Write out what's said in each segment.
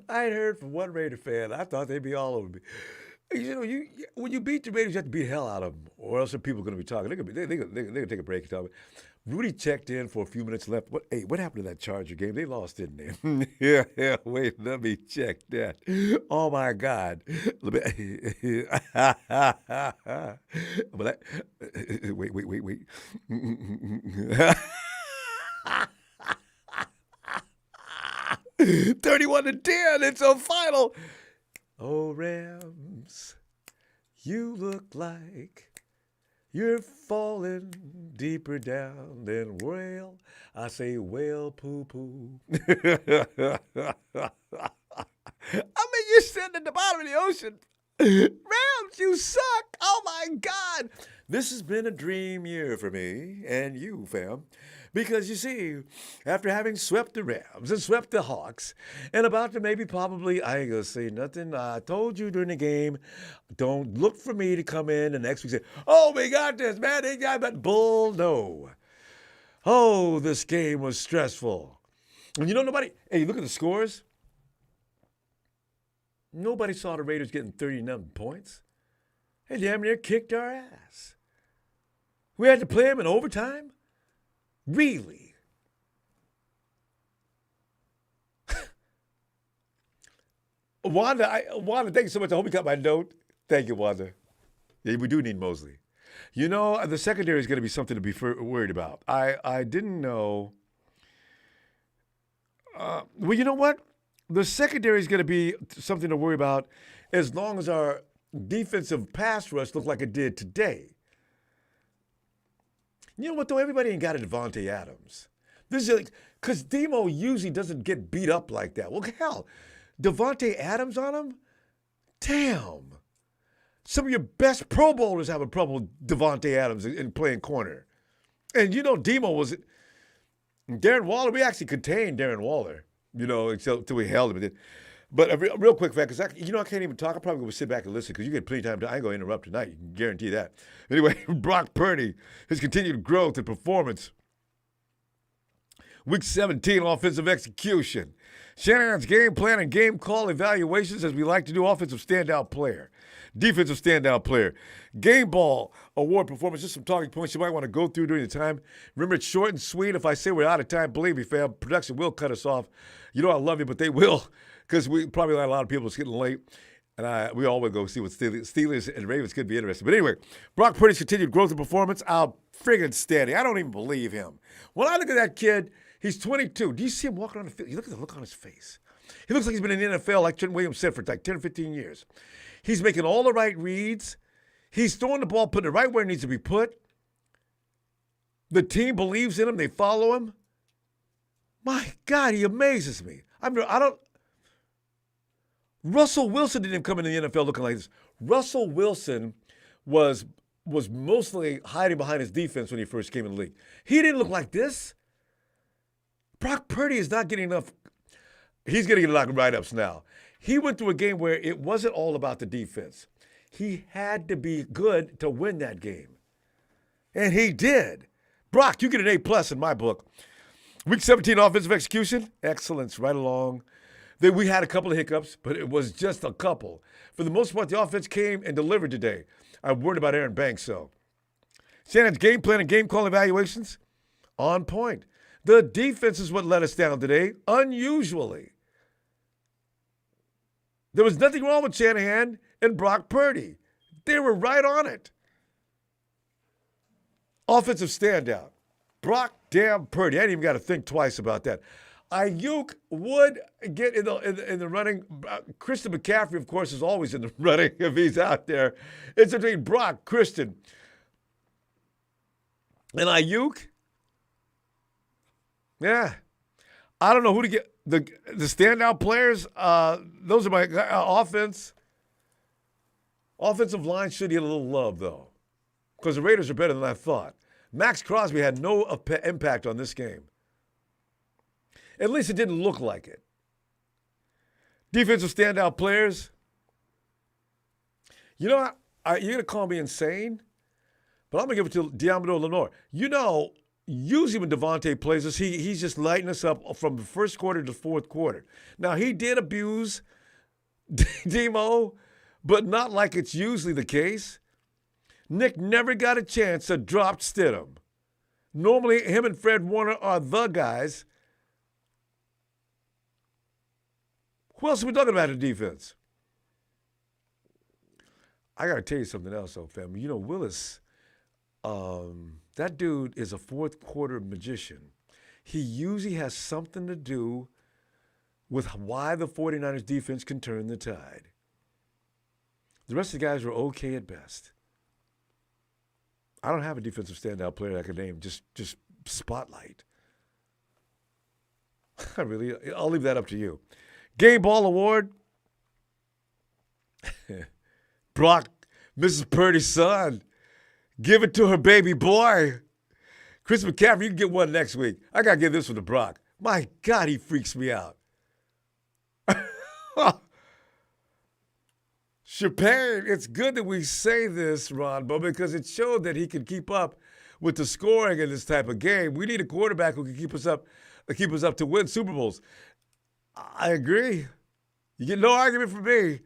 I had heard from one Raider fan. I thought they'd be all over me. When you beat the Raiders, you have to beat the hell out of them, or else the people are going to be talking. They're gonna take a break and talk. Rudy checked in for a few minutes left. What happened to that Charger game? They lost, didn't they? Yeah. Wait, let me check that. Oh my God. But wait. 31-10. It's a final. Oh, Rams, you look like you're falling deeper down than whale. I say whale poo-poo. I mean, you're sitting at the bottom of the ocean. Rams, you suck. Oh, my God. This has been a dream year for me and you, fam. Because you see, after having swept the Rams and swept the Hawks, and about to probably, I ain't going to say nothing. I told you during the game, don't look for me to come in and next week say, oh, we got this, man. They got that bull. No. Oh, this game was stressful. And hey, look at the scores. Nobody saw the Raiders getting 39 points. They damn near kicked our ass. We had to play them in overtime? Really? Wanda, thank you so much. I hope you got my note. Thank you, Wanda. Yeah, we do need Mosley. The secondary is going to be something to be worried about. I didn't know. Well, you know what? The secondary is going to be something to worry about as long as our defensive pass rush looked like it did today. You know what, though? Everybody ain't got a Devontae Adams. This is because Demo usually doesn't get beat up like that. Well, hell, Devontae Adams on him? Damn. Some of your best Pro Bowlers have a problem with Devontae Adams in playing corner. And Demo was Darren Waller. We actually contained Darren Waller, until we held him. But a real quick fact, because I can't even talk. I'm probably going to sit back and listen because you get plenty of time. I ain't going to interrupt tonight. You can guarantee that. Anyway, Brock Purdy, his continued growth and performance. Week 17 offensive execution. Shanahan's game plan and game call evaluations, as we like to do. Offensive standout player. Defensive standout player. Game ball award performance. Just some talking points you might want to go through during the time. Remember, it's short and sweet. If I say we're out of time, believe me, fam, production will cut us off. I love you, but they will. Because we probably got a lot of people. It's getting late. And we all will go see what Steelers and Ravens could be interesting. But anyway, Brock Purdy's continued growth and performance. I'm friggin' steady. I don't even believe him. When I look at that kid, he's 22. Do you see him walking on the field? You look at the look on his face. He looks like he's been in the NFL, like Trent Williams said, for like 10 or 15 years. He's making all the right reads. He's throwing the ball, putting it right where it needs to be put. The team believes in him. They follow him. My God, he amazes me. Russell Wilson didn't come into the NFL looking like this. Russell Wilson was mostly hiding behind his defense when he first came in the league. He didn't look like this. Brock Purdy is not getting enough. He's going to get a lot of write-ups now. He went through a game where it wasn't all about the defense. He had to be good to win that game. And he did. Brock, you get an A+ in my book. Week 17 offensive execution, excellence right along. We had a couple of hiccups, but it was just a couple. For the most part, the offense came and delivered today. I'm worried about Aaron Banks, though. Shanahan's game plan and game call evaluations, on point. The defense is what let us down today, unusually. There was nothing wrong with Shanahan and Brock Purdy. They were right on it. Offensive standout. Brock damn Purdy. I didn't even got to think twice about that. Aiyuk would get in the running. Christian McCaffrey, of course, is always in the running if he's out there. It's between Brock, Christian, and Aiyuk. Yeah. I don't know who to get. The standout players, those are my offense. Offensive line should get a little love, though, because the Raiders are better than I thought. Max Crosby had no impact on this game. At least it didn't look like it. Defensive standout players. You're going to call me insane, but I'm going to give it to Diamond Lenore. usually when Devontae plays us, he's just lighting us up from the first quarter to the fourth quarter. Now, he did abuse Demo, but not like it's usually the case. Nick never got a chance to drop Stidham. Normally, him and Fred Warner are the guys. Who else are we talking about in defense? I got to tell you something else, though, family. You know, Willis, that dude is a fourth quarter magician. He usually has something to do with why the 49ers defense can turn the tide. The rest of the guys were okay at best. I don't have a defensive standout player I can name, just spotlight. I'll leave that up to you. Game Ball Award. Brock, Mrs. Purdy's son. Give it to her baby boy. Chris McCaffrey, you can get one next week. I got to give this one to Brock. My God, he freaks me out. Champagne, it's good that we say this, Ronbo, because it showed that he can keep up with the scoring in this type of game. We need a quarterback who can keep us up to win Super Bowls. I agree. You get no argument from me.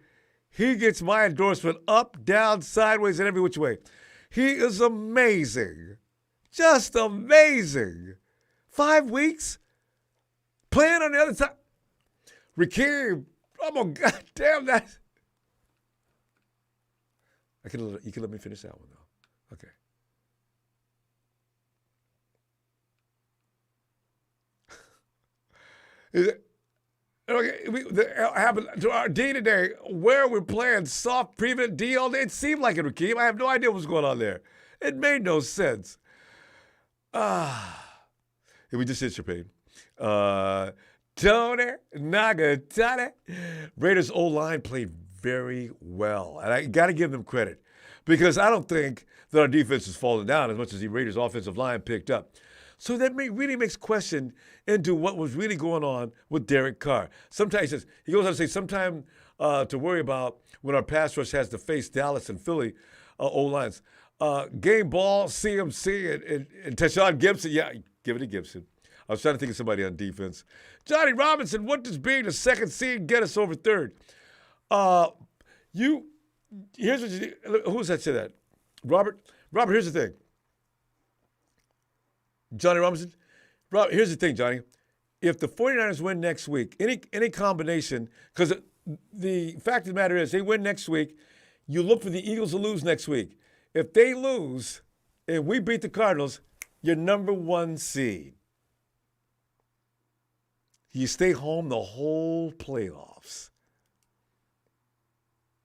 He gets my endorsement up, down, sideways, and every which way. He is amazing. Just amazing. 5 weeks? Playing on the other side. Rakeem, oh, goddamn that. You can let me finish that one, though. Okay. Happened to our D today where we're playing soft prevent D all day. It seemed like it, Rakeem. I have no idea what's going on there. It made no sense. We just hit Champagne. Tony Nagatani. Raiders O-line played very well. And I got to give them credit because I don't think that our defense has fallen down as much as the Raiders' offensive line picked up. So that really makes question into what was really going on with Derek Carr. Sometimes he goes on to say sometime to worry about when our pass rush has to face Dallas and Philly O-lines. Game Ball, CMC, and Tashawn Gibson. Yeah, give it to Gibson. I was trying to think of somebody on defense. Johnny Robinson, what does being the second seed get us over third? Here's what you do. Who's that said that? Robert, here's the thing. Johnny Robinson, here's the thing, Johnny. If the 49ers win next week, any combination, because the fact of the matter is they win next week, you look for the Eagles to lose next week. If they lose and we beat the Cardinals, you're number 1 seed. You stay home the whole playoffs.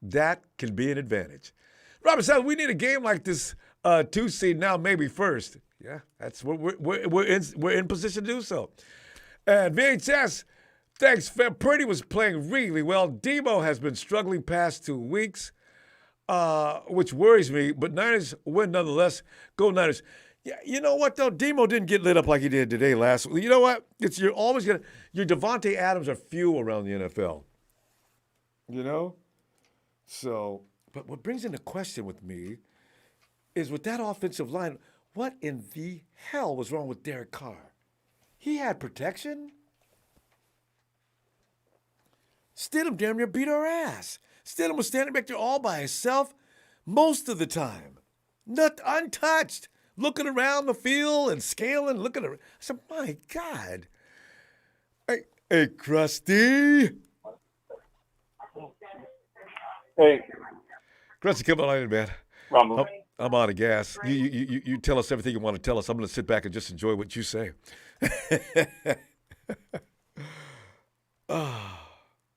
That can be an advantage. Robert said we need a game like this 2 seed now, maybe first. Yeah, that's what we're in position to do so. And VHS, thanks. Purdy was playing really well. Demo has been struggling past 2 weeks, which worries me. But Niners win nonetheless. Go Niners. Yeah, you know what though? Demo didn't get lit up like he did today last week. You know what? You're always gonna. Your Devontae Adams are few around the NFL. You know. So, but what brings into question with me is with that offensive line. What in the hell was wrong with Derek Carr? He had protection. Stidham damn near beat our ass. Stidham was standing back there all by himself most of the time. Not untouched. Looking around the field and scaling, looking around. I said, my God. Hey, Krusty. Hey. Krusty, come on in, man. Ronbo. I'm out of gas. You tell us everything you want to tell us. I'm going to sit back and just enjoy what you say.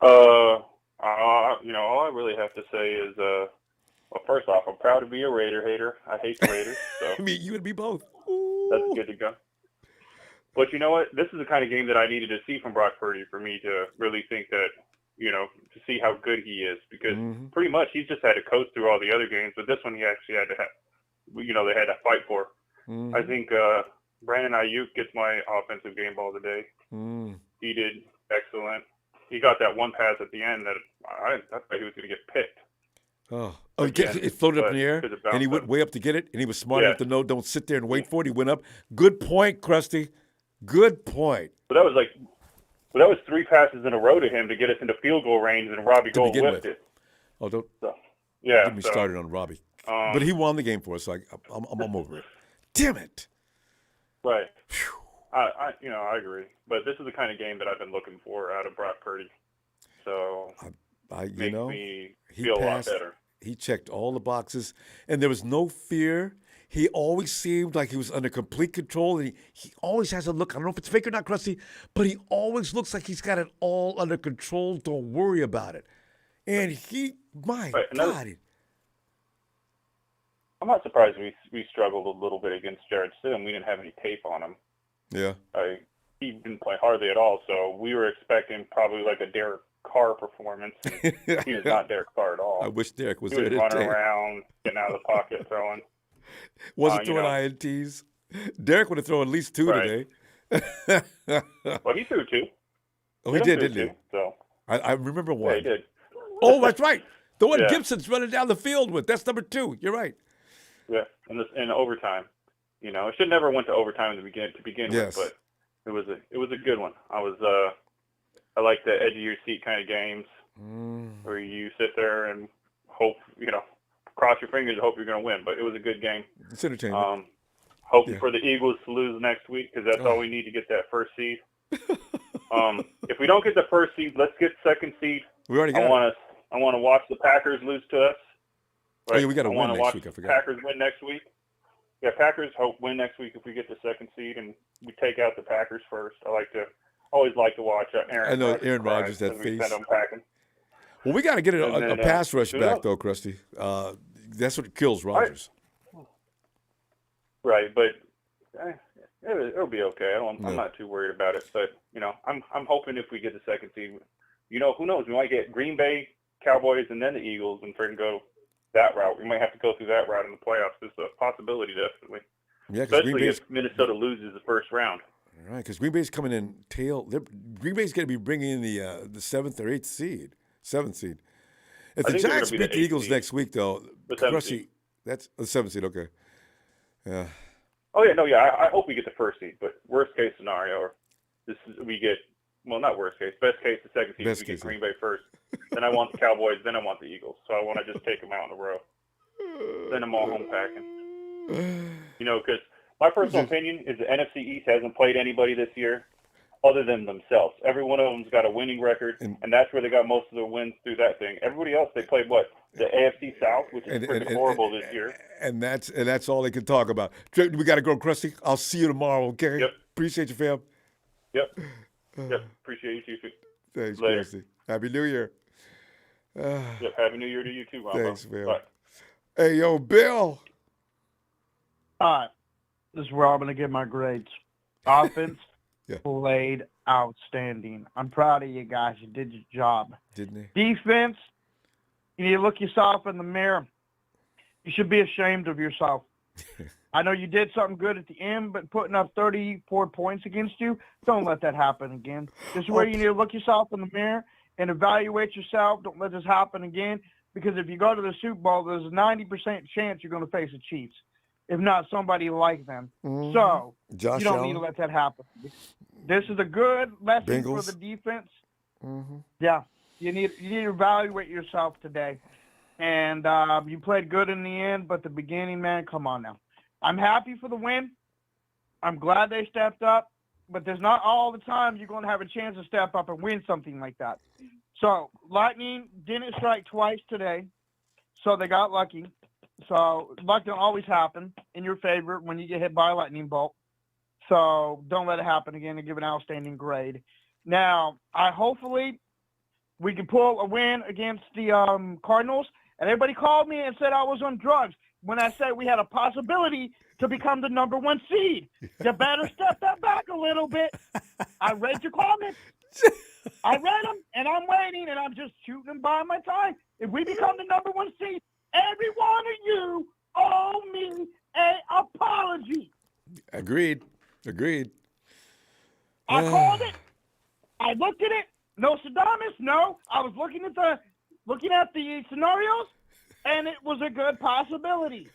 All I really have to say is, well, first off, I'm proud to be a Raider hater. I hate the Raiders. So I mean, you and me both. That's good to go. But you know what? This is the kind of game that I needed to see from Brock Purdy for me to really think that, to see how good he is. Because pretty much he's just had to coast through all the other games. But this one he actually had to have, they had to fight for. I think Brandon Aiyuk gets my offensive game ball today. He did excellent. He got that one pass at the end that I thought he was going to get picked. It floated up in the air, and he went way up to get it, and he was smart enough to know don't sit there and wait for it. He went up. Good point, Krusty. Good point. But that was 3 passes in a row to him to get us into field goal range, and Robbie Gould whipped it. Oh, don't get me started on Robbie. But he won the game for us, so I'm over it. Damn it. Right. I agree. But this is the kind of game that I've been looking for out of Brock Purdy. So makes me feel a lot better. He checked all the boxes, and there was no fear. He always seemed like he was under complete control, and he always has a look. I don't know if it's fake or not, Krusty, but he always looks like he's got it all under control. Don't worry about it. And God. I'm not surprised we struggled a little bit against Jared Stidham. We didn't have any tape on him. Yeah. He didn't play hardly at all, so we were expecting probably like a Derek Carr performance. He was not Derek Carr at all. I wish Derek was there. He was running around, getting out of the pocket, throwing. Wasn't throwing INTs. Derek would have thrown at least 2 today. Well, he threw 2. Oh, he did, didn't he? So I remember one. Yeah, he did. Oh, that's right. The one Gibson's running down the field with. That's number 2. You're right. Yeah, in overtime. It should never went to overtime to begin with, but it was a good one. I like the edge of your seat kind of games where you sit there and hope, cross your fingers and hope you're going to win. But it was a good game. It's entertaining. Hoping for the Eagles to lose next week because that's all we need to get that first seed. If we don't get the first seed, let's get second seed. We already got it. I want to watch the Packers lose to us. Right? Oh, yeah, we got to win next week. I forgot. Packers win next week. Yeah, Packers win next week if we get the second seed and we take out the Packers first. Always like to watch Aaron. I know Aaron Rodgers that face. Send them packing. Well, we got to get a pass rush back though, Krusty. That's what kills Rodgers. Right, but it'll be okay. I'm not too worried about it. But I'm hoping if we get the second seed, who knows? We might get Green Bay, Cowboys, and then the Eagles, and try and go that route. We might have to go through that route in the playoffs. It's a possibility, definitely. Yeah, especially if Minnesota loses the first round. All right, because Green Bay's coming in Green Bay's going to be bringing in the 7th or 8th seed, 7th seed. If the Giants beat the Eagles next week, though, Krusty, that's the 7th seed. Okay. Yeah. Oh yeah, no, yeah. I hope we get the first seed, but worst case scenario, not worst case, best case, the second seed. We get Green Bay first. Then I want the Cowboys. Then I want the Eagles. So I want to just take them out in a row. Send them all home packing. Because my personal opinion is the NFC East hasn't played anybody this year other than themselves. Every one of them's got a winning record, and that's where they got most of their wins through that thing. Everybody else, they played what? The AFC South, which is pretty horrible this year. And that's all they can talk about. We got to go, Krusty. I'll see you tomorrow, okay? Yep. Appreciate you, fam. Yep. Appreciate you too. Thanks, Later. Krusty. Happy New Year. Happy New Year to you too, Ronbo. Thanks, man. Bye. Hey, yo, Bill. All right. This is where I'm going to give my grades. Offense played outstanding. I'm proud of you guys. You did your job. Didn't he? Defense, you need to look yourself in the mirror. You should be ashamed of yourself. I know you did something good at the end, but putting up 34 points against you, don't let that happen again. This is where you need to look yourself in the mirror and evaluate yourself. Don't let this happen again, because if you go to the Super Bowl, there's a 90% chance you're going to face the Chiefs, if not somebody like them. Mm-hmm. So Josh you don't Allen. need to let that happen. This is a good lesson Bengals. for the defense. Mm-hmm. Yeah, you need to evaluate yourself today. And you played good in the end, but the beginning, man, come on now. I'm happy for the win. I'm glad they stepped up, but there's not all the time you're going to have a chance to step up and win something like that. So Lightning didn't strike twice today, so they got lucky. So luck don't always happen in your favor when you get hit by a lightning bolt. So don't let it happen again and give an outstanding grade. Now, hopefully we can pull a win against the Cardinals. And everybody called me and said I was on drugs when I said we had a possibility to become the number 1 seed. You better step that back a little bit. I read your comments. I read them, and I'm waiting, and I'm just shooting by my time. If we become the number 1 seed, every one of you owe me an apology. Agreed. I called it. I looked at it. No Nostradamus. No. I was looking at the scenarios, and it was a good possibility.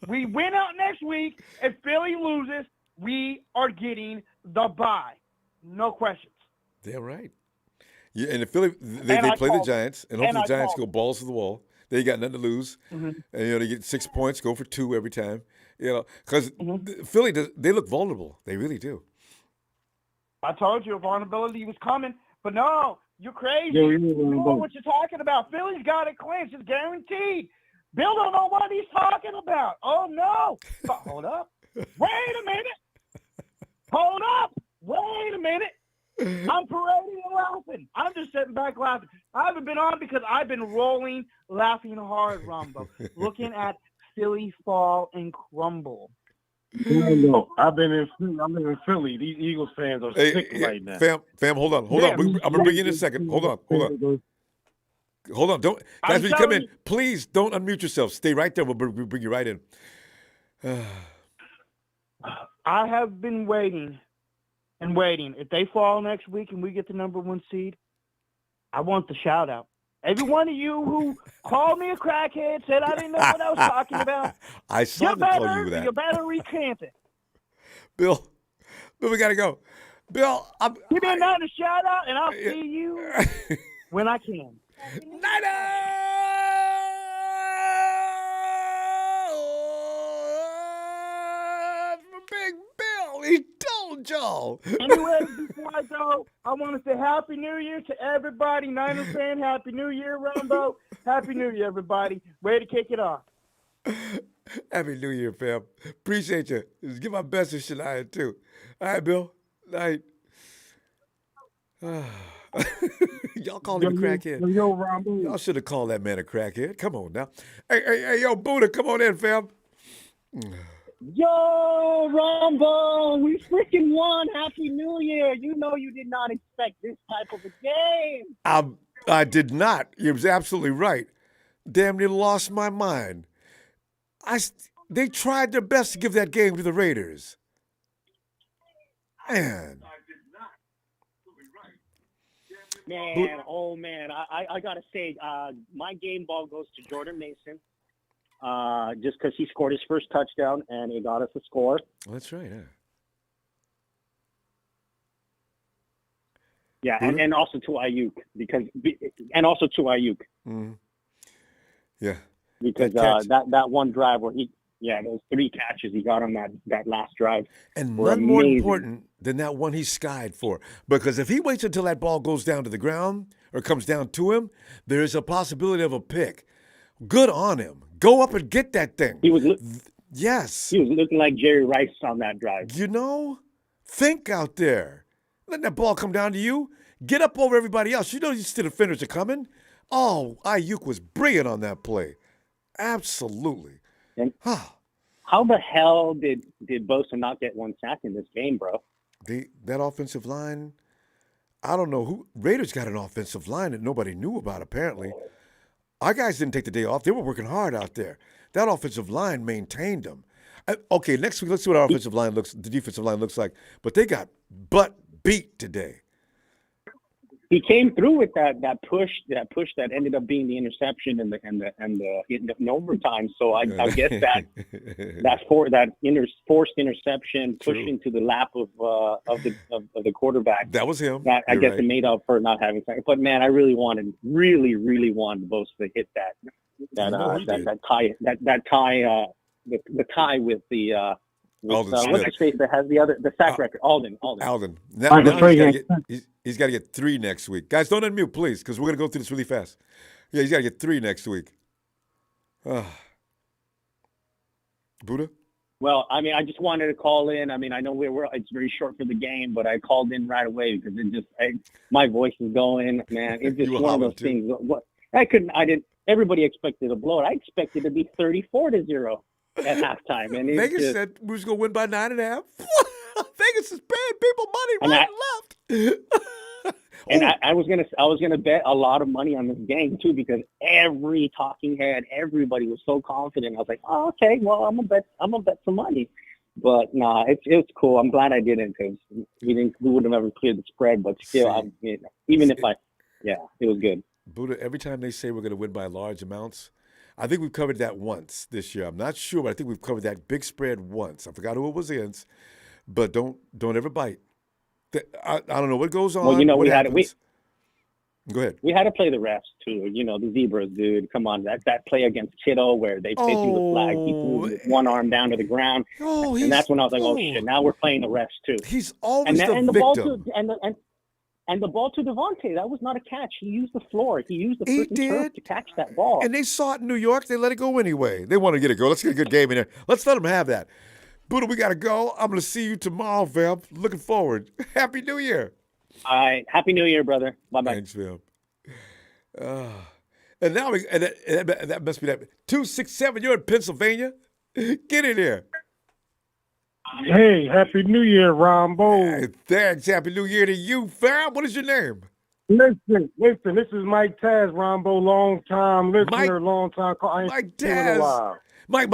We win out next week. If Philly loses, we are getting the bye. No questions. They're right. Yeah, and the Philly, they And I play the called it. Giants, and And hopefully I the Giants called go balls to the wall. They got nothing to lose, Mhm. and they get 6 points, go for 2 every time. Because Mhm. Philly they look vulnerable. They really do. I told you vulnerability was coming, but no, you're crazy. Yo, You know what you're talking about. Philly's got it clinched. It's guaranteed. Bill don't know what he's talking about. Oh, no. But hold up. Wait a minute. Hold up. Wait a minute. I'm parading and laughing. I'm just sitting back laughing. I haven't been on because I've been rolling, laughing hard, Ronbo, looking at Philly fall and crumble. No, I've been in Philly. These Eagles fans are sick right now. Fam, hold on. Yeah, I'm gonna bring you in a second. Hold on. Don't, guys, I'm when you come in, telling please don't unmute yourself. Stay right there. We'll bring you right in. I have been waiting and waiting. If they fall next week and we get the number 1 seed, I want the shout out. Every one of you who called me a crackhead, said I didn't know what I was talking about, I saw them call you that. you better recant it. Bill, we gotta go. Bill, Give me another shout out, and I'll see you when I can. Big Bill, he told y'all. Anyway, before I go, I want to say Happy New Year to everybody. Niners fan, Happy New Year, Ronbo. Happy New Year, everybody. Way to kick it off. Happy New Year, fam. Appreciate you. Give my best to Shanahan, too. All right, Bill. Night. Y'all called him a crackhead. Yo, Ronbo. Y'all should have called that man a crackhead. Come on now. Hey, yo, Buddha, come on in, fam. Yo, Ronbo, we freaking won. Happy New Year. You know you did not expect this type of a game. I did not. You was absolutely right. Damn near lost my mind. They tried their best to give that game to the Raiders. Man. Man, I got to say, my game ball goes to Jordan Mason. Just because he scored his first touchdown and it got us a score. That's right, yeah. Yeah, and also to Aiyuk Mm-hmm. Yeah. Because that one drive where those 3 catches he got on that last drive. And none more important than that one he skied for. Because if he waits until that ball goes down to the ground or comes down to him, there is a possibility of a pick. Good on him. Go up and get that thing. Yes. He was looking like Jerry Rice on that drive. Think out there. Let that ball come down to you. Get up over everybody else. You see the defenders are coming. Oh, Aiyuk was brilliant on that play. Absolutely. And how the hell did Bosa not get 1 sack in this game, bro? That offensive line, I don't know who. Raiders got an offensive line that nobody knew about, apparently. Our guys didn't take the day off. They were working hard out there. That offensive line maintained them. Okay, next week, let's see what our the defensive line looks like. But they got butt beat today. He came through with that push that ended up being the interception in overtime. So I guess that forced interception pushed into the lap of the quarterback. That was him. That I guess it made up for not having second. But man, I really wanted Bosa to hit that tie with the. What's his face that has the sack record? Alden. Now he's got to get 3 next week. Guys, don't unmute, please, because we're going to go through this really fast. Yeah, he's got to get 3 next week. Buddha? Well, I mean, I just wanted to call in. I mean, I know it's very short for the game, but I called in right away because my voice is going, man. It's just one of those things. Everybody expected a blowout. I expected to be 34-0. At halftime, and Vegas said we was gonna win by 9.5. Vegas is paying people money right and left. And I was gonna bet a lot of money on this game too because every talking head, everybody was so confident. I was like, oh, okay, well, I'm gonna bet some money. But nah, it's cool. I'm glad I didn't because we would have never cleared the spread. But still, it was good. Buddha, every time they say we're gonna win by large amounts, I think we've covered that once this year. I'm not sure, but I think we've covered that big spread once. I forgot who it was against, but don't ever bite. I don't know what goes on. Well, you know, what we happens. Go ahead. We had to play the refs too. You know, the zebras, dude. Come on, that play against Kittle where they threw the flag, he threw with one arm down to the ground, and that's when I was like, oh shit! Now we're playing the refs too. He's always the victim. Ball to, and the ball to Devontae, that was not a catch. He used the floor. He used the freaking turf to catch that ball. And they saw it in New York. They let it go anyway. They want to get it go. Let's get a good game in there. Let's let them have that. Buddha, we got to go. I'm going to see you tomorrow, fam. Looking forward. Happy New Year. All right. Happy New Year, brother. Bye-bye. Thanks, fam. And now that must be that. 267, you're in Pennsylvania? Get in here. Hey, Happy New Year, Ronbo. Hey, thanks. Happy New Year to you, fam. What is your name? Listen. This is Mike Taz, Ronbo, long time listener, long time call. Mike Taz. Mike.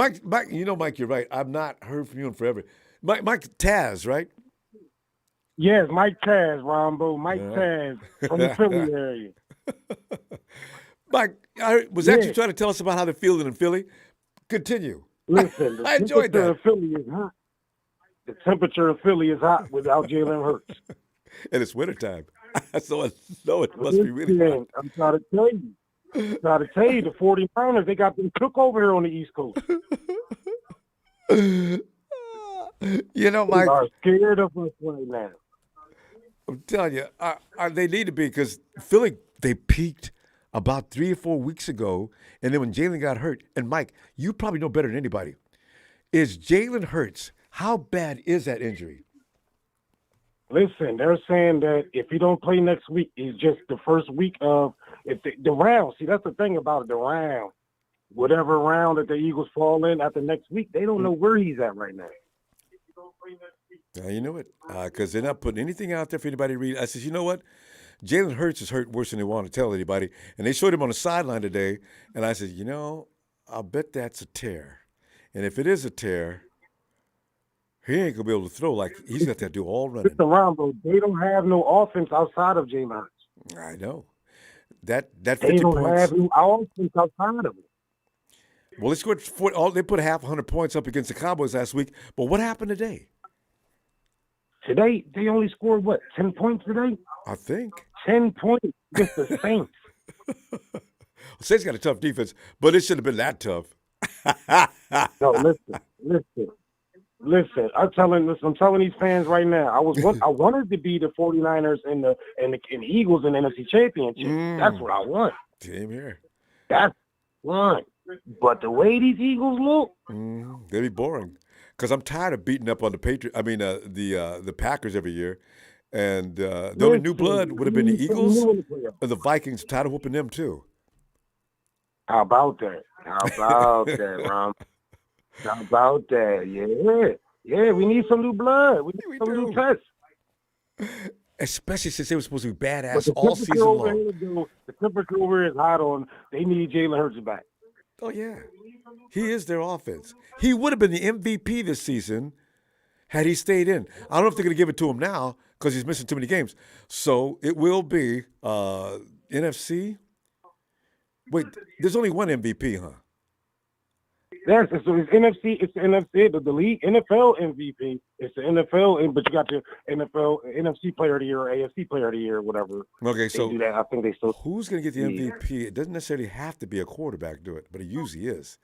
You know, Mike, you're right. I've not heard from you in forever. Mike Taz, right? Yes, Mike Taz, Ronbo. Mike Taz from the Philly area. Mike, was that you trying to tell us about how they're feeling in Philly? Continue. Listen, I enjoyed that. The Philly is hot. The temperature of Philly is hot without Jalen Hurts. And it's wintertime. So I know it must be really hot. I'm trying to tell you. The 49ers, they got them cook over here on the East Coast. You know, Mike. They are scared of us right now. I'm telling you, they need to be, because Philly, they peaked about 3 or 4 weeks ago, and then when Jalen got hurt, and Mike, you probably know better than anybody, is Jalen Hurts, how bad is that injury? Listen, they're saying that if he don't play next week, it's just the first week of the round. See, that's the thing about it, the round. Whatever round that the Eagles fall in after next week, they don't know where he's at right now. You know it, because they're not putting anything out there for anybody to read. I said, you know what? Jalen Hurts is hurt worse than they want to tell anybody. And they showed him on the sideline today, and I said, you know, I'll bet that's a tear. And if it is a tear, he ain't going to be able to throw like he's got to do all running. It's around, bro. They don't have no offense outside of Jalen Hurts. I know. That 50 they don't points. have no offense outside of it. Well, they put 100 points up against the Cowboys last week. But what happened today? Today, they only scored, 10 points today? I think. 10 points against the Saints. Saints got a tough defense, but it shouldn't have been that tough. No, listen. I'm telling these fans right now. I wanted to be the 49ers and the Eagles in the NFC Championship. That's what I want. Same here. That's one. But the way these Eagles look, they'll be boring. Because I'm tired of beating up on the Packers every year, and the only new blood would have been the Eagles and the Vikings. Tired of whooping them too. How about that? Ron? How about that? Yeah. We need some new blood. We need some new tests. Especially since they were supposed to be badass all season long. The temperature over here is hot on. They need Jalen Hurts back. Oh yeah, he is their offense. He would have been the MVP this season had he stayed in. I don't know if they're going to give it to him now because he's missing too many games. So it will be NFC. Wait, there's only one MVP, huh? Yes, so it's NFC. It's the NFC, the league NFL MVP. It's the NFL, but you got your NFC Player of the Year or AFC Player of the Year, or whatever. Okay, so do that. I think they still. Who's going to get the MVP? It doesn't necessarily have to be a quarterback do it, but it usually is.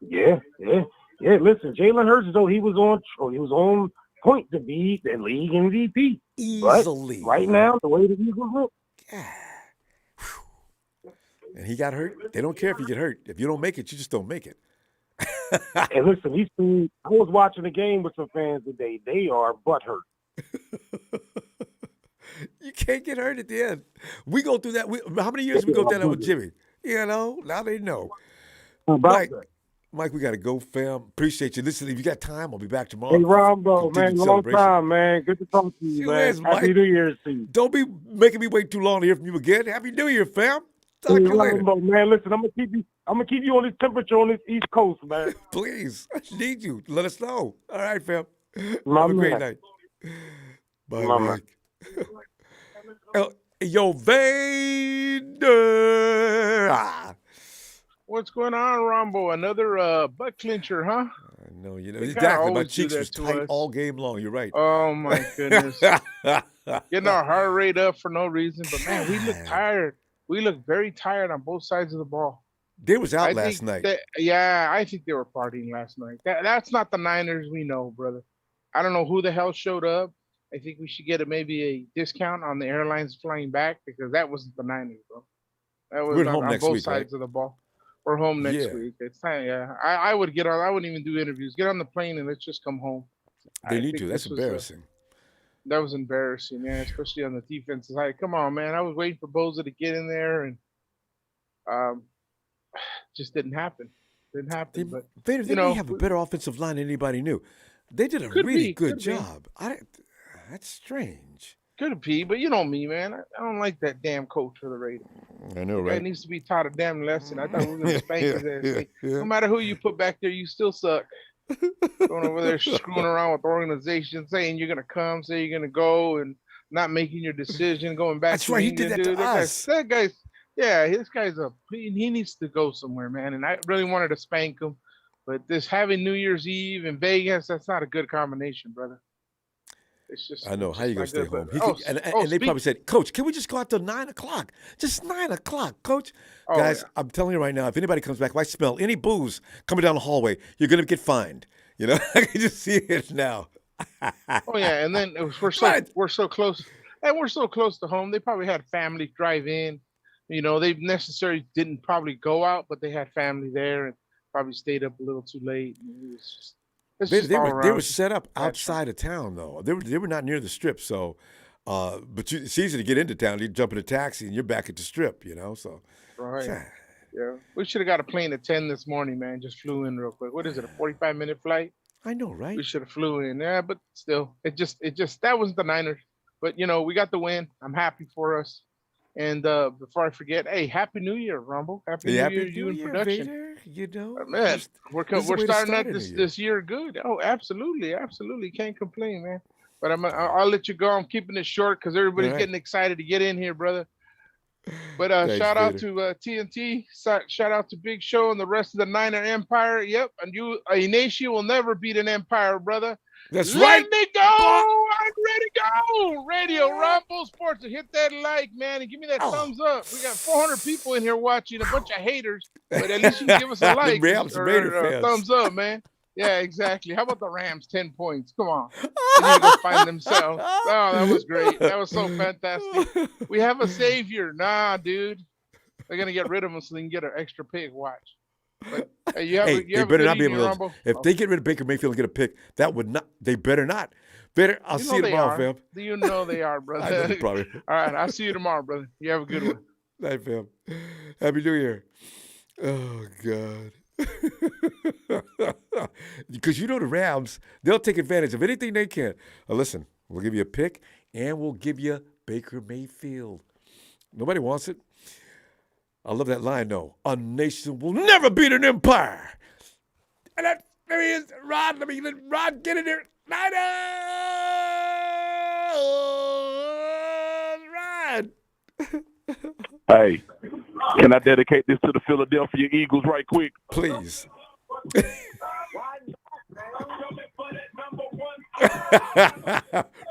Yeah. Listen, Jalen Hurts, though, he was on point to be the league MVP Easily. But right now, the way the Eagles look. Yeah. And he got hurt. They don't care if you get hurt. If you don't make it, you just don't make it. And listen, I was watching the game with some fans today. They are butthurt. You can't get hurt at the end. We go through that. How many years we go through that with Jimmy? You know, now they know. Mike, we got to go, fam. Appreciate you. Listen, if you got time, I'll be back tomorrow. Hey, Ronbo, man, long time, man. Good to talk to you, man. Happy New Year's to you. Don't be making me wait too long to hear from you again. Happy New Year, fam. Talk to you later. Ronbo, man, listen, I'm gonna keep you on this temperature on this East Coast, man. Please, I need you. Let us know. All right, fam. Have a great night. Bye, Mike. Yo, Vader. What's going on, Ronbo? Another butt clincher, huh? I know, They kinda exactly. My always do cheeks that was to tight us. all game long. You're right. Oh my goodness. Getting our heart rate up for no reason. But man, we look God. tired. We look very tired on both sides of the ball. They was out I last think night. that, I think they were partying last night. That's not the Niners we know, brother. I don't know who the hell showed up. I think we should get maybe a discount on the airlines flying back because that wasn't the Niners, bro. That was We're home on next both week, right? sides of the ball. We're home next Yeah. week. It's time. Yeah, I would get on. I wouldn't even do interviews. Get on the plane and let's just come home. They I need think to. That's this was embarrassing. that was embarrassing, man. Especially on the defense side. Come on, man. I was waiting for Boza to get in there, and just didn't happen. Didn't happen. But Vader, they you may know, have a better offensive line than anybody knew. They did a Could really be, good could be. job. That's strange. could be. But you know me, man. I don't like that damn coach for the Raiders. I know, Guy right? needs to be taught a damn lesson. I thought we were gonna spank his ass. Like, Yeah. no matter who you put back there, you still suck. Going over there screwing around with organizations, saying you're gonna come, say you're gonna go, and not making your decision, going back. That's to right, he England, did that to dude. us. That guy's, yeah, this guy's he needs to go somewhere, man. And I really wanted to spank him, but this having New Year's Eve in Vegas, that's not a good combination, brother. It's just. I know. it's How you gonna just stay not good, home? but- And they probably said, Coach, can we just go out till 9 o'clock? Just 9 o'clock, Coach. Oh, Guys, yeah. I'm telling you right now, if anybody comes back, if I smell any booze coming down the hallway, you're gonna get fined. You know, I can just see it now. Oh yeah, and then we're so close, and we're so close to home. They probably had family drive in. You know, they necessarily didn't probably go out, but they had family there and probably stayed up a little too late. It's just They all were around. set up bad outside of town though. They were not near the strip, so but it's easy to get into town. You jump in a taxi and you're back at the strip, you know. So Right. Yeah. We should have got a plane at 10 this morning, man. Just flew in real quick. What is it? A 45-minute flight? I know, right? We should have flew in. Yeah, but still, it just that wasn't the Niners. But you know, we got the win. I'm happy for us. And before I forget, hey, Happy New Year, Rumble. Happy New Year to you in production. Vader, you know. Man, we're this is the way to starting start out a new year. this year good. Oh, absolutely. Can't complain, man. But I'll let you go. I'm keeping it short because everybody's All right. getting excited to get in here, brother. But Thanks, shout out Vader. to TNT. Shout out to Big Show and the rest of the Niner Empire. Yep, and a nation will never beat an empire, brother. That's Let right. me go. I'm ready to go. Radio Rumble Sports. Hit that like, man, and give me that thumbs up. We got 400 people in here watching, a bunch of haters, but at least you can give us a The like Rams or Raider a fans. thumbs up, man. Yeah, exactly. How about the Rams? 10 points. Come on. They need to go find themselves. Oh, that was great. That was so fantastic. We have a savior. Nah, dude. They're gonna get rid of him so they can get an extra pick. Watch. But, hey, you have Hey, a, you they have a better good not be evening, able to. Rumble. If they get rid of Baker Mayfield and get a pick, that would not. They better not. Better. I'll You see know you they tomorrow, are. fam. You know they are, I know brother. they probably. All right, I'll see you tomorrow, brother. You have a good one. Night, fam. Happy New Year. Oh God. Because you know the Rams, they'll take advantage of anything they can. Listen, we'll give you a pick and we'll give you Baker Mayfield. Nobody wants it. I love that line though. A nation will never beat an empire. And there he is, Rod. Let Rod get in there. Rod. Hey, can I dedicate this to the Philadelphia Eagles right quick? Please.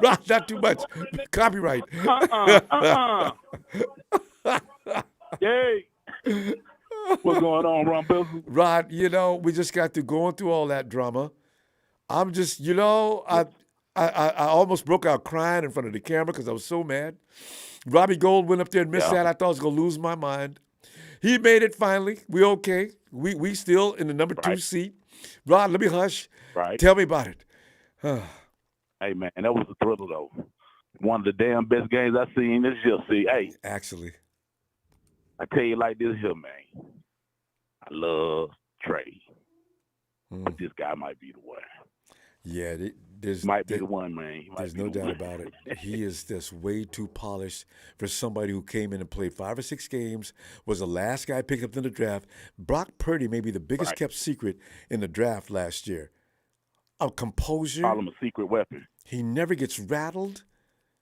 Rod, not too much. Copyright. Yay! What's going on, Ronbo? Rod, you know, we just got through going through all that drama. I'm just, you know, I almost broke out crying in front of the camera because I was so mad. Robbie Gold went up there and missed that. I thought I was going to lose my mind. He made it finally. We okay. We still in the number 2 seat. Rod, let me hush. Right. Tell me about it. Hey, man, that was a thriller, though. One of the damn best games I've seen this year. See, hey, Actually. I tell you like this here, man. I love Trey. But this guy might be the one. Yeah, there's Might be the one, man. He might There's be no the doubt one. about it. He is just way too polished for somebody who came in and played 5 or 6 games, was the last guy picked up in the draft. Brock Purdy may be the biggest kept secret in the draft last year. A composure. Call him a secret weapon. He never gets rattled.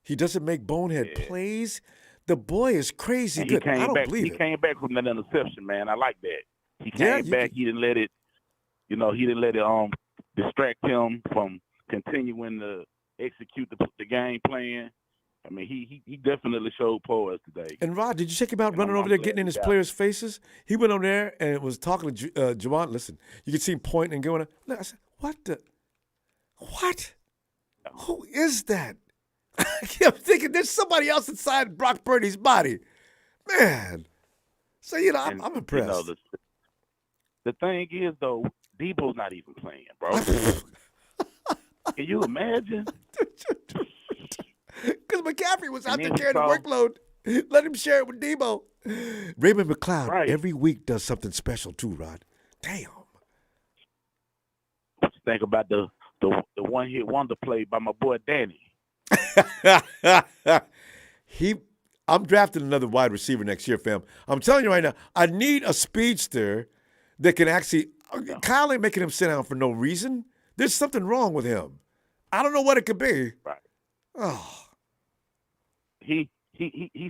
He doesn't make bonehead plays. The boy is crazy And good. I don't back, believe he it. came back from that interception, man. I like that. He Yeah, came back. He didn't let it, he didn't let it distract him from continuing to execute the game plan. I mean, he definitely showed poise today. And Rod, did you check him out running over there, getting in his players' faces? He went over there and was talking to Javon. Listen, you could see him pointing and going. Look, I said, what? Who is that? I kept thinking there's somebody else inside Brock Purdy's body. Man. So, I'm impressed. The thing is, though, Debo's not even playing, bro. Can you imagine? Because McCaffrey was out there carrying the workload. Let him share it with Debo. Raymond McLeod every week does something special too, Rod. Damn. What you think about the one-hit wonder play by my boy Danny? I'm drafting another wide receiver next year, fam. I'm telling you right now, I need a speedster that can actually – Kyle ain't making him sit down for no reason. There's something wrong with him. I don't know what it could be. Right. Oh. He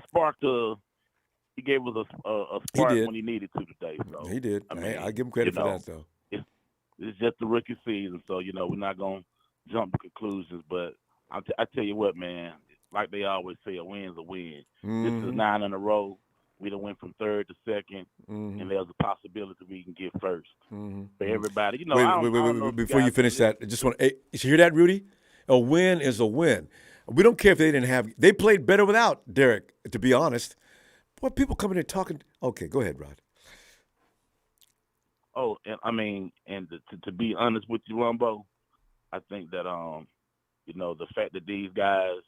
sparked he gave us a spark when he needed to today. So, he did. I give him credit for that, though. It's just the rookie season, so, we're not going to jump to conclusions. But I tell you what, man, like they always say, a win's a win. This is 9 in a row. We done went from third to second, and there's a possibility we can get first. For everybody. Wait, before you finish that, I just want to – you hear that, Rudy? A win is a win. We don't care if they didn't have – they played better without Derek, to be honest. Boy, people coming in talking – okay, go ahead, Rod. Oh, and to be honest with you, Ronbo, I think that, the fact that these guys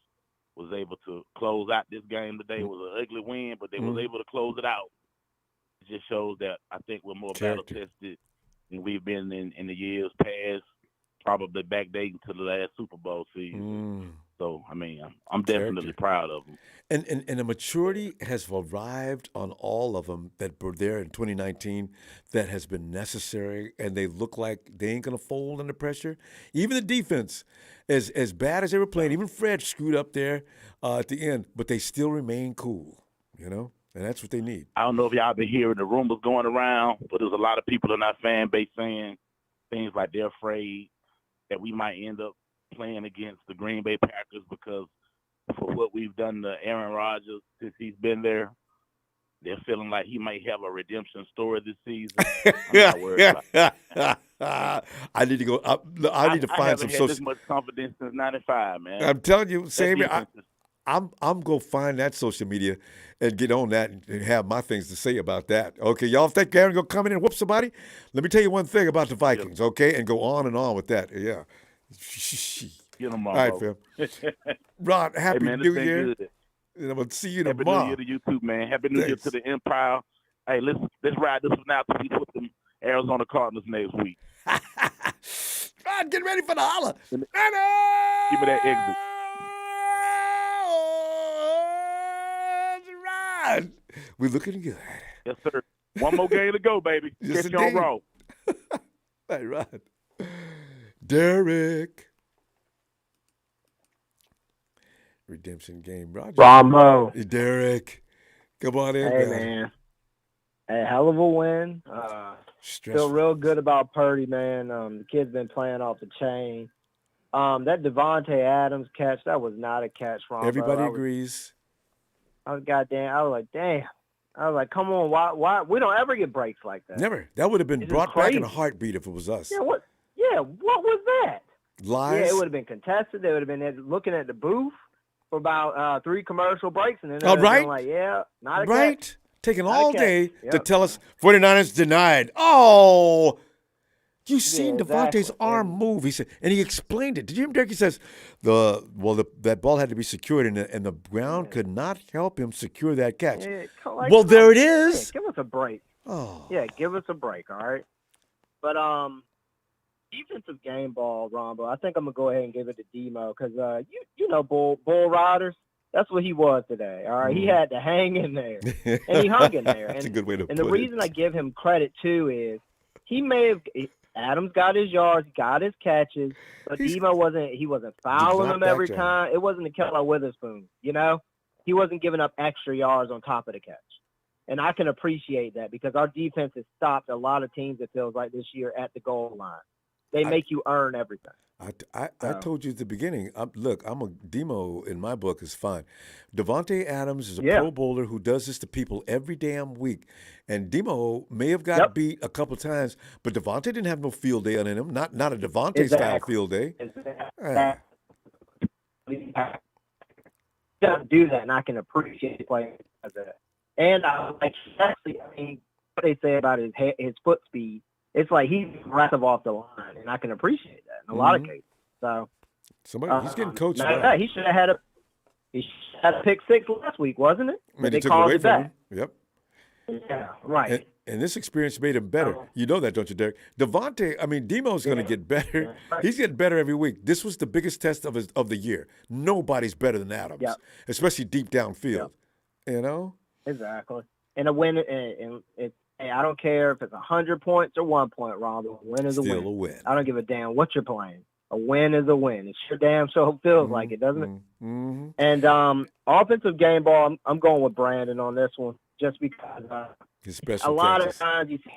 was able to close out this game today was an ugly win, but they was able to close it out. It just shows that I think we're more battle-tested than we've been in the years past, probably backdating to the last Super Bowl season. So, I'm definitely proud of them. And the maturity has arrived on all of them that were there in 2019 that has been necessary, and they look like they ain't going to fold under pressure. Even the defense, as bad as they were playing, even Fred screwed up there at the end, but they still remain cool, and that's what they need. I don't know if y'all been hearing the rumors going around, but there's a lot of people in our fan base saying things like they're afraid that we might end up playing against the Green Bay Packers because for what we've done to Aaron Rodgers since he's been there, they're feeling like he might have a redemption story this season. I'm not worried about it. I need to go. I need to find some. I haven't had this much confidence since '95, man. I'm telling you, same here. I'm going to find that social media and get on that and have my things to say about that. Okay, y'all think Aaron going to come in and whoop somebody? Let me tell you one thing about the Vikings, okay? And go on and on with that. Yeah. Get them all right, fam. Rod, Happy New Year. Good. And I'm going to see you Happy tomorrow. New Year to you too, man. Happy New Year to the Empire. Hey, let's ride this one out till we put them Arizona Cardinals next week. Rod, get ready for the holler. Give me that exit. Rod, we're looking good. Yes, sir. One more game to go, baby. Yes, Catch you on Raw. Hey, Rod. Derek. Redemption game, Roger. Ronbo. Derek. Come on in, hey, man. Hey, hell of a win. Feel real good about Purdy, man. The kid's been playing off the chain. That Devontae Adams catch, that was not a catch, Ronbo. Everybody agrees. I was like, damn. I was like, come on, why? We don't ever get breaks like that. Never. That would have been brought back in a heartbeat if it was us. Yeah, what was that? Lies. Yeah, it would have been contested. They would have been looking at the booth for about 3 commercial breaks, and then they would have been like, yeah, not a catch. Taking all day to tell us 49ers denied. Oh, you seen Devontae's arm move. He said, and he explained it. Did you hear him, Derek? He says, that ball had to be secured, and the ground could not help him secure that catch. Yeah, there it is. Yeah, give us a break. Oh. Yeah, give us a break, all right? But defensive game ball, Ronbo, I think I'm going to go ahead and give it to Demo because, you know, Bull Riders, that's what he was today, all right? He had to hang in there, and he hung in there. That's a good way to put it. And the reason I give him credit, too, is he may have – Adams got his yards, got his catches, but Demo wasn't fouling them every time. It wasn't the Keller Witherspoon, you know? He wasn't giving up extra yards on top of the catch. And I can appreciate that because our defense has stopped a lot of teams, it feels like, this year at the goal line. They make you earn everything. I told you at the beginning, look, I'm a Demo in my book is fine. Devontae Adams is a Pro Bowler who does this to people every damn week. And Demo may have got beat a couple times, but Devontae didn't have no field day on him. Not a Devontae-style field day. He doesn't do that, and I can appreciate playing that. And actually, I mean, what they say about his foot speed, it's like he's aggressive off the line, and I can appreciate that in a lot of cases. So he's getting coached. He should have had a pick six last week, wasn't it? And they took it away from him. Yep. Yeah, right. And this experience made him better. You know that, don't you, Derek? Demo's going to get better. He's getting better every week. This was the biggest test of the year. Nobody's better than Adams, especially deep downfield. You know? Exactly. And a win, and I don't care if it's 100 points or 1 point, Ronbo. A win is Still a win. a win. I don't give a damn what you're playing. A win is a win. It sure damn so feels like it, doesn't it? Mm-hmm. And offensive game ball, I'm going with Brandon on this one just because a lot of times you see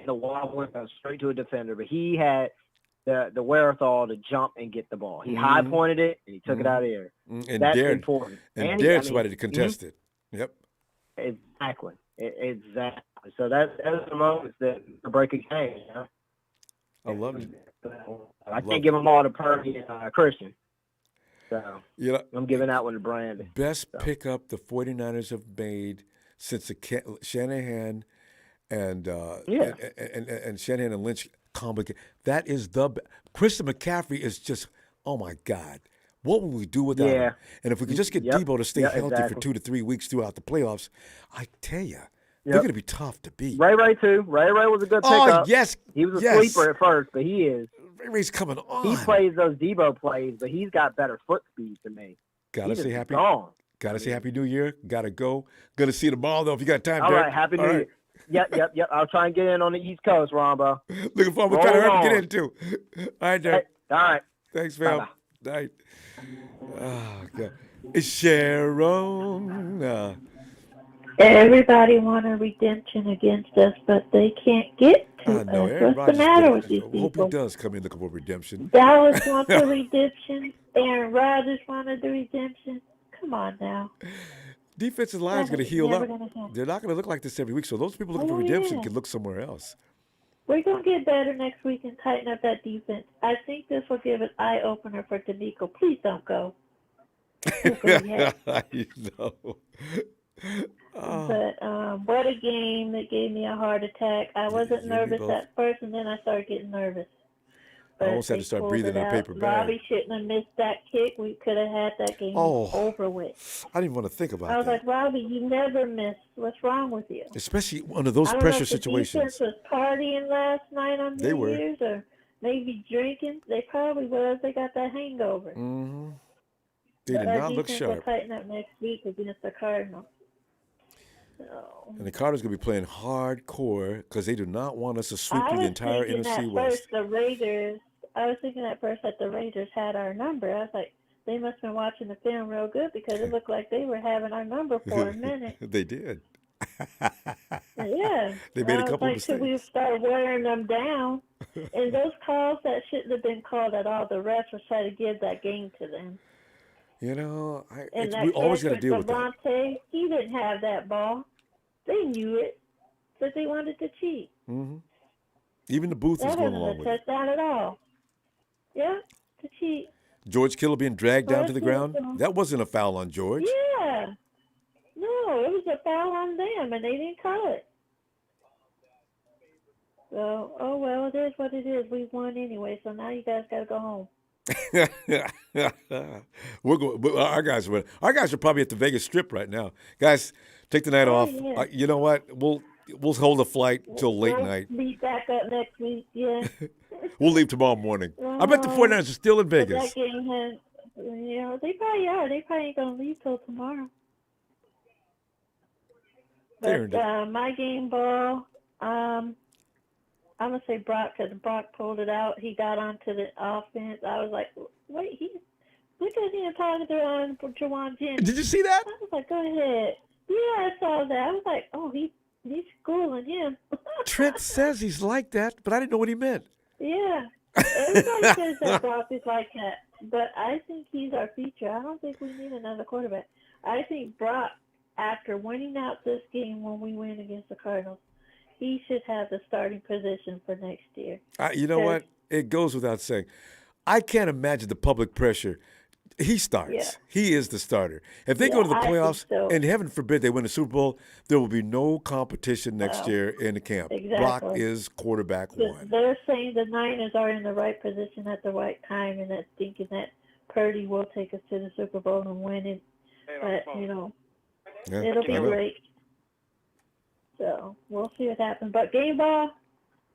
the wobble goes straight to a defender, but he had the wherewithal to jump and get the ball. He high pointed it and he took it out of the air. And that's important. And dared somebody to contest it. Yep. Exactly. Exactly. So that's the moments that break a game. You know? I love it. I can't give them all to Purdy and Christian. So I'm giving that one to Brandon. Best pickup the 49ers have made since the Shanahan and Shanahan and Lynch combo. That is Christian McCaffrey is just, oh my God. What would we do without him? And if we could just get Debo to stay healthy for 2 to 3 weeks throughout the playoffs, I tell you, they're going to be tough to beat. Ray too. Ray was a good pickup. Oh, yes. He was a sleeper at first, but he is. Ray's coming on. He plays those Debo plays, but he's got better foot speed than me. Gotta say happy New Year. Gotta go. Gonna see you tomorrow, though, if you got time, All Derek. right, Happy New Year. Yep. I'll try and get in on the East Coast, Ronbo. Looking forward. We'll try to hurry to get in, too. All right, Derek. All right. Thanks, fam. Night. Oh, God. It's Sharon. Everybody want a redemption against us, but they can't get to us. What's the matter with these people? Hope he does come in looking for redemption. Dallas wants a redemption. Aaron Rodgers wanted the redemption. Come on now. Defensive line is going to heal up. They're not going to look like this every week, so those people looking for redemption can look somewhere else. We're going to get better next week and tighten up that defense. I think this will give an eye-opener for D'Amico. Please don't go. You know. But what a game that gave me a heart attack. I wasn't nervous at first, and then I started getting nervous. I almost had to start breathing in a paper bag. Robbie shouldn't have missed that kick. We could have had that game over with. I didn't want to think about that. I was like, Robbie, you never miss. What's wrong with you? Especially under those pressure situations. The defense was partying last night on New Year's or maybe drinking. They probably was. They got that hangover. Mm-hmm. They did not look sharp. Will tighten up next week against the Cardinals. So. And the Cardinals going to be playing hardcore because they do not want us to sweep the entire NFC West. I was thinking at first that the Raiders had our number. I was like, they must have been watching the film real good because it looked like they were having our number for a minute. They did. Yeah. They made a couple of mistakes. So we started wearing them down. And those calls that shouldn't have been called at all, the refs were trying to give that game to them. You know, we always got to deal with that. He didn't have that ball. They knew it, but they wanted to cheat. Mm-hmm. Even the booth was going along with it. That wasn't a touchdown at all. Yeah, to cheat. George Kittle being dragged down to the ground? That wasn't a foul on George. Yeah. No, it was a foul on them, and they didn't call it. So, oh, well, it is what it is. We won anyway, so now you guys got to go home. Our guys are probably at the Vegas Strip right now. Guys, take the night off. Yeah. You know what? We'll hold a flight till late night. We'll be back up next week, yeah. We'll leave tomorrow morning. I bet the 49ers are still in Vegas. That game they probably are. They probably ain't going to leave till tomorrow. But my game ball, I'm going to say Brock because Brock pulled it out. He got onto the offense. I was like, wait, look at him talking to Jawan Jennings. Did you see that? I was like, go ahead. Yeah, I saw that. I was like, oh, he's schooling him. Trent says he's like that, but I didn't know what he meant. Yeah. Everybody says that Brock is like that, but I think he's our future. I don't think we need another quarterback. I think Brock, after winning out this game when we win against the Cardinals, he should have the starting position for next year. You know what? It goes without saying. I can't imagine the public pressure. He starts. Yeah. He is the starter. If they go to the I think playoffs, so. and heaven forbid they win the Super Bowl, there will be no competition next year in the camp. Exactly. Brock is quarterback one. They're saying the Niners are in the right position at the right time, and that's thinking that Purdy will take us to the Super Bowl and win it. But, Yeah, it'll be I know. great. So we'll see what happens. But game ball,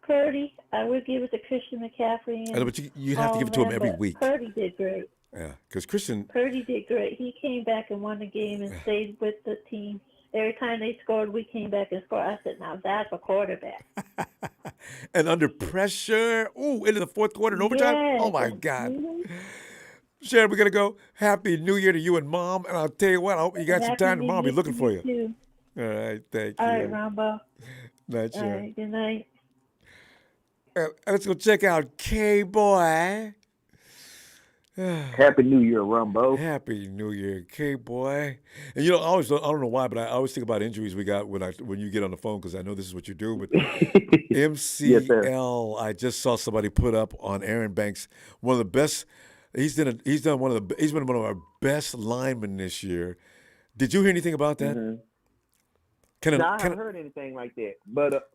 Purdy, I would give it to Christian McCaffrey. I know, but you have to give it to him every week. Purdy did great. Yeah, because Christian. Purdy did great. He came back and won the game and stayed with the team. Every time they scored, we came back and scored. I said, now that's a quarterback. And under pressure, into the fourth quarter and overtime. Yes. Oh my God. Mhm. Sharon, we're gonna go. Happy New Year to you and Mom. And I'll tell you what, I hope you got some Happy time New tomorrow. I'll be Year looking to for you. too. All right, thank you. All right, Ronbo. Night, All Sharon. right, good night. Let's go check out K-Boy. Happy New Year, Rumbo. Happy New Year, K-Boy. And I don't know why, but I always think about injuries we got when you get on the phone, because I know this is what you do. But Yes, sir. MCL, I just saw somebody put up on Aaron Banks, one of the best. He's been one of our best linemen this year. Did you hear anything about that? Mm-hmm. I haven't heard anything like that. But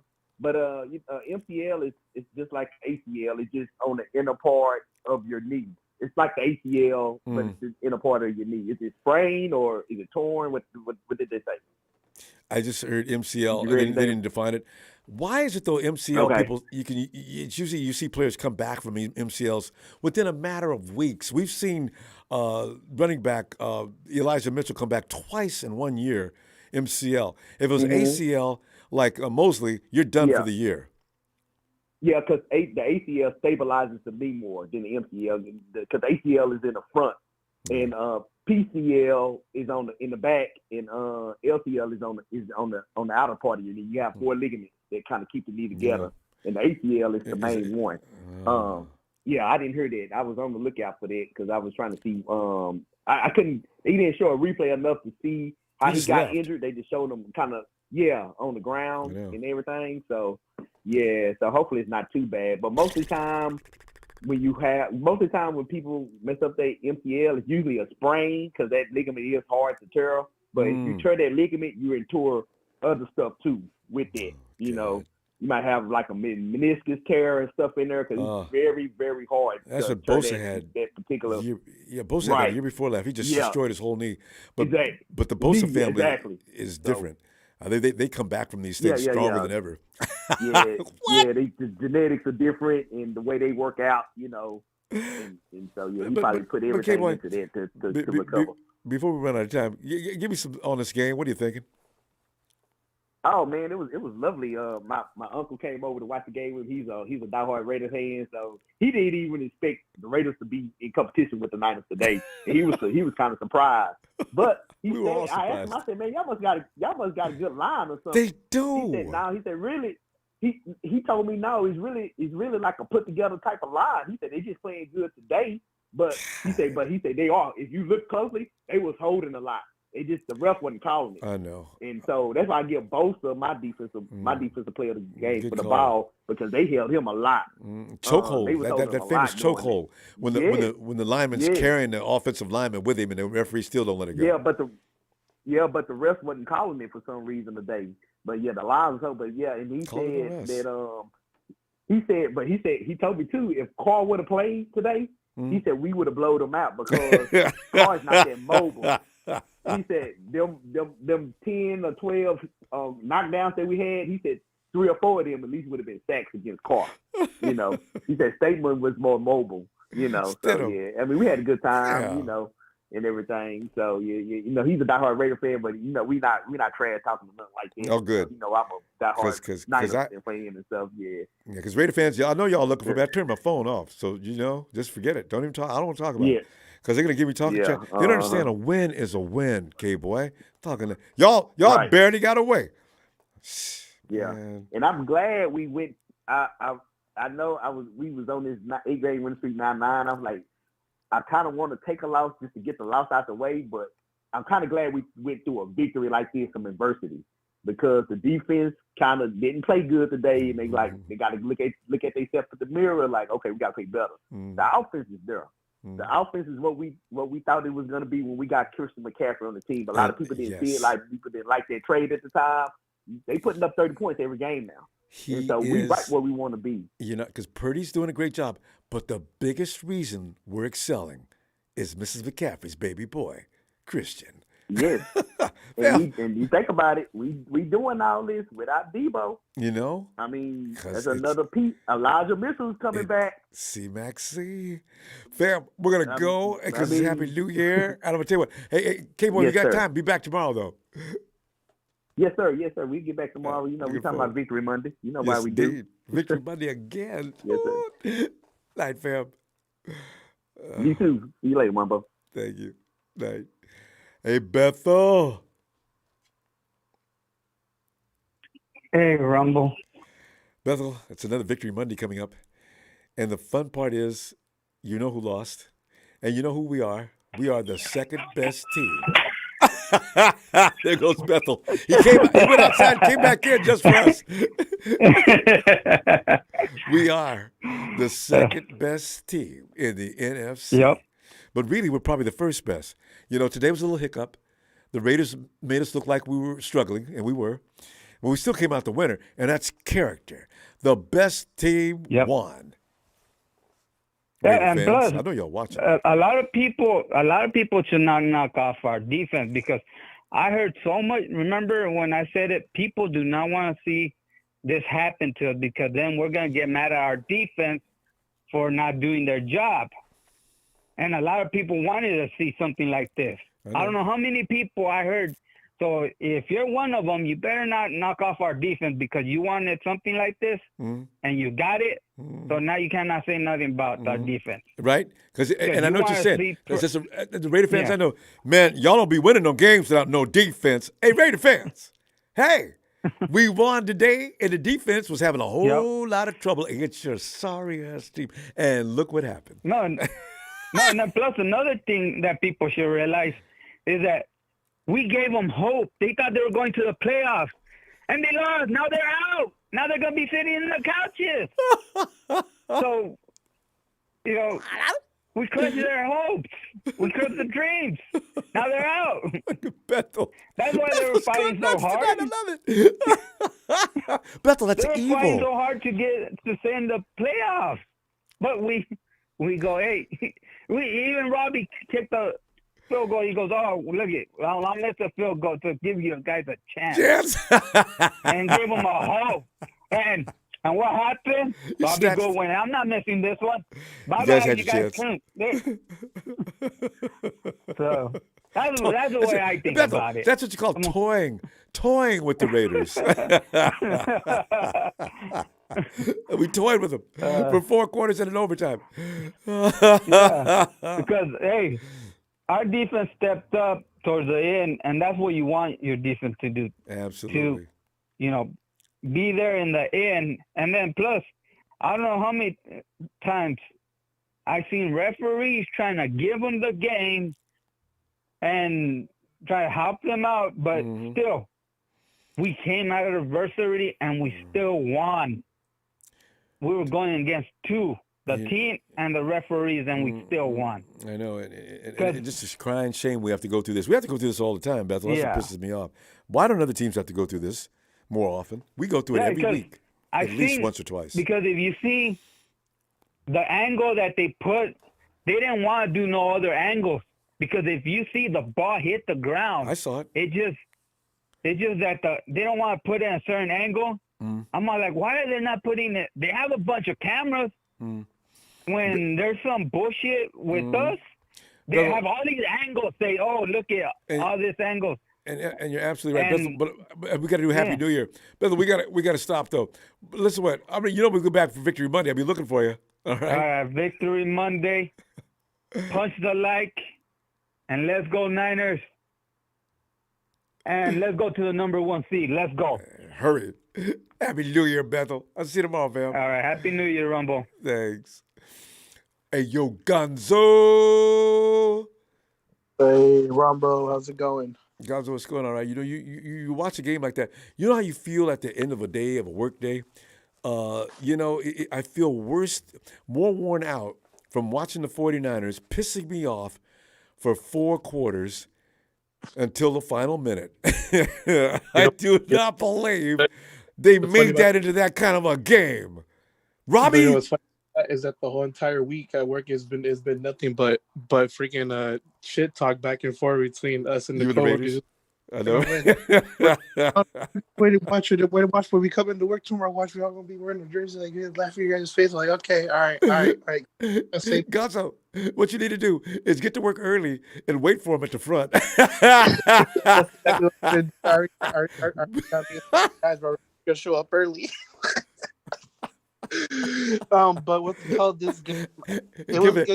MCL is just like ACL. It's just on the inner part of your knee. It's like the ACL, but it's the inner part of your knee. Is it sprained or is it torn? What did they say? I just heard MCL. They didn't define it. Why is it though MCL people? It's usually you see players come back from MCLs within a matter of weeks. We've seen running back Elijah Mitchell come back twice in 1 year. MCL. If it was ACL like Mosley, you're done for the year. Yeah, because the ACL stabilizes the knee more than the MCL, because ACL is in the front, and PCL is in the back, and LCL is on the outer part of your knee. You have 4 ligaments that kind of keep the knee together, and the ACL is the main one. I didn't hear that. I was on the lookout for that because I was trying to see. I couldn't. They didn't show a replay enough to see how he got injured. They just showed him kind of on the ground and everything. So. Yeah, so hopefully it's not too bad. But most of the time when people mess up their MCL, it's usually a sprain because that ligament is hard to tear. But if you tear that ligament, you tear other stuff too with it. You might have like a meniscus tear and stuff in there because it's very, very hard. That's what Bosa had. That particular. Bosa had that year before left. He just destroyed his whole knee. But the Bosa family is different. They come back from these things stronger than ever. The genetics are different and the way they work out, and so he probably put everything into that to recover. Before we run out of time, give me some on this game. What are you thinking? Oh man, it was lovely. My uncle came over to watch the game. He's a diehard Raiders fan, so he didn't even expect the Raiders to be in competition with the Niners today, and he was kind of surprised. But I asked him, I said, man, y'all must got a good line or something. They do. He said, no. He said, really? He told me no. It's really like a put together type of line. He said they just playing good today, but he said they are. If you look closely, they was holding a lot. It just the ref wasn't calling it. I know. And so that's why I give Bosa my defensive player of the game for the ball because they held him a lot. Chokehold. That famous chokehold when the lineman's carrying the offensive lineman with him and the referee still don't let it go. But the ref wasn't calling it for some reason today. But the line was over. And he said that he told me too, if Carr would have played today, he said we would have blowed him out because Carr's not that mobile. He said them 10 or 12 knockdowns that we had, he said 3 or 4 of them at least would have been sacks against Carr. He said Stateman was more mobile. So I mean we had a good time, and everything. So he's a diehard Raider fan, but we not trash talking or nothing like that. Oh, good. I'm a diehard Niners fan and stuff. Yeah. Yeah, because Raider fans, I know y'all looking for me. I turned my phone off, so just forget it. Don't even talk. I don't want to talk about it. because they're gonna give me talking Yeah, trash. They don't understand a win is a win, K-boy. Talking to y'all Right. barely got away. Yeah, Man. and I'm glad we went. I know we was on this 8-game win streak 9-9. I'm like, I kind of want to take a loss just to get the loss out the way, but I'm kind of glad we went through a victory like this, some adversity, because the defense kind of didn't play good today, and they got to look at themselves at the mirror, like, okay, we got to play better. The offense is there. The offense is what we thought it was going to be when we got Christian McCaffrey on the team. A lot of people didn't see it. Like, people didn't like their trade at the time. They putting up 30 points every game now. And so we right where we want to be. You know, because Purdy's doing a great job, but the biggest reason we're excelling is Mrs. McCaffrey's baby boy, Christian. Yes. and you think about it, we doing all this without Debo. You know? I mean, there's another piece. Elijah Mitchell's coming back. C-Maxie. Fam, we're going to go because it's Happy New Year. And I'm going to tell you what. Hey K-Boy, Yes, you got sir. time. Be back tomorrow, though. Yes, sir. Yes, sir. We get back tomorrow. You know, we're talking about Victory Monday. You know why we do. Indeed. Victory Monday again. Yes, sir. Night, fam. You too. See you later, Ronbo. Thank you. Night. Hey, Bethel. Hey, Rumble. Bethel, it's another Victory Monday coming up. And the fun part is, you know who lost, and you know who we are. We are the second best team. There goes Bethel. He went outside, came back in just for us. We are the second best team in the NFC. Yep. But really, we're probably the first best. You know, today was a little hiccup. The Raiders made us look like we were struggling, and we were. But we still came out the winner, and that's character. The best team won. Yeah, Raider and fans, plus, I know y'all watching. a lot of people should not knock off our defense, because I heard so much. Remember when I said it? People do not want to see this happen to us, because then we're gonna get mad at our defense for not doing their job. And a lot of people wanted to see something like this. I don't know how many people I heard. So if you're one of them, you better not knock off our defense, because you wanted something like this and you got it. So now you cannot say nothing about our defense. Right? And I know what you're saying. see- The Raider fans, I know, man, y'all don't be winning no games without no defense. Hey, Raider fans, hey, we won today, and the defense was having a whole lot of trouble against your sorry-ass team. And look what happened. No, and plus another thing that people should realize is that we gave them hope. They thought they were going to the playoffs, and they lost. Now they're out. Now they're going to be sitting in the couches. So, you know, we crushed their hopes. We crushed the dreams. Now they're out. Bethel. That's why they were fighting so hard. I love it. Bethel, that's They were evil. fighting so hard to stay in the playoffs. But we go, hey, even Robbie kicked the field goal. He goes, oh, look it. Well, I'll let the field goal to give you guys a chance. Yes. And gave them a hope. And what happened? Bobby snatched- go win. I'm not missing this one. Bye-bye, guys had you your guys chance. couldn't. So that's the way I think Bethel, about it. that's what you call toying with the Raiders. We toyed with them for 4 quarters and an overtime. Because, hey, our defense stepped up towards the end, and that's what you want your defense to do. Absolutely. To, you know, be there in the end. And then plus, I don't know how many times I've seen referees trying to give them the game and try to help them out, but still, we came out of adversity and we still won. We were going against two, the team and the referees, and we still won. I know. And just a crying shame we have to go through this. We have to go through this all the time, Bethel. That's what pisses me off. Why don't other teams have to go through this more often? We go through it every week, at least once or twice. Because if you see the angle that they put, they didn't want to do no other angles. Because if you see the ball hit the ground, I saw it. It's just that they don't want to put it in a certain angle. I'm like, why are they not putting it? They have a bunch of cameras. When there's some bullshit with us, they have all these angles. Say, oh, look at all these angles. And you're absolutely right, Bethel, but we got to do Happy New Year. Bethel, we got to stop though. But listen, what I mean, we go back for Victory Monday. I'll be looking for you. All right. Victory Monday. punch the like, and let's go Niners. And let's go to the number 1 seed. Let's go. Hurry. Happy New Year, Bethel. I'll see you tomorrow, fam. All right. Happy New Year, Rumble. Thanks. Hey, yo, Gonzo. Hey, Ronbo, how's it going? Gonzo, what's going on? Right? You know, you watch a game like that. You know how you feel at the end of a day, of a work day? You know, I feel worse, more worn out from watching the 49ers pissing me off for 4 quarters until the final minute. I do not believe they made that into that kind of a game. Robbie? You know what's funny is that the whole entire week at work has been nothing but freaking shit talk back and forth between us and the coworkers. I know. Wait to watch it. Wait to watch when we come into work tomorrow. Watch, we all gonna be wearing the jersey, like laughing in your guys' face. Like, okay, all right. Gonzo, what you need to do is get to work early and wait for him at the front. Guys, we're gonna show up early. But what's it called this game? Hey,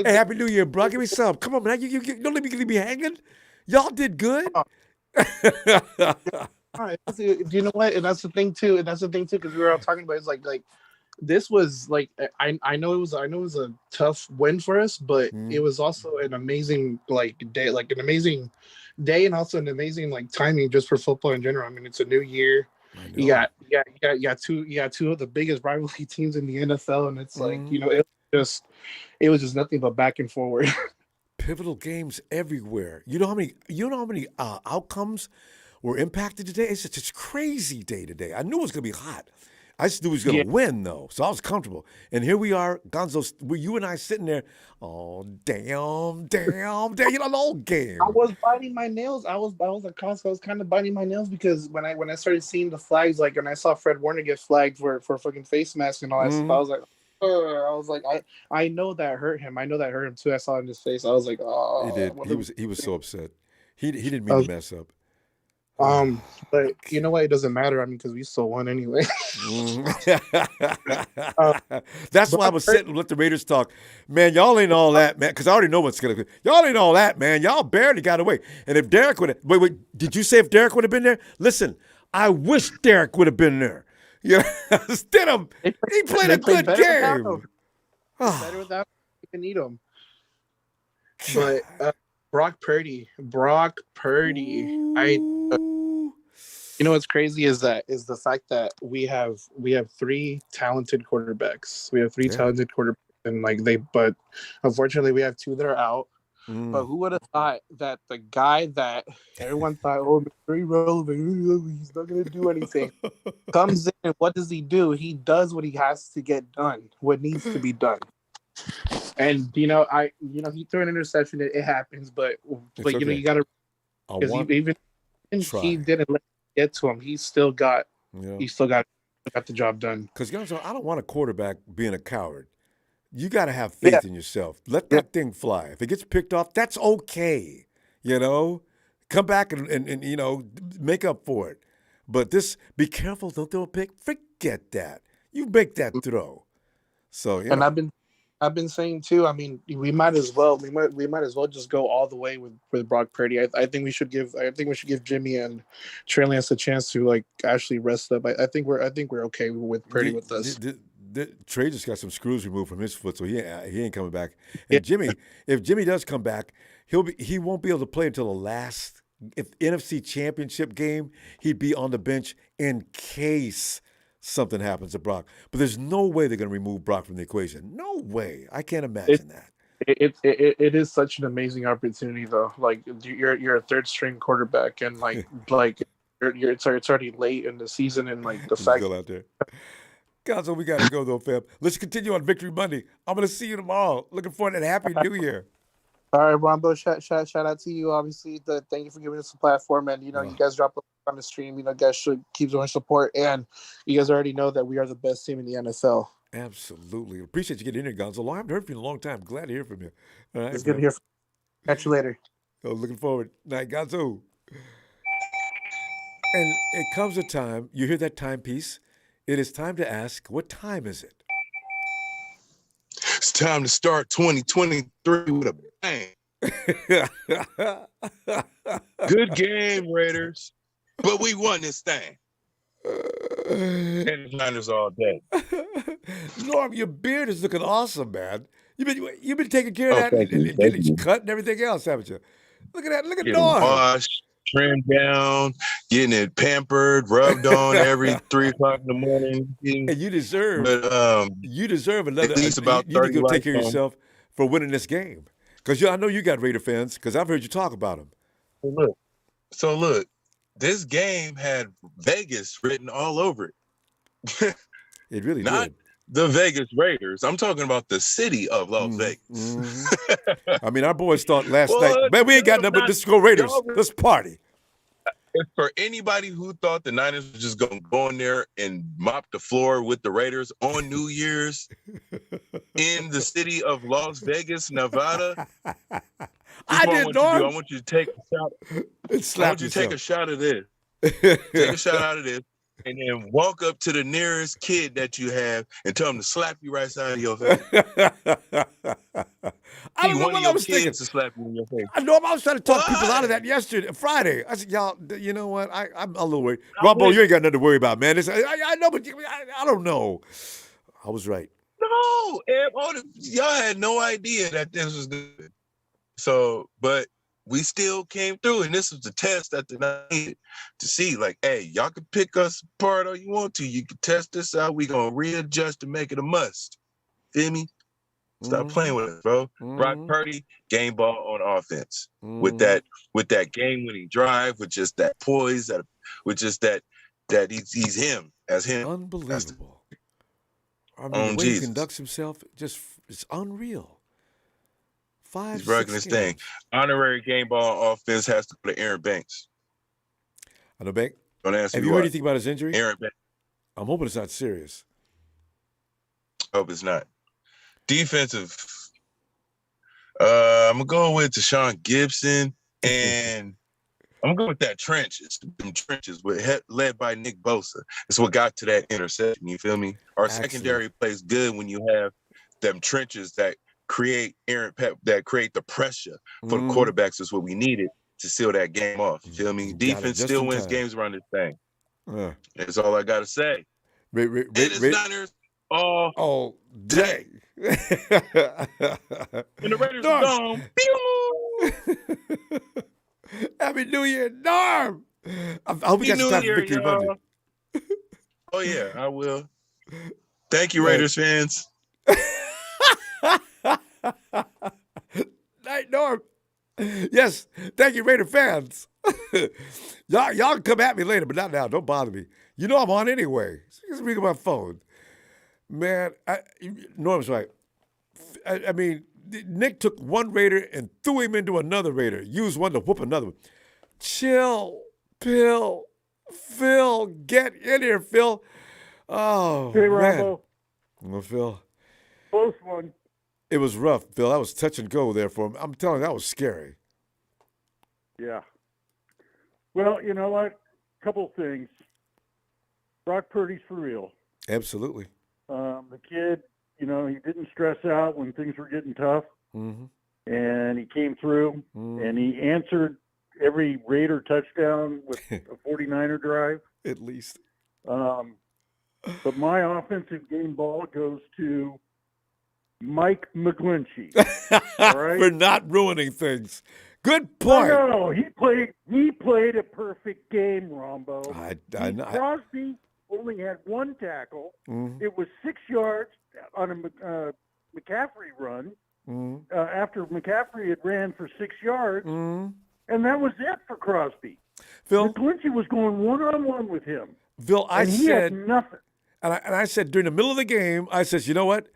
Happy New Year, bro. Give me some. Come on, man. You don't leave me hanging. Y'all did good. All right. Do you know what? And that's the thing too. Because we were all talking about it's like this was like I know it was a tough win for us, but it was also an amazing day, and also an amazing timing just for football in general. I mean, it's a new year. You got two of the biggest rivalry teams in the NFL, and it's it was just nothing but back and forward. Pivotal games everywhere. You know how many outcomes were impacted today? It's just a crazy day today. I knew it was going to be hot. I just knew he was going to win, though, so I was comfortable. And here we are, Gonzo, you and I sitting there. Oh, damn, you know, the whole game. I was biting my nails. I was kind of biting my nails because when I started seeing the flags, like when I saw Fred Warner get flagged for fucking face mask and all that stuff, I was like, I know that hurt him. I know that hurt him too. I saw it in his face. I was like, oh. He did. He was so upset. He didn't mean to mess up. But you know what? It doesn't matter. I mean, because we still won anyway. That's why I was sitting and let the Raiders talk. Man, y'all ain't all that, man. Because I already know what's gonna. Y'all ain't all that, man. Y'all barely got away. And if Derek would have, wait, did you say if Derek would have been there? Listen, I wish Derek would have been there. Yeah, instead of he played a good game. Better without him. You can need him. But Brock Purdy. You know what's crazy is the fact that we have 3 talented quarterbacks. We have 3 talented quarterbacks, and but unfortunately we have 2 that are out. But who would have thought that the guy that everyone thought, oh, very relevant, he's not going to do anything, comes in and what does he do? He does what he has to get done, what needs to be done. And he threw an interception. It happens, but okay. You got to. Even he didn't let it get to him. He still got the job done. Because I don't want a quarterback being a coward. You got to have faith in yourself. Let that thing fly. If it gets picked off, that's okay. You know, come back and make up for it. But be careful. Don't throw a pick. Forget that. You make that throw. So and I've been saying too. I mean, we might as well just go all the way with Brock Purdy. I think we should give Jimmy and Trey Lance a chance to actually rest up. I think we're okay with Purdy with us. Trey just got some screws removed from his foot, so he ain't coming back. And Jimmy, if Jimmy does come back, he won't be able to play until the last NFC Championship game. He'd be on the bench in case something happens to Brock. But there's no way they're going to remove Brock from the equation. No way. I can't imagine that. It is such an amazing opportunity, though. You're a third string quarterback, and it's already late in the season, and the fact go out there. Gonzo, we got to go, though, fam. Let's continue on Victory Monday. I'm going to see you tomorrow. Looking forward to a Happy New Year. All right, Ronbo, shout out to you, obviously. Thank you for giving us a platform. And, you guys drop on the stream. Guys should keep showing support. And you guys already know that we are the best team in the NFL. Absolutely. Appreciate you getting in here, Gonzo. I haven't heard from you in a long time. Glad to hear from you. All right, it's good to hear from you. Catch you later. So looking forward. Night, Gonzo. And it comes a time, you hear that timepiece? It is time to ask, what time is it? time to start 2023 with a bang. Good game, Raiders. But we won this thing. And the Niners all day. Norm, your beard is looking awesome, man. You've been taking care of that Thank you. and getting it cut and everything else, haven't you? Look at that. Look at Getting Norm. washed, trimmed down, getting it pampered, rubbed on every 3 o'clock in the morning. And you deserve another. At least about you need to 30 go take care of likes on. yourself for winning this game. Because I know you got Raider fans because I've heard you talk about them. So look, this game had Vegas written all over it. It really Not did. the Vegas Raiders. I'm talking about the city of Las Vegas. Mm-hmm. I mean, our boys thought last Well, night, man, we ain't got nothing but let's go Raiders. Let's party. If for anybody who thought the Niners were just going to go in there and mop the floor with the Raiders on New Year's in the city of Las Vegas, Nevada, I want you to take a shot. I want you to take a shot of this. Take a shot out of this, and then walk up to the nearest kid that you have and tell him to slap you right side of your face. I don't know what I was thinking. To slap you in your face. I know I was trying to talk people out of that Friday. I said, y'all, you know what? I'm a little worried. Ronbo, you ain't got nothing to worry about, man. I know, but I don't know. I was right. No, y'all had no idea that this was good. So, but we still came through, and this was the test that the Niners needed to see, like, hey, y'all can pick us apart all you want to. You can test this out. We're going to readjust and make it a must. Feel me? Stop playing with us, bro. Brock Purdy, game ball on offense. With that game-winning drive, with just that poise, with just that he's him as him. Unbelievable. I mean, the way he conducts himself, it's unreal. He's breaking this thing. Honorary game ball offense has to go to Aaron Banks. I know, Bank. Don't answer. Have you heard anything about his injury? Aaron Banks. I'm hoping it's not serious. Hope it's not. Defensive. I'm gonna go with Deshaun Gibson, and I'm gonna go with that trenches. Them trenches led by Nick Bosa. It's what got to that interception. You feel me? Our secondary plays good when you have them trenches that create the pressure for the quarterbacks is what we needed to seal that game off. You feel me? Defense still wins games around this thing. That's all I gotta say. It is Niners all day. And the Raiders are gone. Happy New Year, Norm. I hope we got some time for Victory Monday. Oh yeah, I will. Thank you, Raiders fans. Night, Norm. Yes, thank you, Raider fans. y'all can come at me later, but not now. Don't bother me. You know I'm on anyway. Just ring my phone. Man, Norm's right. I mean, Nick took one Raider and threw him into another Raider. Used one to whoop another one. Chill, Phil, get in here, Phil. Oh, hey, man. Ronbo. Well, Phil. Close one. It was rough, Phil. That was touch and go there for him. I'm telling you, that was scary. Yeah. Well, you know what? Couple things. Brock Purdy's for real. Absolutely. The kid, he didn't stress out when things were getting tough. Mm-hmm. And he came through, and he answered every Raider touchdown with a 49er drive. At least. But my offensive game ball goes to Mike McGlinchey. All right? For not ruining things. Good point. No, he played a perfect game, Ronbo. I know. Crosby only had one tackle. Mm-hmm. It was 6 yards on a McCaffrey run after McCaffrey had ran for 6 yards, and that was it for Crosby. Phil, McGlinchey was going one-on-one with him. Phil, he had nothing. And I said during the middle of the game, I said, you know what?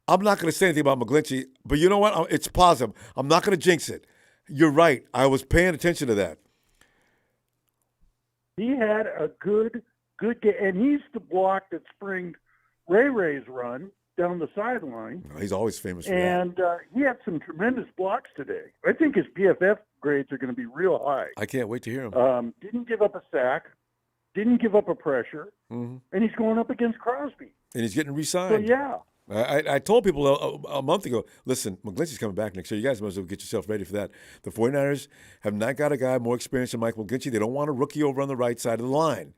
I'm not going to say anything about McGlinchey, but you know what? It's positive. I'm not going to jinx it. You're right. I was paying attention to that. He had a good game, and he's the block that springed Ray's run down the sideline. He's always famous for that. And he had some tremendous blocks today. I think his PFF grades are going to be real high. I can't wait to hear him. Didn't give up a sack, didn't give up a pressure, mm-hmm. and he's going up against Crosby. And he's getting re-signed. So, yeah. I told people a month ago, listen, McGlinchey's coming back next year. You guys must get yourself ready for that. The 49ers have not got a guy more experienced than Mike McGlinchey. They don't want a rookie over on the right side of the line.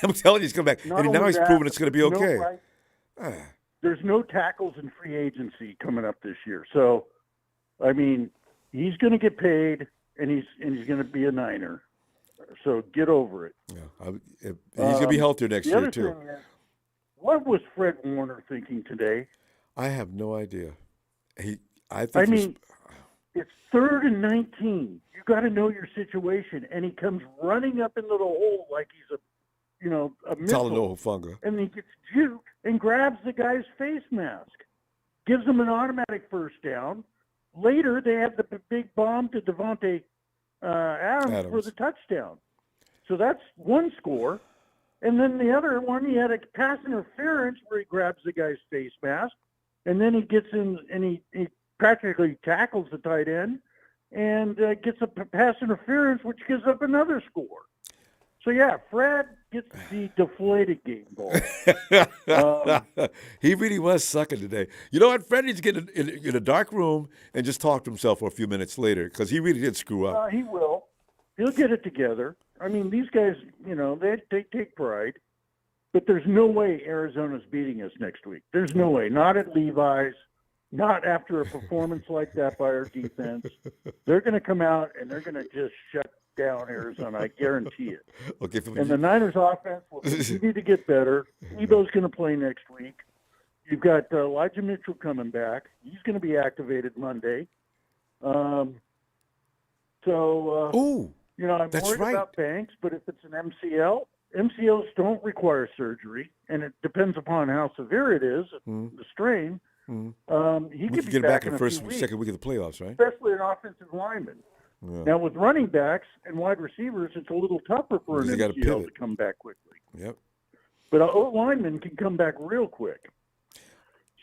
I'm telling you, he's coming back. Not And now only he's that, proven it's going to be okay. There's no tackles in free agency coming up this year. So, I mean, he's going to get paid, and he's going to be a Niner. So get over it. Yeah, he's going to be healthier next year, too. Thing is, what was Fred Warner thinking today? I have no idea. It's 3rd and 19. You got to know your situation, and he comes running up into the hole like he's a missile. Talanoa Funga. And he gets juked and grabs the guy's face mask, gives him an automatic first down. Later, they have the big bomb to Devontae Adams for the touchdown. So that's one score. And then the other one, he had a pass interference where he grabs the guy's face mask, and then he gets in and he practically tackles the tight end and gets a pass interference, which gives up another score. So, yeah, Fred gets the deflated game ball. He really was sucking today. You know what? Fred needs to get in a dark room and just talk to himself for a few minutes later because he really did screw up. He will. He'll get it together. I mean, these guys, they take pride. But there's no way Arizona's beating us next week. There's no way. Not at Levi's. Not after a performance like that by our defense. They're going to come out and they're going to just shut down Arizona. I guarantee it. Okay. And the Niners offense will continue to get better. Ebo's going to play next week. You've got Elijah Mitchell coming back. He's going to be activated Monday. I'm worried about Banks, but if it's an MCLs don't require surgery, and it depends upon how severe it is, the strain. He could get back in the first, second week of the playoffs, right? Especially an offensive lineman. Yeah. Now, with running backs and wide receivers, it's a little tougher for an MCL to come back quickly. Yep. But an O-lineman can come back real quick.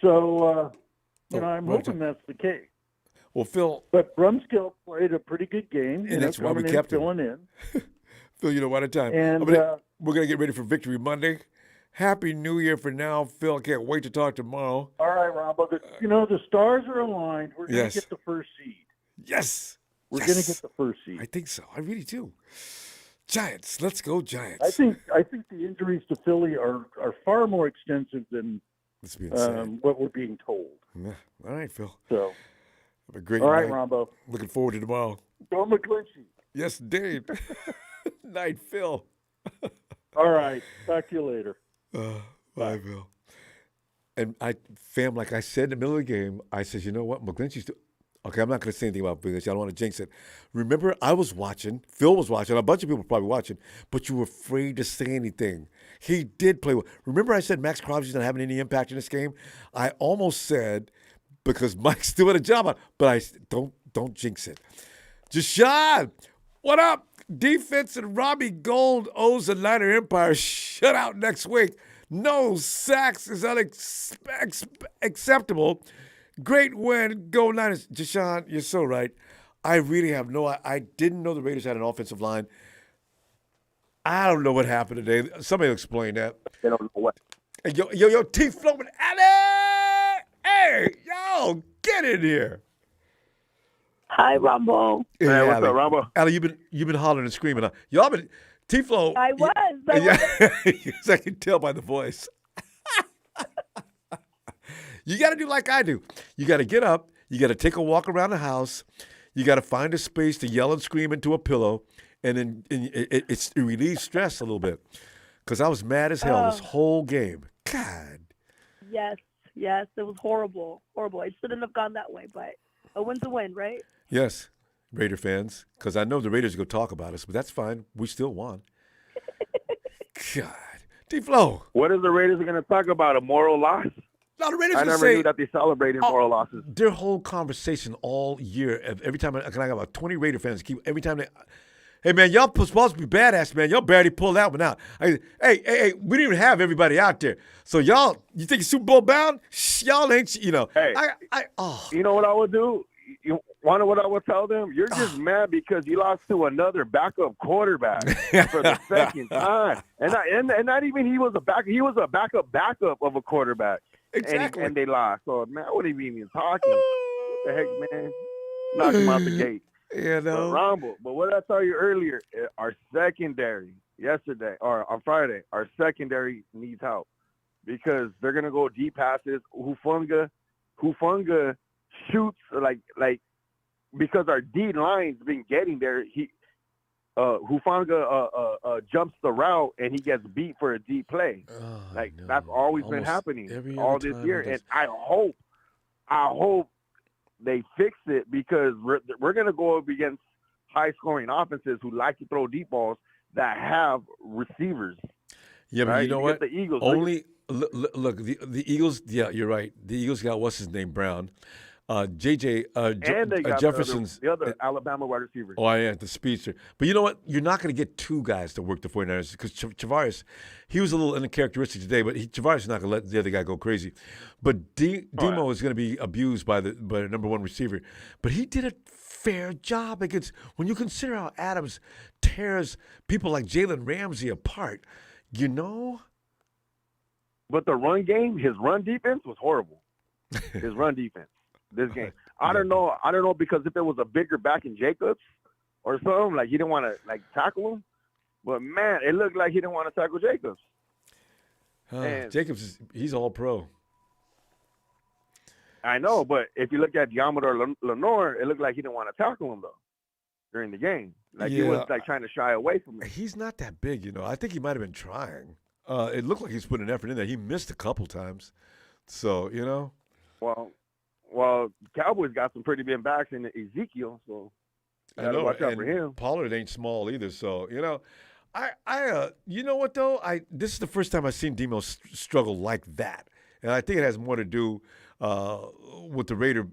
So, I'm hoping that's the case. Well, Phil. But Brumskill played a pretty good game. And that's why we kept him. Filling in. Phil, you know what? A time. And we're going to get ready for Victory Monday. Happy New Year for now, Phil. I can't wait to talk tomorrow. All right, Ronbo. The stars are aligned. We're going to get the first seed. Yes. We're going to get the first seed. I think so. I really do. Giants. Let's go, Giants. I think the injuries to Philly are far more extensive than what we're being told. Yeah. All right, Phil. So, have a great night. All right, night. Ronbo. Looking forward to tomorrow. Go McClinchy. Yes, Dave. Night, Phil. All right. Talk to you later. Bye, Phil. And fam, like I said in the middle of the game, I said, you know what? McGlinchey's okay, I'm not going to say anything about McGlinchey. I don't want to jinx it. Remember, I was watching. Phil was watching. A bunch of people were probably watching. But you were afraid to say anything. He did play well. Remember I said Max Crosby's not having any impact in this game? I almost said, because Mike's doing a job on it, but I don't jinx it. Jashawn, what up? Defense and Robbie Gold owes the Niner Empire shut out next week. No sacks is unacceptable. Great win. Go Niners. Jashawn, you're so right. I really have I didn't know the Raiders had an offensive line. I don't know what happened today. Somebody will explain that. They don't know what. Hey, yo, T-Flow and Ali! Hey, yo, get in here. Hi, Ronbo. Hey, what's up, Ronbo? Ali, you've been hollering and screaming. Huh? Y'all been T-Flow. I was. Yes, I can tell by the voice. You got to do like I do. You got to get up. You got to take a walk around the house. You got to find a space to yell and scream into a pillow, and then it relieves stress a little bit. Because I was mad as hell this whole game. God. Yes, it was horrible. It shouldn't have gone that way, but a win's a win, right? Yes, Raider fans, because I know the Raiders are going to talk about us, but that's fine. We still won. God. D-Flow. What is the Raiders going to talk about? A moral loss? No, the Raiders I never knew that they celebrated moral losses. Their whole conversation all year, every time I got about 20 Raider fans, every time hey, man, y'all supposed to be badass, man. Y'all barely pulled that one out. Hey, we didn't even have everybody out there. So y'all, you think you're Super Bowl bound? Y'all ain't, Hey, you know what I would do? You want to know what I would tell them? You're just mad because you lost to another backup quarterback for the second time. And not even he was a backup of a quarterback. Exactly. And they lost. So man, I wouldn't even talking. What the heck, man? Knock him out the gate. You know. But Ronbo. But what did I tell you earlier? Our secondary yesterday or on Friday, our secondary needs help because they're gonna go deep passes. Hufunga shoots like because our D line's been getting there. Hufanga jumps the route and he gets beat for a deep play. That's always been happening all this year. And I hope they fix it because we're going to go up against high-scoring offenses who like to throw deep balls that have receivers. Yeah, but right? you know what? The Eagles. Look, the Eagles. Yeah, you're right. The Eagles got what's his name, Brown. And they got Jefferson's the other Alabama wide receiver. Oh, yeah, the speedster. But you know what? You're not going to get two guys to work the 49ers because Tavares, he was a little uncharacteristic today, but Tavares is not going to let the other guy go crazy. But Demo is going to be abused by the number one receiver. But he did a fair job against when you consider how Adams tears people like Jalen Ramsey apart, you know? But the run game, his run defense was horrible. His run defense. This game, I don't know because if there was a bigger back in Jacobs or something, like he didn't want to like tackle him, but man, it looked like he didn't want to tackle Jacobs. Jacobs, he's all pro. I know, but if you look at Diamador Lenore, it looked like he didn't want to tackle him though during the game. Like he was like trying to shy away from it. He's not that big, you know. I think he might have been trying. It looked like he's putting an effort in there. He missed a couple times, so you know. Well, Cowboys got some pretty big backs in Ezekiel, so you gotta watch out for him. Pollard ain't small either, so you know. You know what though? This is the first time I've seen Demo struggle like that, and I think it has more to do with the Raider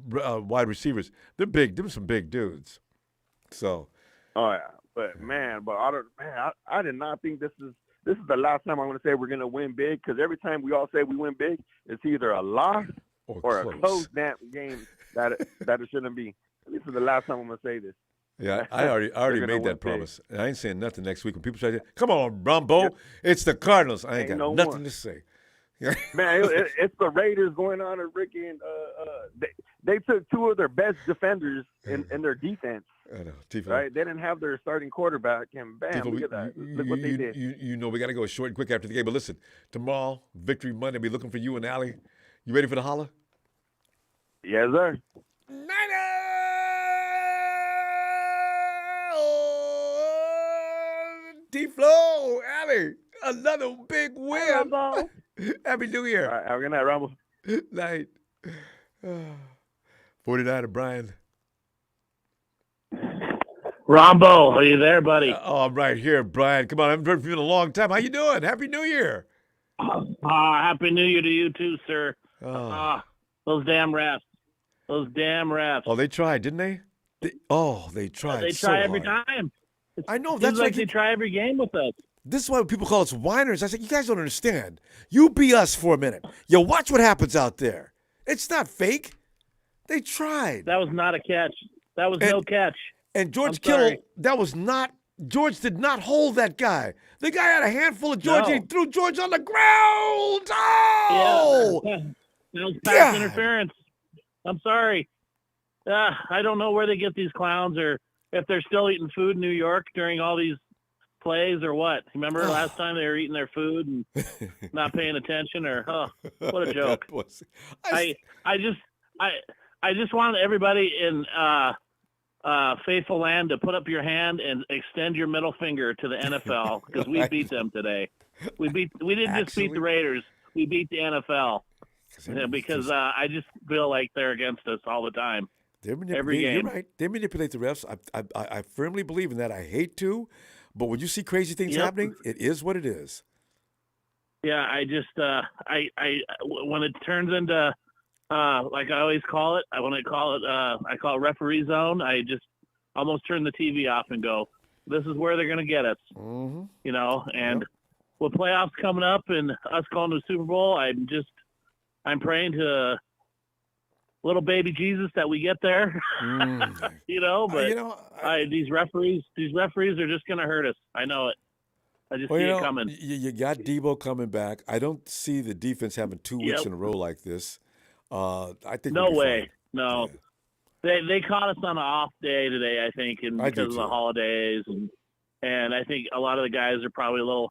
wide receivers. They're big. They're some big dudes. So. Oh yeah, but I did not think this is the last time I'm going to say we're going to win big because every time we all say we win big, it's either a loss or a close damn game that it shouldn't be. This is the last time I'm going to say this. Yeah, I already made that promise. And I ain't saying nothing next week when people try to say, come on, Ronbo, it's the Cardinals. I ain't got nothing to say. Man, it's the Raiders going on and Ricky and they took two of their best defenders in their defense. I know, Tifo. Right? They didn't have their starting quarterback, and bam, Tifo, look at that. Look what they did. You know we got to go short and quick after the game. But listen, tomorrow, Victory Monday, be looking for you and Allie. You ready for the holla? Yes, sir. T-Flow, Allie, another big win. Happy New Year. All right, have a good night, Rumble. Night. 49er, Brian. Ronbo, are you there, buddy? I'm right here, Brian. Come on, I haven't heard from you in a long time. How you doing? Happy New Year. Happy New Year to you too, sir. Those damn refs. Those damn refs. Oh, they tried, didn't they? They tried. They so try every hard. time. I know. That's like they try every game with us. This is why people call us whiners. I said, you guys don't understand. You be us for a minute. You watch what happens out there. It's not fake. They tried. That was not a catch. That was no catch. And George Kittle, George did not hold that guy. The guy had a handful of George. No. He threw George on the ground. Oh! Yeah. That was pass interference. I'm sorry. I don't know where they get these clowns or if they're still eating food in New York during all these plays or what. Remember last time they were eating their food and not paying attention or what a joke. I just want everybody in faithful land to put up your hand and extend your middle finger to the NFL because we beat them today. We didn't just beat the Raiders. We beat the NFL because I just feel like they're against us all the time. Every game. You're right. They manipulate the refs. I firmly believe in that. I hate to, but when you see crazy things happening, it is what it is. Yeah, I just when it turns into like I always call it, I call it referee zone. I just almost turn the TV off and go, this is where they're going to get us, you know, and with playoffs coming up and us going to the Super Bowl, I'm praying to little baby Jesus that we get there, you know, but these referees are just going to hurt us. I know it. I just Well, see you it know, coming. you got Debo coming back. I don't see the defense having 2 weeks Yep. in a row like this. I think No we'll be way. fine. No. Yeah. They caught us on an off day today, I think, and I do because of the too. holidays, and I think a lot of the guys are probably a little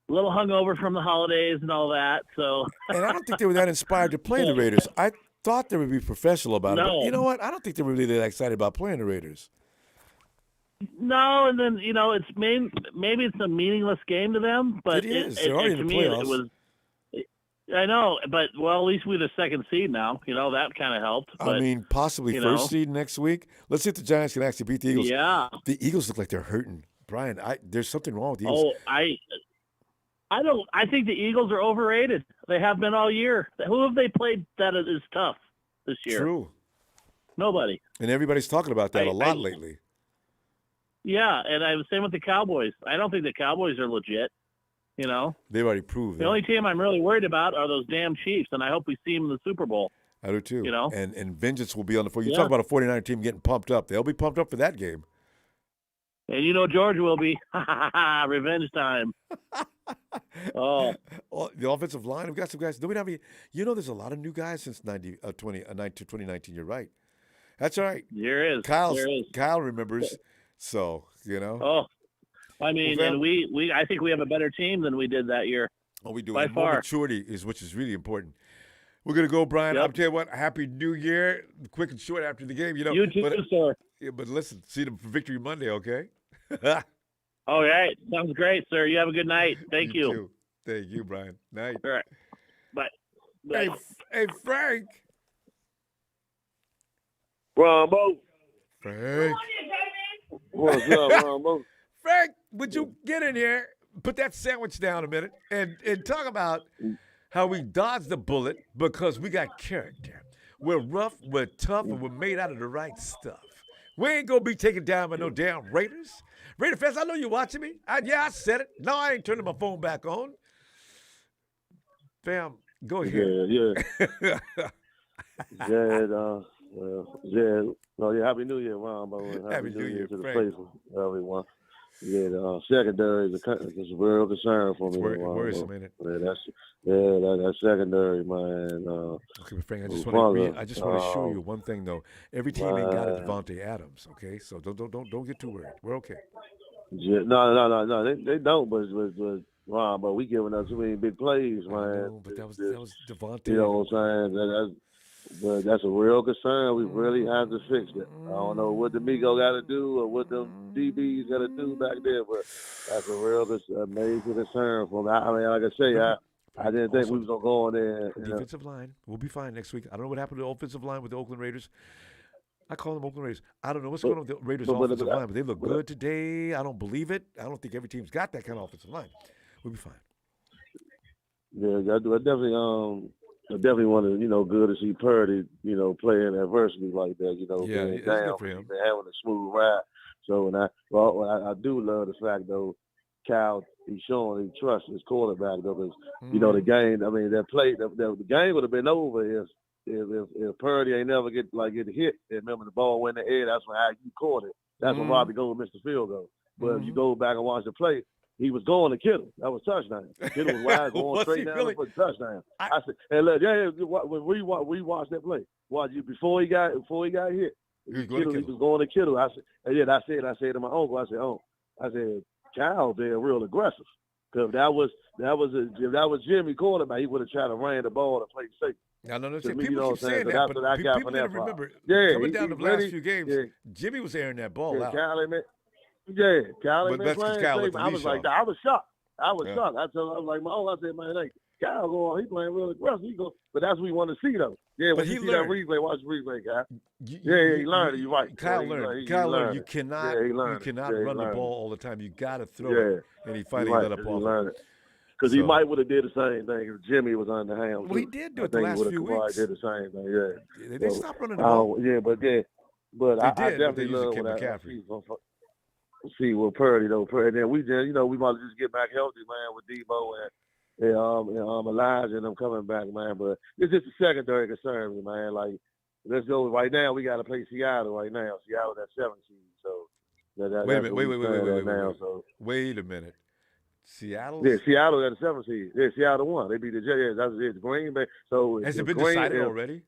hungover from the holidays and all that. So. And I don't think they were that inspired to play the Raiders. I thought they would be professional about it, but you know what? I don't think they were really that excited about playing the Raiders. No, and then it's maybe it's a meaningless game to them, but It is. They're already in the me, playoffs. it was. I know, but at least we're the second seed now. That kind of helped. But, I mean, possibly first seed next week. Let's see if the Giants can actually beat the Eagles. Yeah. The Eagles look like they're hurting. Brian, there's something wrong with the Eagles. I think the Eagles are overrated. They have been all year. Who have they played that is tough this year? True. Nobody. And everybody's talking about that a lot lately. Yeah, and I was saying with the Cowboys. I don't think the Cowboys are legit. They've already proved the only team I'm really worried about are those damn Chiefs, and I hope we see them in the Super Bowl. I do too. And vengeance will be on the floor. You Yeah. talk about a 49er team getting pumped up. They'll be pumped up for that game. And George will be. Revenge time. Oh, the offensive line. We've got some guys. Nobody have any. There's a lot of new guys since 2019. You're right. That's all right. There is. Kyle remembers. So, Oh, I mean, and I think we have a better team than we did that year. Oh, we do. By And more far. maturity which is really important. We're gonna go, Brian. Yep. I'll tell you what. Happy New Year. Quick and short after the game. You too, sir. Yeah, but listen, see them for Victory Monday, okay? All right. Sounds great, sir. You have a good night. Thank you. Too. Thank you, Brian. Night. All right. Bye. Hey, Frank. Ronbo. Frank. What's up, Ronbo? Frank, would you get in here, put that sandwich down a minute, and talk about how we dodged the bullet because we got character. We're rough, we're tough, and we're made out of the right stuff. We ain't going to be taken down by no damn Raiders. Raider fans, I know you're watching me. I said it. No, I ain't turning my phone back on. Fam, go ahead. Yeah. Happy New Year, Ronbo. Happy New Year to the Frank. faithful, everyone. Yeah, the secondary is a real concern for me. Worrisome, ain't it? That secondary, man. Okay, but Frank, I just want to assure you one thing though. Every team ain't got a Devontae Adams, okay? So don't get too worried. We're okay. Yeah, no. They don't, but Ron, but we giving up too many big plays, man. No, but that was Devontae. You know what I'm saying? That's a real concern. We really have to fix it. I don't know what the Migo got to do or what the DBs got to do back there, but that's a real major concern for me. I mean, like I say, I didn't think we was gonna go in there. Defensive line, we'll be fine next week. I don't know what happened to the offensive line with the Oakland Raiders. I call them Oakland Raiders. I don't know what's going on with the Raiders' offensive line, but they look good today. I don't believe it. I don't think every team's got that kind of offensive line. We'll be fine. Yeah, I definitely want to, good to see Purdy, play in adversity like that, Yeah, being it's down, good for him. been having a smooth ride. So, I do love the fact, though, Cal, he's showing he trusts his quarterback, though, because, the game, I mean, the game would have been over if Purdy ain't never get hit. And remember, the ball went in the air, that's when Aiyuk caught it. That's when Robbie Gold missed the field goal. But if you go back and watch the play, he was going to Kittle. That was touchdown. Kittle was wide, going straight down for the touchdown. I said, "Hey, look, when we watched that play, before he got hit, he was going to Kittle." I said to my uncle, I said, Cal, they're real aggressive. Because if that was Jimmy quarterback, he would have tried to ran the ball and play safe. No. To me, People keep saying that, but people didn't remember. Coming down the last few games, Jimmy was airing that ball out. Cal ain't been playing safe. I was like, I was shocked. I was like, I said, man, hey, Cal he playing real aggressive. But that's what we want to see, though. Yeah, but when he you see learned. that replay, watch the replay, Cal. He learned it. You're right. Kyle learned. You cannot run the ball all the time. You got to throw it. And he finally let up off it. Because he might would have did the same thing if Jimmy was on the hand. Well, he did do it the last few weeks. Did the same thing, yeah. They stopped running the ball. But I definitely love what McCaffrey. See with Purdy though. Purdy, then we might just get back healthy, man, with Debo and Elijah and them coming back, man. But it's just a secondary concern, man. Like, let's go right now. We got to play Seattle right now. Seattle at 17. So Wait a minute. Wait a minute. Seattle. Yeah, Seattle got the 7th seed. Yeah, Seattle won. They beat the Jets. That's it. Green Bay. So has it been decided already?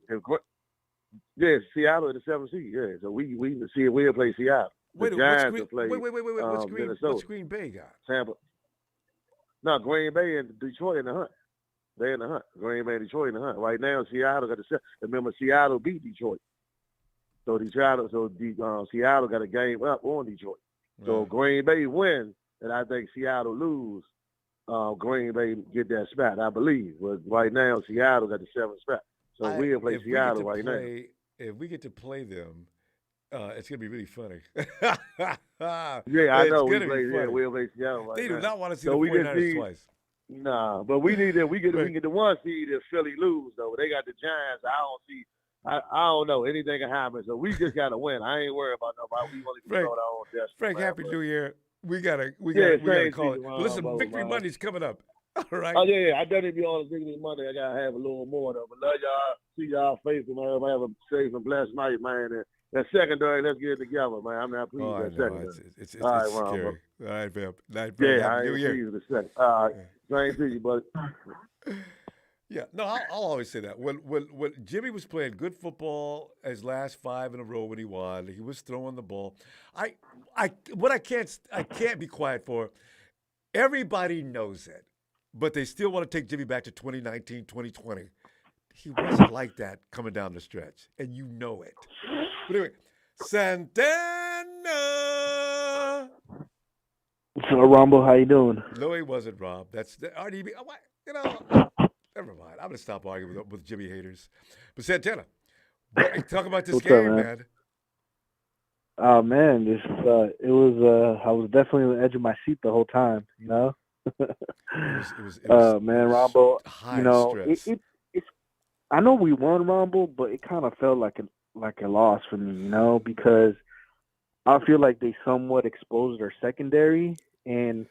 Yeah, Seattle at the 7th seed. Yeah, so we'll play Seattle. Wait, the Giants will play. Wait. What's Green Bay got? Tampa. No, Green Bay and Detroit in the hunt. They're in the hunt. Green Bay and Detroit in the hunt. Right now, Seattle got the. Remember, Seattle beat Detroit. So Seattle got a game up on Detroit. So Green Bay win, and I think Seattle lose. Green Bay get that spot, I believe. But right now, Seattle got the 7th spot. So we'll play Seattle now. If we get to play them, it's gonna be really funny. Yeah, I know. We'll play Seattle right now. They do not want to see the 49ers twice. Nah, but we need that. We can get the 1 seed if Philly lose though. They got the Giants. I don't know. Anything can happen. So we just gotta win. I ain't worried about nobody. We only control our own destiny. Frank, Happy New Year. We gotta call it. Listen, Victory Monday's coming up. All right. Oh yeah. I done it be on Victory Monday. I gotta have a little more though. But love y'all. See y'all faithful, man. Have a safe and blessed night, man. And that secondary, let's get it together, man. I'm not pleased with that secondary. It's all right, scary. Ron, all right, fam. Night, yeah, I ain't pleased with the second. All right. Same to you, buddy. Yeah, no, I'll always say that. When Jimmy was playing good football his last 5 in a row when he won, he was throwing the ball. I can't be quiet for, everybody knows it, but they still want to take Jimmy back to 2019, 2020. He wasn't like that coming down the stretch, and you know it. But anyway, Santana. So, Ronbo, how you doing? No, he wasn't, Rob. That's the RDB. Never mind. I'm going to stop arguing with Jimmy haters. But Santana, talk about this game, man. Oh, man, it was. I was definitely on the edge of my seat the whole time, you know? It was man, Ronbo, high stress. I know we won, Ronbo, but it kind of felt like a loss for me, you know, because I feel like they somewhat exposed their secondary, and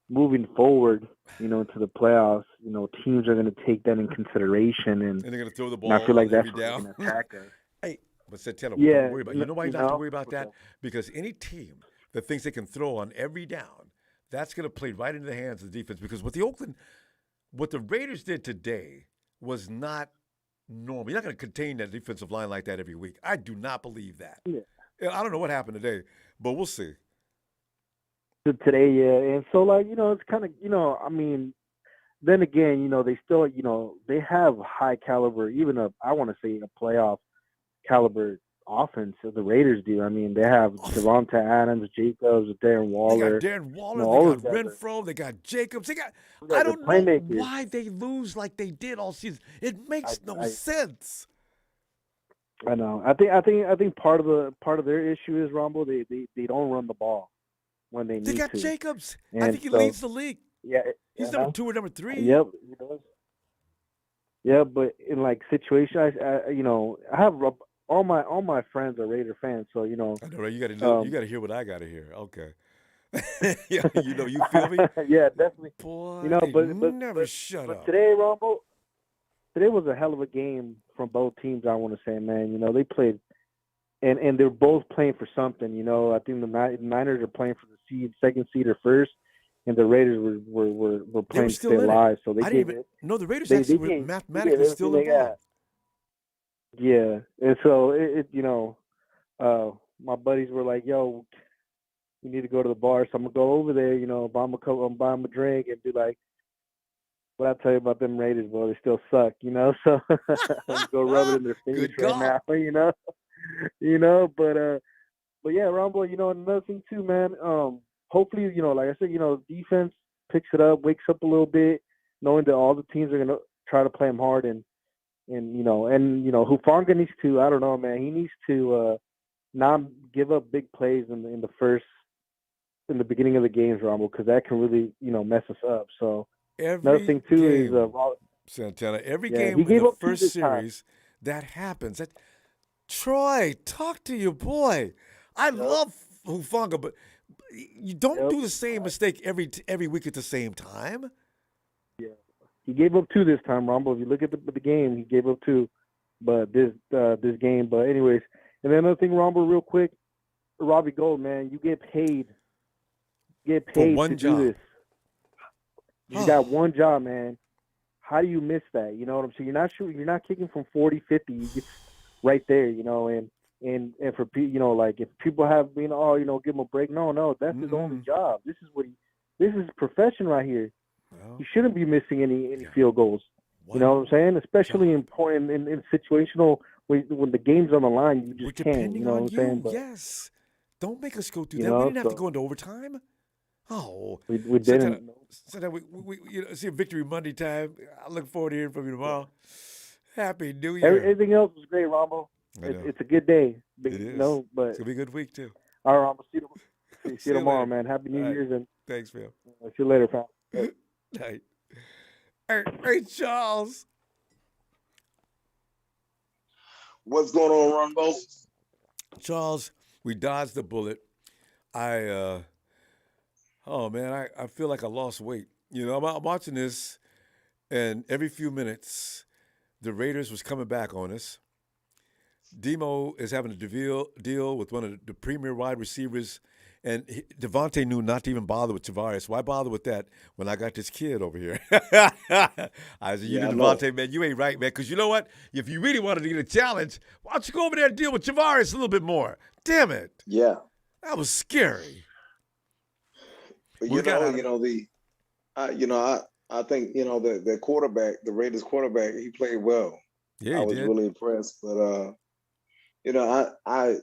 moving forward, you know, into the playoffs, you know, teams are going to take that in consideration, and they're going to throw the ball. I feel like that's every what they're down. going to attack us. Hey, but Santana, yeah, don't worry about. You know why you don't have to worry about that? Because any team that thinks they can throw on every down, that's going to play right into the hands of the defense. Because what the Raiders did today was not normal. You're not going to contain that defensive line like that every week. I do not believe that. Yeah. I don't know what happened today, but we'll see. Today, yeah. And so, like, you know, it's kind of, you know, I mean, then again, you know, they still, you know, they have high caliber, even I want to say a playoff caliber offense as the Raiders do. I mean, they have Devonta Adams, Jacobs, Darren Waller. They got Darren Waller, they got Renfro, they got Jacobs. I don't know why they lose like they did all season. It makes no sense. I know. I think part of their issue is, Ronbo, they don't run the ball when they need to. They got Jacobs. And I think he leads the league. Yeah, he's number 2 or number 3. Yep, he does. Yeah, but in like situations, you know, I have all my friends are Raider fans, so you know. I know, right? You got to hear what I got to hear. Okay. Yeah, you know, you feel me? Yeah, definitely. Boy, you know, but never shut up. Today, Ronbo, today was a hell of a game from both teams. I want to say, man, you know, they played, and they're both playing for something. You know, I think the Niners are playing for the second seed or first, and the Raiders were playing to stay alive. So they gave it. No, the Raiders actually were mathematically still involved. Yeah, and so it you know, my buddies were like, "Yo, we need to go to the bar." So I'm gonna go over there, you know, buy them a drink, and be like, "What I tell you about them Raiders, bro? They still suck," you know. So go rub it in their fingers right now, you know, But yeah, Ronbo, you know, another thing too, man. Hopefully, you know, like I said, you know, defense picks it up, wakes up a little bit, knowing that all the teams are gonna try to play them hard, and you know, Hufanga needs to, I don't know, man, he needs to not give up big plays in the beginning of the games, Ronbo, because that can really, you know, mess us up. So another thing too is Santana. Every game in the first series that happens. Troy, talk to your boy. I love Hufanga, but you don't do the same mistake every week at the same time. Yeah, he gave up 2 this time, Ronbo. If you look at the game, he gave up 2, but this game. But anyways, and then another thing, Ronbo, real quick, Robbie Gold, man, you get paid for one to job. do this. You got one job, man. How do you miss that? You know what I'm saying? You're not shooting. You're not kicking from 40, 50. You get right there, you know. And for you know, like if people have been, oh, you know, give him a break. No, that's his only job. This is his profession right here. Well, he shouldn't be missing any field goals. You know what I'm saying? Especially in situational when the game's on the line, you just can't. You know what I'm saying? But, yes. Don't make us go through that. We didn't have to go into overtime. Oh, we didn't. So that we you know, see a victory Monday time. I look forward to hearing from you tomorrow. Happy New Year. Everything else was great, Ronbo. It's a good day. It is. You know, but it's gonna be a good week too. All right, Ronbo. See you tomorrow, man. Happy New Year's and thanks, man. See you later, pal. Night. Hey, Charles. What's going on, Ronbo? Charles, we dodged the bullet. I feel like I lost weight. You know, I'm watching this, and every few minutes, the Raiders was coming back on us. Demo is having a deal with one of the premier wide receivers, and Devontae knew not to even bother with Tavares. Why bother with that when I got this kid over here? I said, Devontae, man, you ain't right, man, because you know what? If you really wanted to get a challenge, why don't you go over there and deal with Tavares a little bit more? Damn it. Yeah. That was scary. But I think the quarterback, the Raiders quarterback, he played well. Yeah, I was really impressed. But I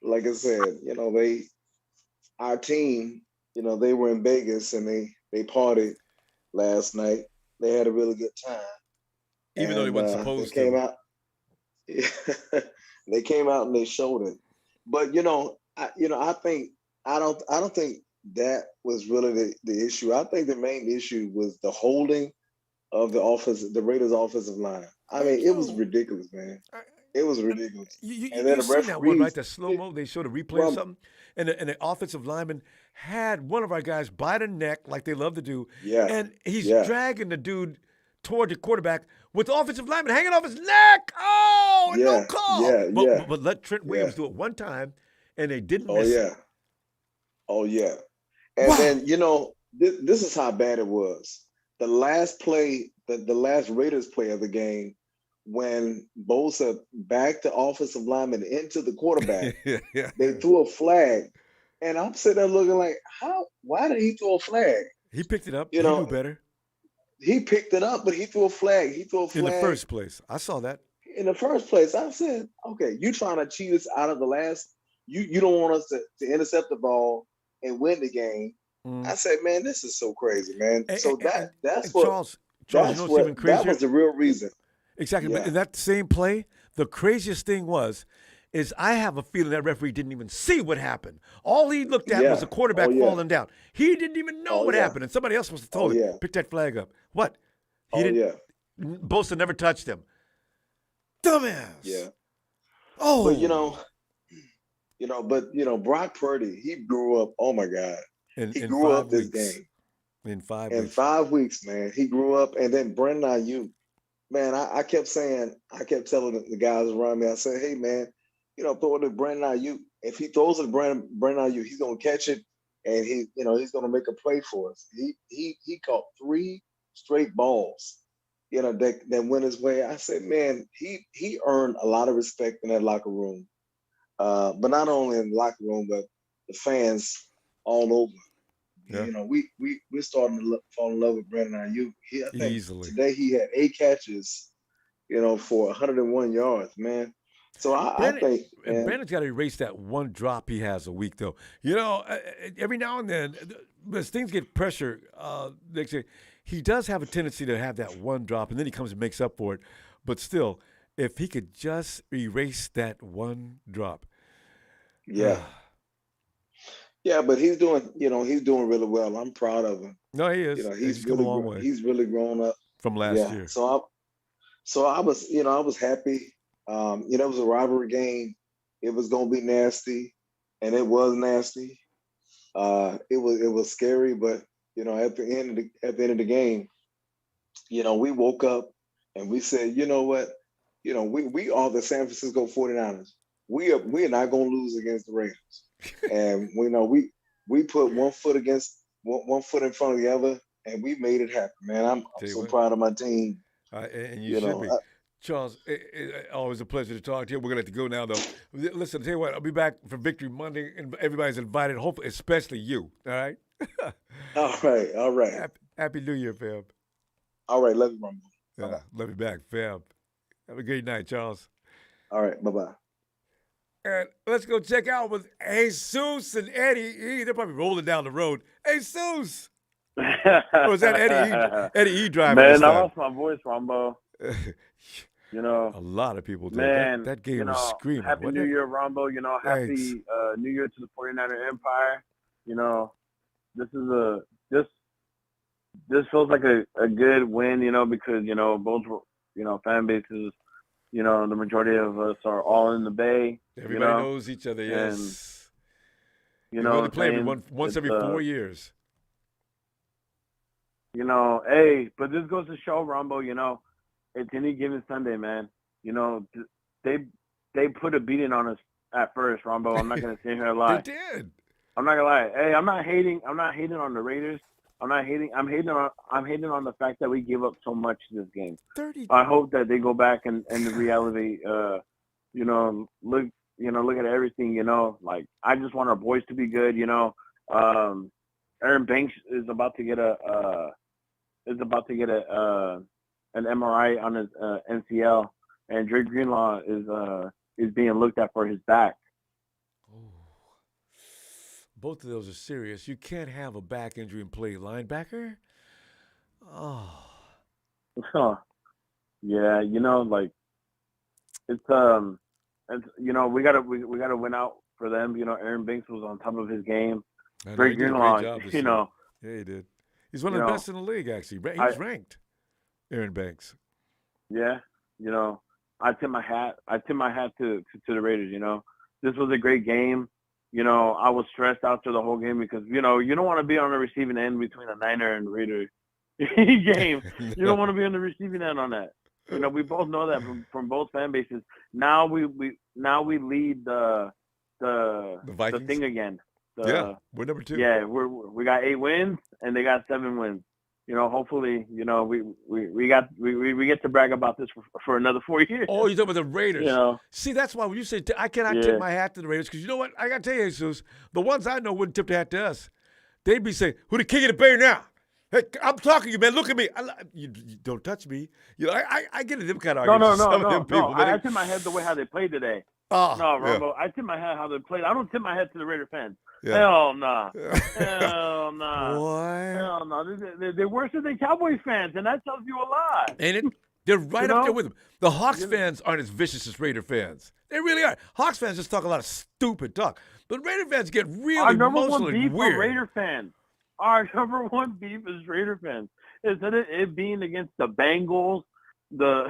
like I said, our team, they were in Vegas and they partied last night. They had a really good time. Even though they weren't supposed they to. Came out, they came out and they showed it. But I don't think that was really the issue. I think the main issue was the holding of the Raiders' offensive line. I mean, it was ridiculous, man. It was ridiculous. And then the referees, that one, right? The slow-mo, they showed a replay or something, and the offensive lineman had one of our guys by the neck, like they love to do, and he's dragging the dude toward the quarterback with the offensive lineman hanging off his neck. Oh, no call. But let Trent Williams do it one time, and they didn't miss it. Oh, yeah. And then, this is how bad it was. The last play, the last Raiders play of the game, when Bosa backed the offensive lineman into the quarterback, they threw a flag. And I'm sitting there looking like, why did he throw a flag? He picked it up. He knew better. He picked it up, but he threw a flag. In the first place. I saw that. In the first place, I said, okay, you trying to cheat us out of the last. You don't want us to intercept the ball and win the game. I said, man, this is so crazy, man. So that's what Charles, even crazier? That was the real reason. Exactly. But in that same play, the craziest thing is I have a feeling that referee didn't even see what happened. All he looked at was the quarterback falling down. He didn't even know what happened, and somebody else must have told him, pick that flag up. What? He didn't. Bosa never touched him. Dumbass. Yeah. Oh. But Brock Purdy, he grew up. Oh my God. He grew up this game. In 5 weeks. In 5 weeks, man. He grew up, and then Brandon Aiyuk. Man, I kept telling the guys around me, I said, hey, man, throw it to Brandon Aiyuk. If he throws it to Brandon Aiyuk, he's going to catch it, and he's going to make a play for us. He caught 3 straight balls, that went his way. I said, man, he earned a lot of respect in that locker room. But not only in the locker room, but the fans all over. Yeah. We're starting to fall in love with Brandon Aiyuk. I think easily. Today he had 8 catches, for 101 yards, man. So I think Brandon's got to erase that one drop he has a week, though. Every now and then, as things get pressure, he does have a tendency to have that one drop, and then he comes and makes up for it. But still, if he could just erase that one drop. Yeah. Yeah, but he's doing really well. I'm proud of him. No, he is. He's come a long way. He's really grown up from last year. So I was happy. It was a rivalry game. It was gonna be nasty, and it was nasty. It was scary, but at the end of the game, we woke up and we said, you know what, we are the San Francisco 49ers. We are not gonna lose against the Raiders. And we put one foot in front of the other, and we made it happen, man. I'm Tell you so what. proud of my team. And you You should know, be. Charles, always a pleasure to talk to you. We're going to have to go now, though. Listen, tell you what, I'll be back for Victory Monday, and everybody's invited, hopefully, especially you. All right? all right. Happy New Year, fam. All right, love you, Ronbo. Yeah, love you back, fam. Have a great night, Charles. All right, bye-bye. And let's go check out with Jesus and Eddie. They're probably rolling down the road. Jesus! Or is that Eddie E? Eddie E driving Man, this I time? lost my voice, Rombo. You know, A lot of people did. man, That game you know, was screaming. Happy wasn't New it? Year, Rombo. You know, Thanks. happy New Year to the 49er Empire. You know, this is this feels like a good win, you know, because, you know, both, you know, fan bases, you know, the majority of us are all in the Bay. Everybody you know? knows each other, And, yes. you We know, only play saying once every 4 years. You know, hey, but this goes to show, Rombo, you know, it's any given Sunday, man. You know, they put a beating on us at first, Rombo. I'm not gonna sit here and lie. They did. I'm not gonna lie. Hey, I'm not hating on the Raiders. I'm hating on the fact that we gave up so much this game. 30. I hope that they go back and re-elevate, you know, look at everything, you know. Like, I just want our boys to be good, you know. Aaron Banks is about to get an MRI on his NCL, and Drake Greenlaw is being looked at for his back. Both of those are serious. You can't have a back injury and play linebacker. Oh. Yeah, you know, like it's you know, we gotta win out for them. You know, Aaron Banks was on top of his game. Drake Greenlaw, you know. Yeah, he did. He's one of the best in the league, actually. He's ranked. Aaron Banks. Yeah, you know, I tip my hat to the Raiders. You know, this was a great game. You know, I was stressed out through the whole game because, you know, you don't want to be on the receiving end between a Niner and Raider game. You don't want to be on the receiving end on that. You know, we both know that from both fan bases. Now we lead the Vikings thing again. Yeah, we're number 2. Yeah, we got 8 wins and they got 7 wins. You know, hopefully, you know, we get to brag about this for another 4 years. Oh, you're talking about the Raiders. You know? See, that's why when you say I cannot tip my hat to the Raiders, because you know what? I got to tell you, Jesus, the ones I know wouldn't tip the hat to us. They'd be saying, who the king of the Bay now? Hey, I'm talking to you, man. Look at me. You don't touch me. You know, I get them kind of arguments. No. I tip my head the way how they played today. Oh, no, Ronbo, yeah. I tip my head how they played. I don't tip my head to the Raider fans. Yeah. Hell nah. Hell nah. What? Hell no. They're worse than the Cowboys fans, and that tells you a lot. Ain't it? They're right You up know? there with them. The Hawks fans aren't as vicious as Raider fans. They really are. Hawks fans just talk a lot of stupid talk. But Raider fans get really Our number emotional one and beef weird. are Raider fans. Our number one beef is Raider fans. Instead of it being against the Bengals, the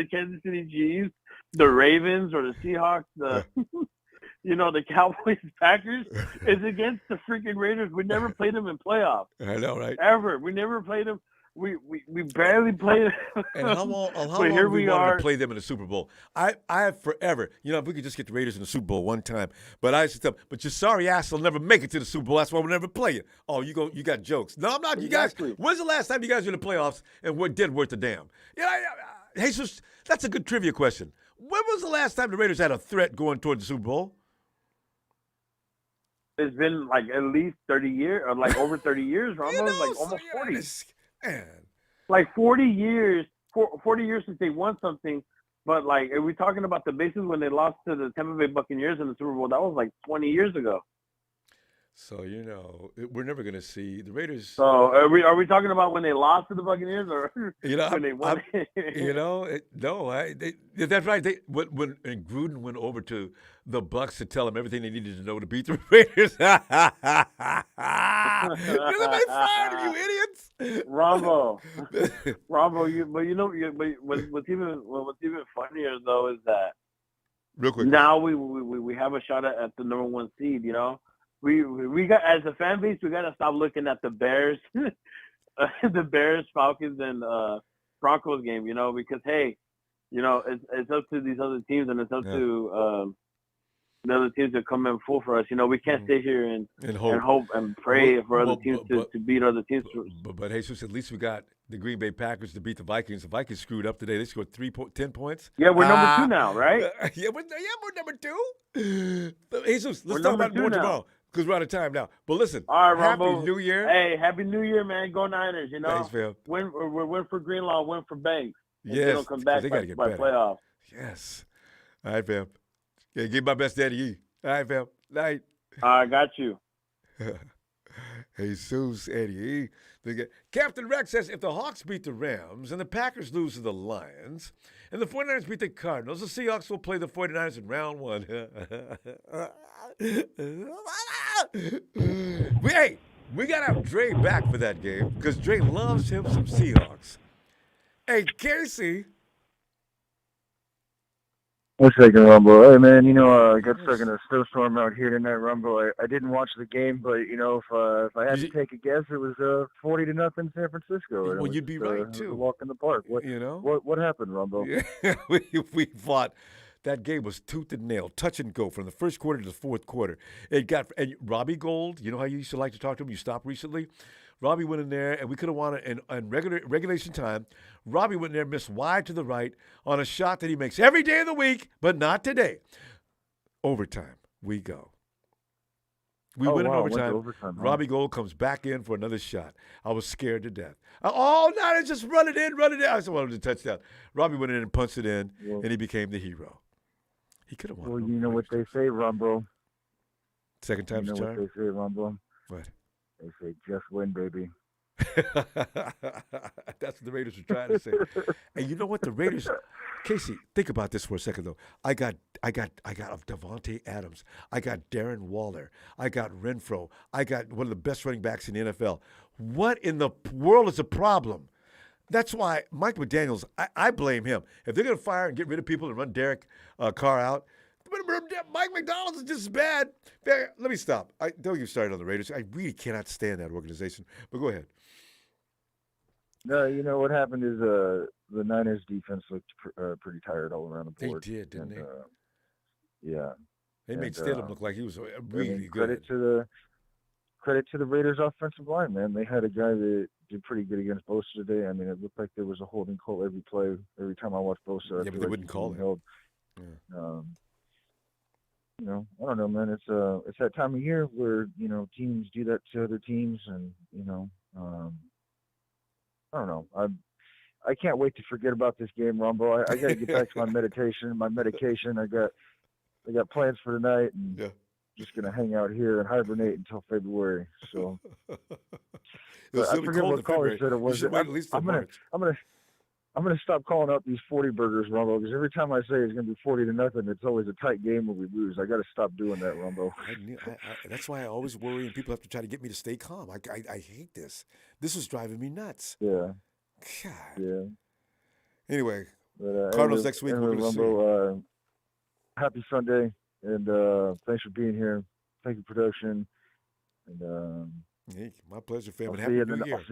Kansas City Chiefs, the Ravens, or the Seahawks, you know, the Cowboys, Packers, is against the freaking Raiders. We never played them in playoffs. I know, right? Ever. We never played them. We barely played them. And how long But here we wanted are. to play them in the Super Bowl? I have forever. You know, if we could just get the Raiders in the Super Bowl one time. But I used to tell them, but your sorry ass will never make it to the Super Bowl. That's why we'll never play it. Oh, you got jokes. No, I'm not. Exactly. You guys, when's the last time you guys were in the playoffs and what did worth a damn? Yeah, Jesus, that's a good trivia question. When was the last time the Raiders had a threat going toward the Super Bowl? It's been like at least 30 years, or like over 30 years, Ronbo. You know, like almost 40. Man. Like 40 years, 40 years since they won something. But like, are we talking about the bases when they lost to the Tampa Bay Buccaneers in the Super Bowl? That was like 20 years ago. So, you know, we're never going to see the Raiders. So are we talking about when they lost to the Buccaneers, or You know, when they won? you know, that's right. When Gruden went over to the Bucs to tell them everything they needed to know to beat the Raiders. Somebody fired him, you idiots. Ronbo, what's even funnier though is that real quick now we have a shot at the number 1 seed. You know, we got, as a fan base, we got to stop looking at the Bears, the Bears, Falcons, and Broncos game. You know, because hey, you know, it's up to these other teams, and it's up to the other teams to come in full for us. You know, we can't stay here and hope and pray for other teams to beat other teams. But Jesus, at least we got the Green Bay Packers to beat the Vikings. The Vikings screwed up today. They scored 10 points. Yeah, we're number 2 now, right? Yeah, we're number 2. Jesus, let's talk about more tomorrow because we're out of time now. But listen, all right, Happy Ronbo. New Year. Hey, Happy New Year, man. Go Niners, you know. Thanks, fam. Win for Greenlaw, win for Banks. Yes, they'll come back they gotta get by better. playoffs. Yes. All right, fam. Yeah, give my best Daddy E. All right, fam. Night. I got you. Jesus, Eddie. Captain Rex says, if the Hawks beat the Rams and the Packers lose to the Lions and the 49ers beat the Cardinals, the Seahawks will play the 49ers in round 1. We got to have Dre back for that game because Dre loves him some Seahawks. Hey, Casey. One second, Rumble. Hey, man, I got stuck in a snowstorm out here tonight, Rumble. I didn't watch the game, but, if I had to take a guess, it was 40-0 San Francisco. Well, you'd be right, It too. was a walk in the park. What happened, Rumble? Yeah, we fought. That game was tooth and nail, touch and go from the first quarter to the fourth quarter. And Robbie Gold, you know how you used to like to talk to him? You stopped recently? Robbie went in there, and we could have won it in regulation time. Robbie went in there, missed wide to the right on a shot that he makes every day of the week, but not today. Overtime, we go. We win in overtime. Robbie Gold comes back in for another shot. I was scared to death. Oh, Niners just run it in. I said, well, it was a touchdown. Robbie went in and punched it in, and he became the hero. He could have won. Well, you know what they say, Rumble. Second time's a charm? You know what they say, Rumble? What? They say, just win, baby. That's what the Raiders are trying to say. And you know what? The Raiders, Casey, think about this for a second, though. I got Devontae Adams. I got Darren Waller. I got Renfro. I got one of the best running backs in the NFL. What in the world is the problem? That's why Mike McDaniels, I blame him. If they're going to fire and get rid of people and run Derek Carr out, Mike McDonald's is just as bad. Let me stop. Don't get started on the Raiders. I really cannot stand that organization. But go ahead. No, what happened is the Niners defense looked pretty tired all around the board. They did, didn't they? Yeah. They made Stidham look like he was really good. Credit to the Raiders offensive line, man. They had a guy that did pretty good against Bosa today. I mean, it looked like there was a holding call every play. Every time I watched Bosa, but they wouldn't call it. Yeah. I don't know, man. It's that time of year where teams do that to other teams, and I don't know. I can't wait to forget about this game, Ronbo. I got to get back to my meditation, my medication. I got plans for tonight, and just gonna hang out here and hibernate until February. So I forget what caller said it was. I'm gonna stop calling out these 40 burgers, Rumbo, because every time I say it's gonna be 40-0, it's always a tight game when we lose. I got to stop doing that, Rumbo. That's why I always worry, and people have to try to get me to stay calm. I hate this. This is driving me nuts. Yeah. God. Yeah. Anyway, Cardinals next week. We're gonna Rumbo, happy Sunday, and thanks for being here. Thank you, production, and. Hey, my pleasure, fam. I'll see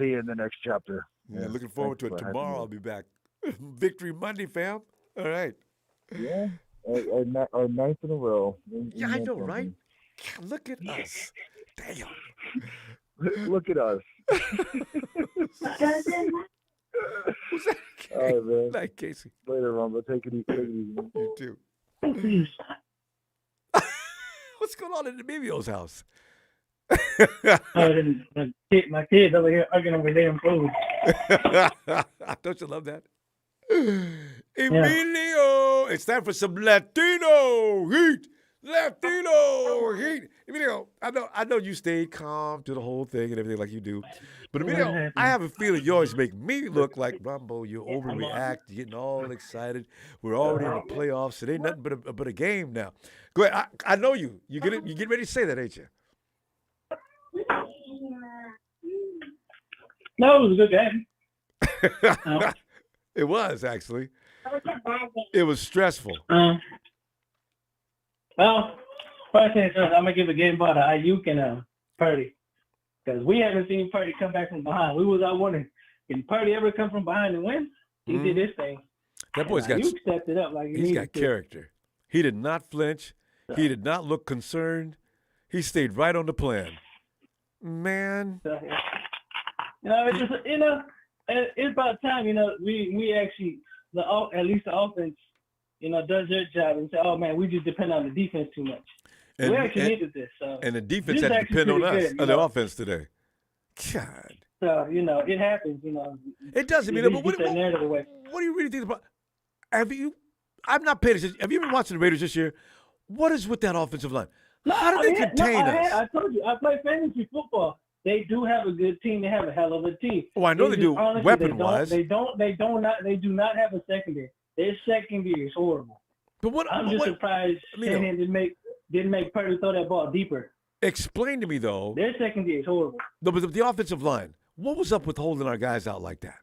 you in the next chapter. Yeah, looking forward to it. Tomorrow I'll be back. Victory Monday, fam. All right. Yeah, our ninth in a row. Yeah, I know, right? God, look at us. Damn. Look at us. Who's that? All right, man. Night, Casey. Later, Rumbo. Take it easy. You too. What's going on in the Emilio's house? My kids over here arguing over damn food. Don't you love that? Emilio, it's time for some Latino heat. Latino heat. Emilio, I know you stayed calm through the whole thing and everything like you do. But Emilio, I have a feeling you always make me look like Ronbo. You overreact, you're getting all excited. We're already in the playoffs. It ain't nothing but a game now. Go ahead. I know you. You get ready to say that, ain't you? No, it was a good game. It was, actually. It was stressful. Well, first things first, I'm going to give a game ball to Aiyuk and Purdy. Because we haven't seen Purdy come back from behind. We was out wondering, can Purdy ever come from behind and win? He did his thing. That boy's Aiyuk stepped it up like he's got character. He did not flinch. He did not look concerned. He stayed right on the plan. Man. So, it's just, it's about time, we actually, at least the offense, does their job and say, oh, man, we just depend on the defense too much. We actually needed this. So and the defense had to depend on us, on the offense today. God. So, it happens, It does. I mean, but what do you really think about? I've not paid attention. Have you been watching the Raiders this year? What is with that offensive line? How do they contain us? I told you, I play fantasy football. They do have a good team. They have a hell of a team. Oh, I know they do. Honestly, Weapon-wise, they do not have a secondary. Their secondary is horrible. But I'm just surprised Shanahan didn't make Purdy throw that ball deeper. Explain to me though. Their secondary is horrible. No, but the offensive line. What was up with holding our guys out like that?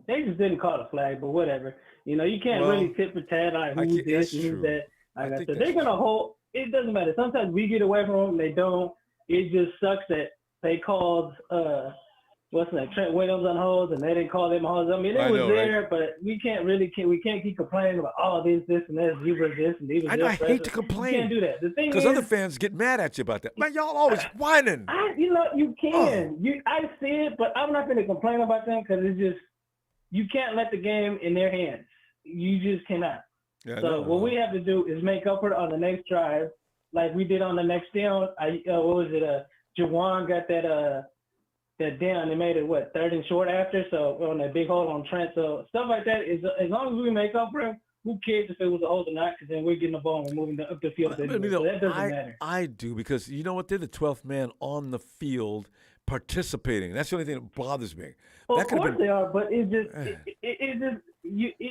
They just didn't call the flag, but whatever. You can't really tip for tat on who's this and who's that. Like I said, they're gonna hold. It doesn't matter. Sometimes we get away from them. They don't. It just sucks that they called Trent Williams on holds, and they didn't call them holds. I mean, it was there, right? But we can't keep complaining about this, and that. He was this, and he was this. I hate to complain. You can't do that. The thing because is, other fans get mad at you about that. Man, y'all always whining. You can. I see it, but I'm not going to complain about them because it's just you can't let the game in their hands. You just cannot. Yeah, so what we have to do is make up for it on the next drive, like we did on the next down. Jawan got that down. They made it 3rd and short after. So on that big hole on Trent. So stuff like that is as long as we make up for him. Who cares if it was a hold or not? Because then we're getting the ball and we're moving up the field. So that doesn't matter. I do because you know what? They're the 12th man on the field participating. That's the only thing that bothers me. Well, of course they are, but it's just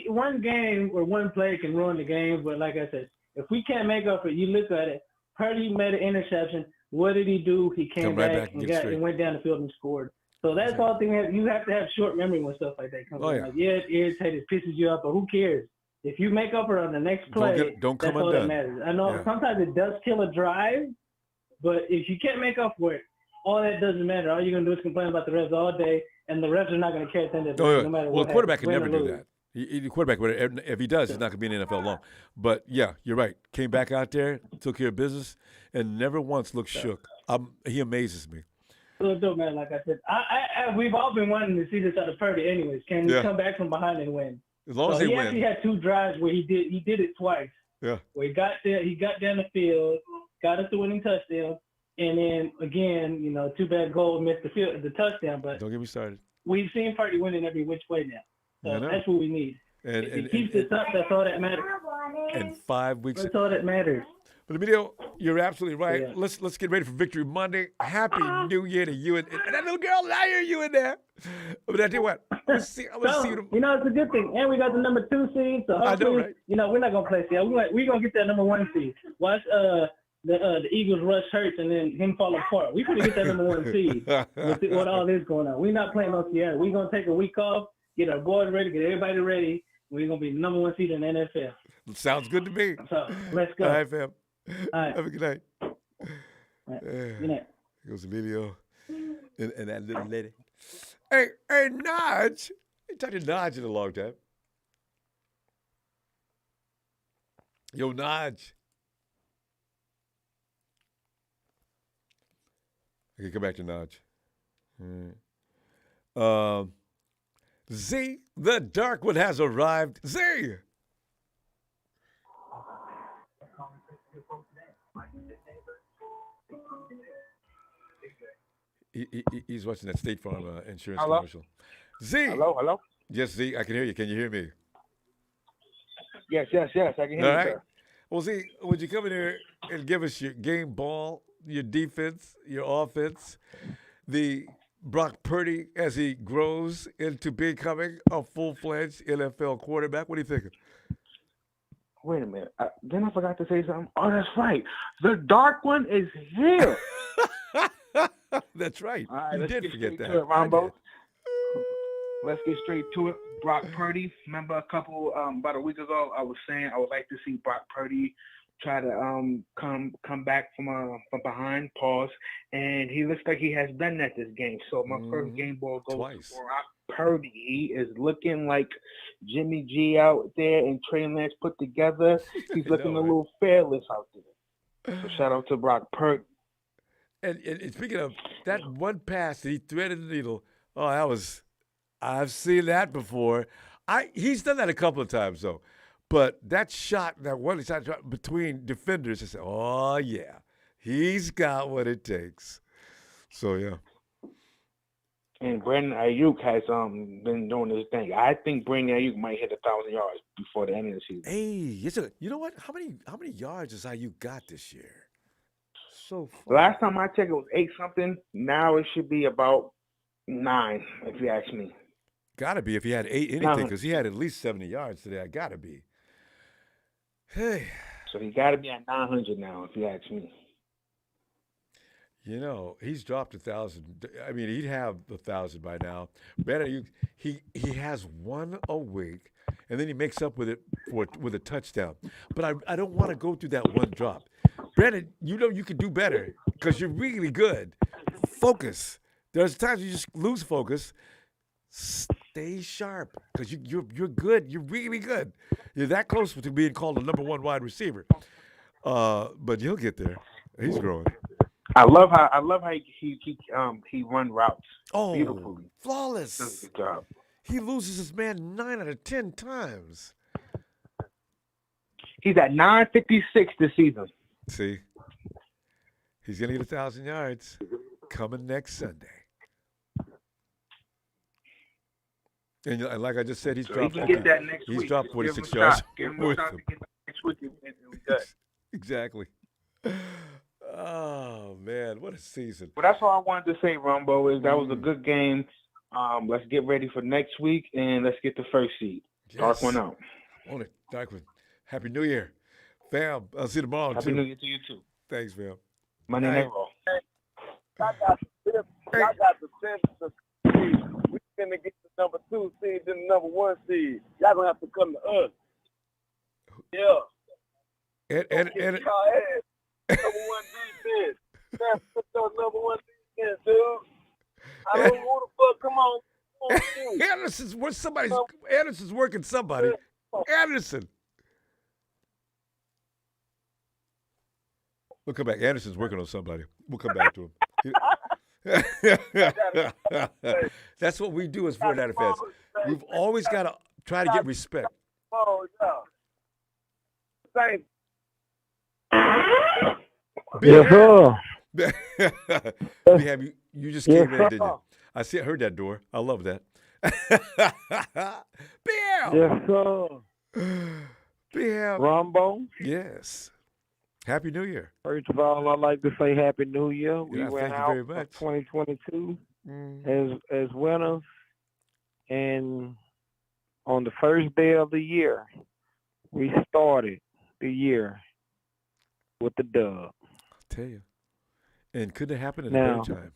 one game or one play can ruin the game. But like I said, if we can't make up for it, you look at it. Purdy made an interception. What did he do? He came back and went down the field and scored. So that's all thing. You have to have short memory when stuff like that comes. Like, it irritates, it pisses you off, but who cares? If you make up for it on the next play, don't come that's all that matters. I know sometimes it does kill a drive, but if you can't make up for it, all that doesn't matter. All you're going to do is complain about the refs all day, and the refs are not going to care attention no matter what. Well, the quarterback can never do that. The quarterback, if he does, he's not going to be in the NFL long. But, yeah, you're right. Came back out there, took care of business, and never once looked shook. He amazes me. So it don't matter, like I said. We've all been wanting to see this out of Purdy anyways. Can he come back from behind and win? As long as he wins. Actually had 2 drives where he did it twice. Yeah. Where he got down the field, got us the winning touchdown, and then again, 2 bad goals, missed the touchdown. But don't get me started. We've seen Purdy winning every which way now. So that's what we need. And if he keeps this up, that's all that matters. And 5 weeks. That's all that matters. But Emilio, you're absolutely right. Yeah. Let's get ready for Victory Monday. Happy New Year to you and that little girl. I hear you in there. But I tell you what, I'm gonna see them. It's a good thing, and we got the number 2 seed. So hopefully, I know, right? We're not gonna play seed. We're gonna get that number 1 seed. Watch the Eagles rush Hurts and then him fall apart. We gonna get that number 1 seed with all this going on. We're not playing no Seattle. We're gonna take a week off, get our boys ready, get everybody ready. We're gonna be the number 1 seed in the NFL. Sounds good to me. So let's go. All right, fam. All right. Have a good night. Right. Good night. Here goes Emilio and that little lady. Hey, Naj. I ain't talked to Naj in a long time. Yo, Naj. I can come back to Naj. Z, the dark one has arrived. Z! He's watching that State Farm insurance commercial. Z! Hello? Yes, Z, I can hear you. Can you hear me? Yes, I can hear you, sir. Well, Z, would you come in here and give us your game ball, your defense, your offense, the Brock Purdy as he grows into becoming a full-fledged NFL quarterback? What are you thinking? Wait a minute. Then I forgot to say something. Oh, that's right. The dark one is here. That's right. All right, you did forget that. To it, Ronbo. Let's get straight to it. Brock Purdy. Remember about a week ago, I was saying I would like to see Brock Purdy try to come back from behind, pause, and he looks like he has done that this game. So my first game ball goes to Brock Purdy. He is looking like Jimmy G out there and Trey Lance put together. He's looking a little fearless out there. So shout out to Brock Purdy. And speaking of that one pass that he threaded the needle, I've seen that before. He's done that a couple of times though. But that shot, that one shot between defenders, I said, oh yeah, he's got what it takes. So yeah. And Brandon Aiyuk has been doing his thing. I think Brandon Aiyuk might hit 1,000 yards before the end of the season. Hey, you know what? How many yards has Aiyuk got this year? So far. Last time I checked, it was 8 something. Now it should be about 9, if you ask me. Gotta be if he had 8 anything, because he had at least 70 yards today. I gotta be. Hey. So he gotta be at 900 now, if you ask me. You know, he's dropped 1,000. I mean, he'd have 1,000 by now. Better, he has one a week, and then he makes up with it with a touchdown. But I don't want to go through that one drop. Brandon, you know you can do better because you're really good. Focus. There's times you just lose focus. Stay sharp because you're good. You're really good. You're that close to being called the number 1 wide receiver. But you'll get there. He's growing. I love how he run routes. Oh, beautifully, flawless. Does a good job. He loses his man 9 out of 10 times. He's at 956 this season. See, he's gonna get 1,000 yards coming next Sunday. And like I just said, he's dropped. He can get that next week. He's dropped Just 46 give him a yards. shot. Give him a shot to get that next week, and we good. Exactly. Oh man, what a season! Well, that's all I wanted to say, Ronbo. Is that was a good game. Let's get ready for next week, and let's get the first seed. Yes. Dark one out. On it, Dark one. Happy New Year, fam. I'll see you tomorrow. Happy New Year to you too. Thanks, fam. Monday Night Raw. I got the sense we finna get the number 2 seed, then the number 1 seed. Y'all gonna have to come to us. Yeah. And number 1 defense. That's the number 1 defense, dude. I don't know who the fuck. Come on. Anderson's working somebody. Anderson. We'll come back. Anderson's working on somebody. We'll come back to him. That's what we do as 49er fans. We've always got to try to get respect. Oh, yeah. Yes, sir. You just came in, didn't you? I heard that door. I love that. BL. Yes, sir. BL. Ronbo. Yes. Happy New Year. First of all, I'd like to say Happy New Year. We went out very much. 2022 as winners. And on the first day of the year, we started the year with the dub. I'll tell you. And couldn't have happened at a better time.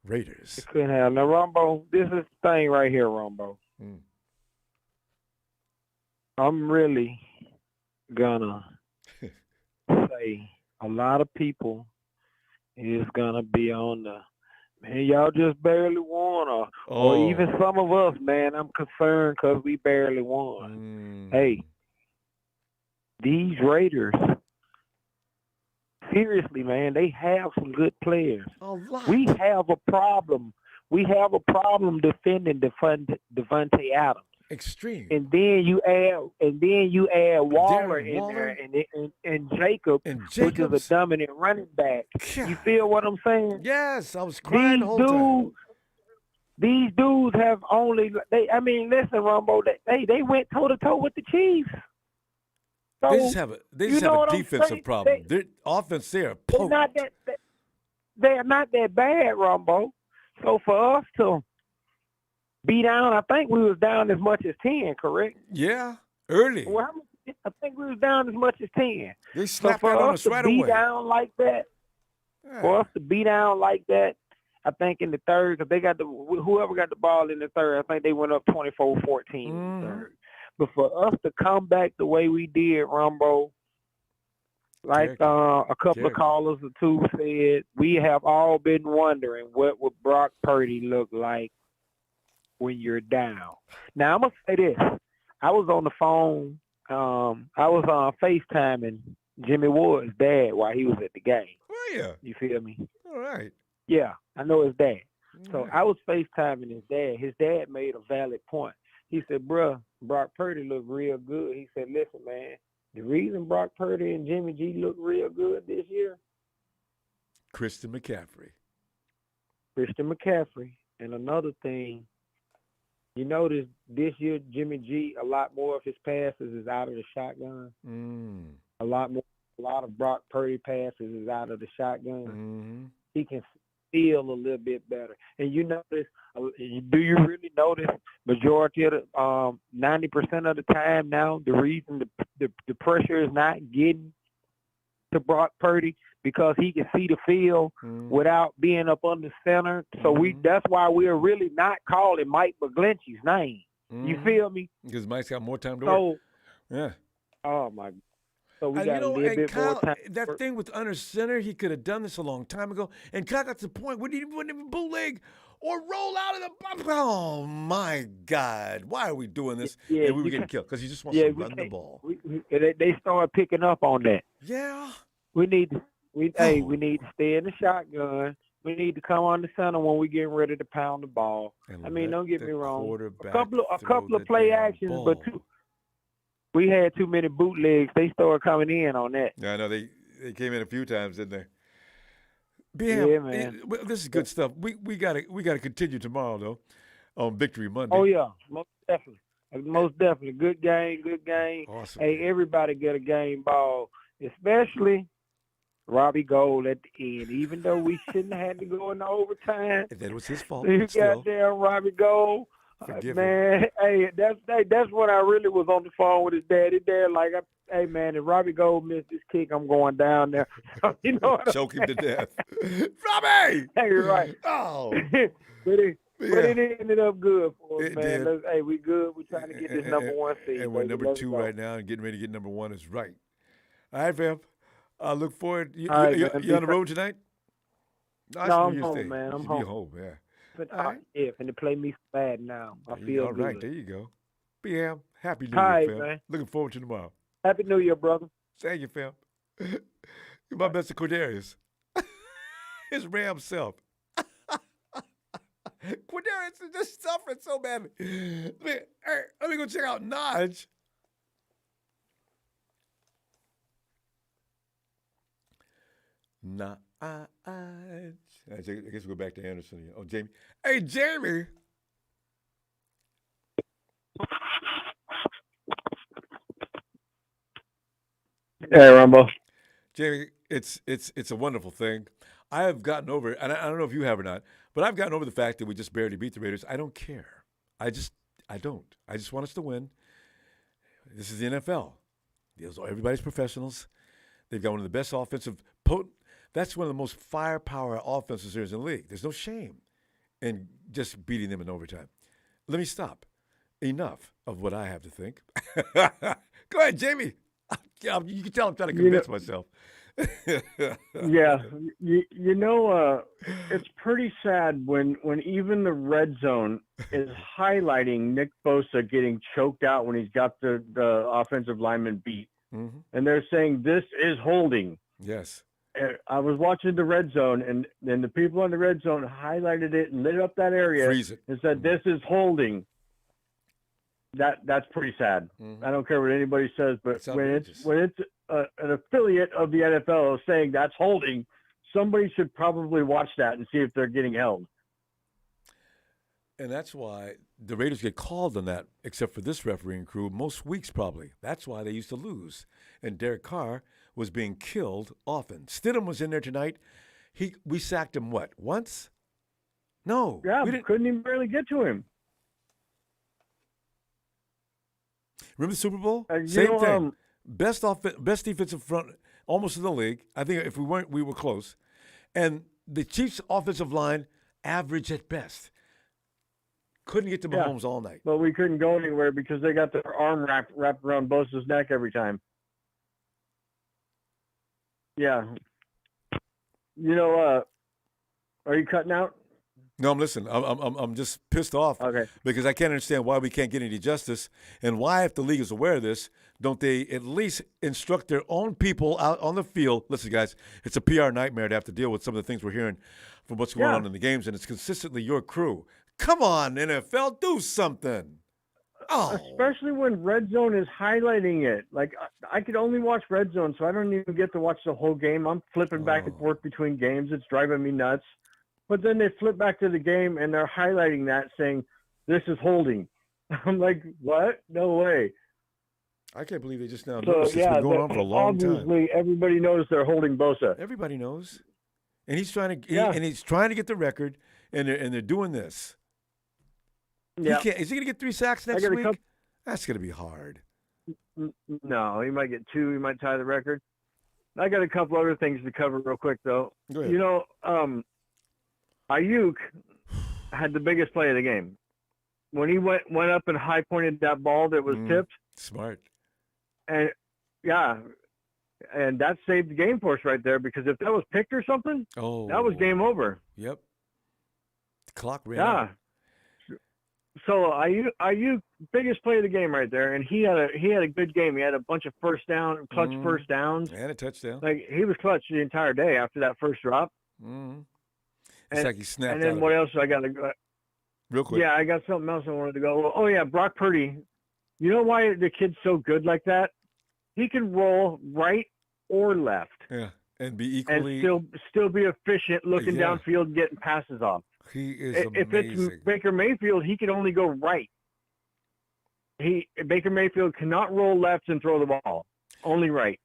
Raiders. It couldn't have. Now, Ronbo, this is the thing right here, Ronbo. I'm really gonna say a lot of people is gonna be on the, man, y'all just barely won, or even some of us, man, I'm concerned because we barely won. Hey, these Raiders, seriously, man, they have some good players. We have a problem. We have a problem defending Devontae Adams. Extreme. And then you add Waller in there and Jacob, which is a dominant running back. You feel what I'm saying? Yes, I was crying the whole time. These dudes have only listen, Ronbo, they went toe to toe with the Chiefs. So, they just have a defensive problem. Their offense there, they're not that bad, Ronbo. So for us to be down, I think we was down as much as 10, correct? Yeah, early. Well, I think we was down as much as 10. They slapped that on us right away. For us to be down like that, I think in the third, because they got whoever got the ball in the third, I think they went up 24-14 in the third. But for us to come back the way we did, Ronbo, like a couple of callers or two said, we have all been wondering what would Brock Purdy look like when you're down. Now I'm gonna say this. I was on the phone. I was on FaceTiming Jimmy Ward's dad while he was at the game. Oh yeah. You feel me? All right. Yeah, I know his dad. So Right. I was FaceTiming his dad. His dad made a valid point. He said, bruh, Brock Purdy looked real good. He said, listen, man, the reason Brock Purdy and Jimmy G look real good this year, Christian McCaffrey. And another thing, you notice this year Jimmy G, a lot more of his passes is out of the shotgun. A lot of Brock Purdy passes is out of the shotgun. He can feel a little bit better. And you notice, do you really notice majority of the 90% of the time now, the reason the pressure is not getting to Brock Purdy because he can see the field without being up under center. So that's why we're really not calling Mike McGlinchey's name. You feel me? Because Mike's got more time to So, work. Yeah. oh my. So we And got a little bit Kyle, more time. that thing with under center, he could have done this a long time ago. And Kyle got to the point where he wouldn't even bootleg or roll out of the. Oh my God! Why are we doing this? Yeah, and we were you getting can't- killed because he just wants to run the ball. They started picking up on that. Yeah. We need to stay in the shotgun. We need to come on the center when we getting ready to pound the ball. And I mean, don't get the me wrong. A quarterback couple throw of the play damn actions, ball. but we had too many bootlegs. They started coming in on that. Yeah, I know they came in a few times, didn't they? Yeah, man. This is good stuff. We gotta continue tomorrow though, on Victory Monday. Oh yeah, most definitely. Good game. Awesome. Hey, everybody get a game ball, especially Robbie Gold at the end. Even though we shouldn't have had to go into overtime, That was his fault. you but still, goddamn Robbie Gold. Forgive Man, hey, that's when I really was on the phone with his dad. His dad like, hey man, if Robbie Gold missed this kick, I'm going down there. You know what choke him to death. Robbie! Hey, you're right. Oh. But it ended up good for us, It man. did. Hey, we good. We're trying to get this number one seed. And we're baby. number Let's 2 go. right now, and getting ready to get number 1 is right. All right, fam. I look forward. You All right, man. on the road tonight? No, I'm New Year's home, Day. man. I'm You home. be home, yeah. But All right. and to play me bad now. I feel All good. right, there you go. Bam. Happy New All Year, right, fam. man. Looking forward to tomorrow. Happy New Year, brother. Thank you, fam. You're my best of Quadarius. His Ram self. Quadarius is just suffering so badly. Let me go check out Naj. I guess we'll go back to Anderson. Oh, Jamie. Hey, Jamie. Hey, Ronbo. Jamie, it's a wonderful thing. I have gotten over it, and I don't know if you have or not, but I've gotten over the fact that we just barely beat the Raiders. I don't care. I don't. I just want us to win. This is the NFL. Everybody's professionals. They've got one of the best offensive that's one of the most firepower offenses there is in the league. There's no shame in just beating them in overtime. Let me stop. Enough of what I have to think. Go ahead, Jamie. You can tell I'm trying to convince myself. Yeah, it's pretty sad when even the red zone is highlighting Nick Bosa getting choked out when he's got the offensive lineman beat, and they're saying this is holding. Yes. I was watching the red zone, and the people on the red zone highlighted it and lit up that area and said this is holding. That's pretty sad. I don't care what anybody says, but when it's an affiliate of the NFL saying that's holding, somebody should probably watch that and see if they're getting held. And that's why the Raiders get called on that, except for this refereeing crew, most weeks probably. That's why they used to lose. And Derek Carr was being killed often. Stidham was in there tonight. We sacked him, what, once? No. Yeah, we couldn't even barely get to him. Remember the Super Bowl? Same thing. Best defensive front almost in the league. I think if we weren't, we were close. And the Chiefs' offensive line, average at best. Couldn't get to Mahomes all night. But we couldn't go anywhere because they got their arm wrapped around Bosa's neck every time. Yeah. Are you cutting out? No, I'm just pissed off because I can't understand why we can't get any justice, and why, if the league is aware of this, don't they at least instruct their own people out on the field? Listen, guys, it's a PR nightmare to have to deal with some of the things we're hearing from what's going on in the games, and it's consistently your crew. Come on, NFL, do something. Oh. Especially when Red Zone is highlighting it. Like, I could only watch Red Zone, so I don't even get to watch the whole game. I'm flipping back and forth between games. It's driving me nuts. But then they flip back to the game, and they're highlighting that, saying, this is holding. I'm like, what? No way. I can't believe they just now noticed. It's been going on for a long time. Obviously, everybody knows they're holding Bosa. Everybody knows. And he's trying to he's trying to get the record, and they're doing this. Yeah. Is he going to get 3 sacks next week? That's going to be hard. No, he might get 2. He might tie the record. I got a couple other things to cover real quick, though. Go ahead. You know, Aiyuk had the biggest play of the game. When he went up and high pointed that ball that was tipped. Smart. And and that saved the game for us right there, because if that was picked or something, that was game over. Yep. The clock ran out. So Aiyuk biggest play of the game right there, and he had a good game. He had a bunch of clutch first downs and a touchdown. Like, he was clutch the entire day after that first drop. It's like he snapped. And then what else I got to go? Real quick. Yeah, I got something else I wanted to go. Oh yeah, Brock Purdy. You know why the kid's so good like that? He can roll right or left. Yeah, and be equally and still be efficient, looking downfield, getting passes off. He is If amazing. it's Baker Mayfield, he can only go right. Baker Mayfield cannot roll left and throw the ball. Only right.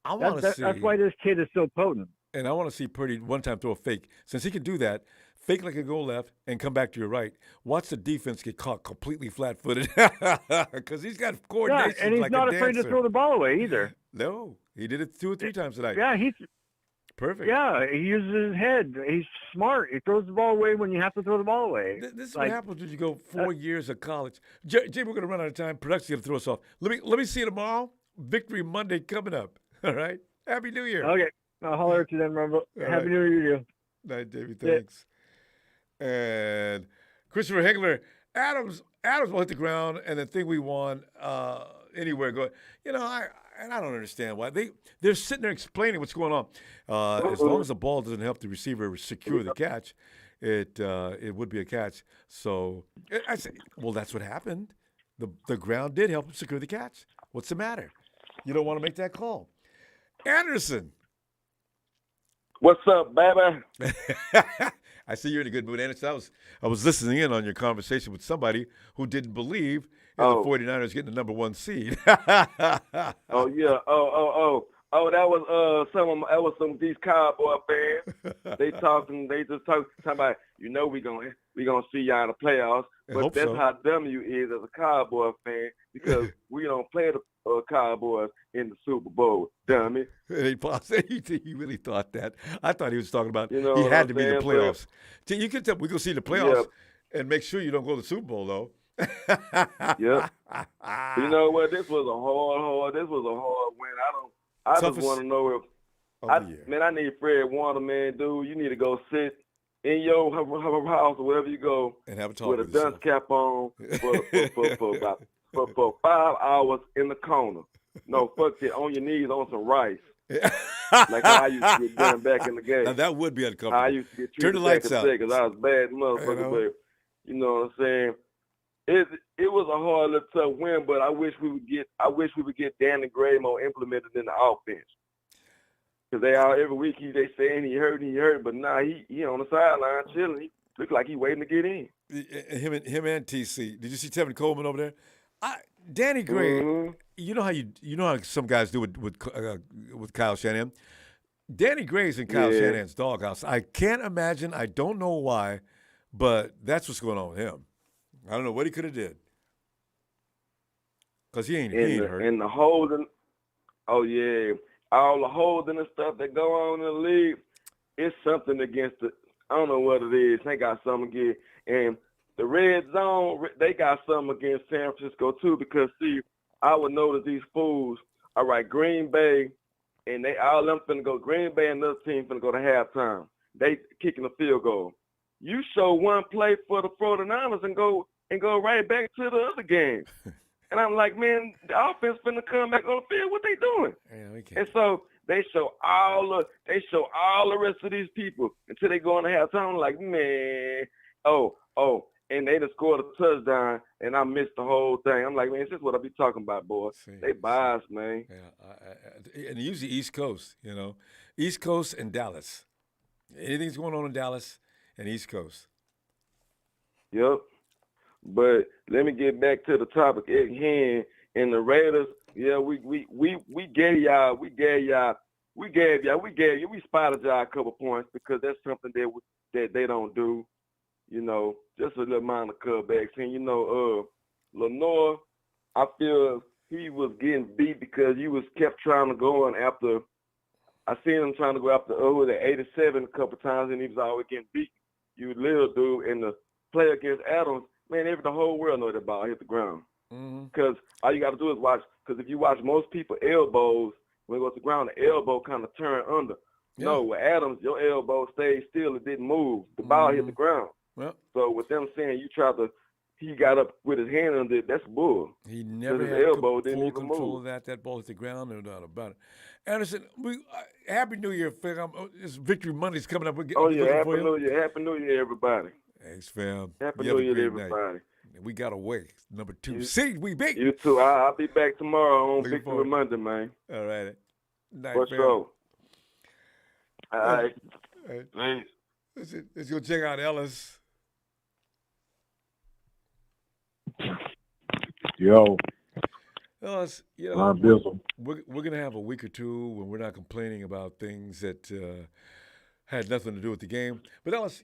That's why this kid is so potent. And I want to see Purdy one time throw a fake. Since he can do that, fake like a go left and come back to your right. Watch the defense get caught completely flat-footed because he's got coordination. Yeah, and he's like not a afraid to dancer. throw the ball away either. No, he did it 2 or 3 times tonight. Yeah, he's perfect. Yeah, he uses his head. He's smart. He throws the ball away when you have to throw the ball away. This is what happens when you go 4 years of college. Jay, we're going to run out of time. Production's going to throw us off. Let me see you tomorrow. Victory Monday coming up. All right. Happy New Year. Okay. I'll holler at you then, Ronbo. Happy New Year to you. Night, Davey. Thanks. Yeah. And Christopher Hegler, Adams will hit the ground, and the thing we won anywhere. You know, I don't understand why they're sitting there explaining what's going on. As long as the ball doesn't help the receiver secure the catch, it would be a catch. So I say, well, that's what happened. The ground did help him secure the catch. What's the matter? You don't want to make that call. Anderson. What's up, baby? I see you're in a good mood, Anderson. I was listening in on your conversation with somebody who didn't believe in the 49ers getting the number 1 seed. Oh yeah. Oh, that was some of these Cowboy fans. They just talking about, you know, we gonna see y'all in the playoffs. But that's how dumb you is as a Cowboy fan, because we don't play the Cowboys in the Super Bowl, dummy. He really thought that. I thought he was talking about he had to be in the playoffs. You can tell we go see the playoffs and make sure you don't go to the Super Bowl though. Yep. You know what? This was a hard win. I just want to know if I need Fred Warner, man, dude. You need to go sit in your house or wherever you go and have a talk with a dunce cap on for 5 hours in the corner. No, fuck it, on your knees on some rice. Like how I used to get done back in the game. Now that would be uncomfortable. How I used to get Turn the lights out. Because I was a bad motherfucker, but you know what I'm saying? It was a hard little tough win, but I wish we would get Danny Gray more implemented in the offense. Because they are every week they saying he hurt, but now he on the sideline chilling. He look like he waiting to get in. Him and TC. Did you see Tevin Coleman over there? Danny Gray. You know how some guys do with Kyle Shanahan. Danny Gray's in Kyle Shanahan's doghouse. I can't imagine. I don't know why, but that's what's going on with him. I don't know what he could have did. Because he ain't hurt. And the holding, all the holding and stuff that go on in the league, it's something against it. I don't know what it is. They got something against. And the red zone, they got something against San Francisco too, because see, I would notice these fools, all right, Green Bay, and all them finna go, Green Bay and another team finna go to halftime. They kicking the field goal. you show one play for the 49ers and go right back to the other game. And I'm like, man, the offense finna come back on the field. What they doing? Yeah, and so they show all the rest of these people until they go on the halftime. I'm like, man, and they just scored a touchdown, and I missed the whole thing. I'm like, man, this is what I be talking about, boy. They biased, man. Yeah, and usually East Coast, East Coast and Dallas. Anything's going on in Dallas and East Coast. Yep. But let me get back to the topic at hand. And the Raiders, yeah, we gave y'all, we spotted y'all a couple points because that's something that they don't do. Just a little amount of cutbacks. And Lenore, I feel he was getting beat because you kept trying to go on after. I seen him trying to go after the 87 a couple times, and he was always getting beat. You little dude, and the play against Adams. Man, the whole world knows that ball hit the ground. Because all you got to do is watch. Because if you watch most people elbows, when it goes to the ground, the elbow kind of turn under. Yeah. No, with Adams, your elbow stayed still. It didn't move. The ball hit the ground. Well, so with them saying he got up with his hand under it, that's bull. He never had elbow didn't full even control move. of that. That ball hit the ground, no doubt about it. Anderson, Happy New Year, fam. It's Victory Monday's coming up. Happy New Year. Happy New Year, everybody. Thanks, fam. Happy New Year, everybody. We got away. Number 2 seed, we beat. You too. I'll be back tomorrow on Victory Monday, man. All right. Night, for sure. All right. Thanks. Let's go check out Ellis. Yo. Ellis, we're going to have a week or two when we're not complaining about things that had nothing to do with the game. But Ellis,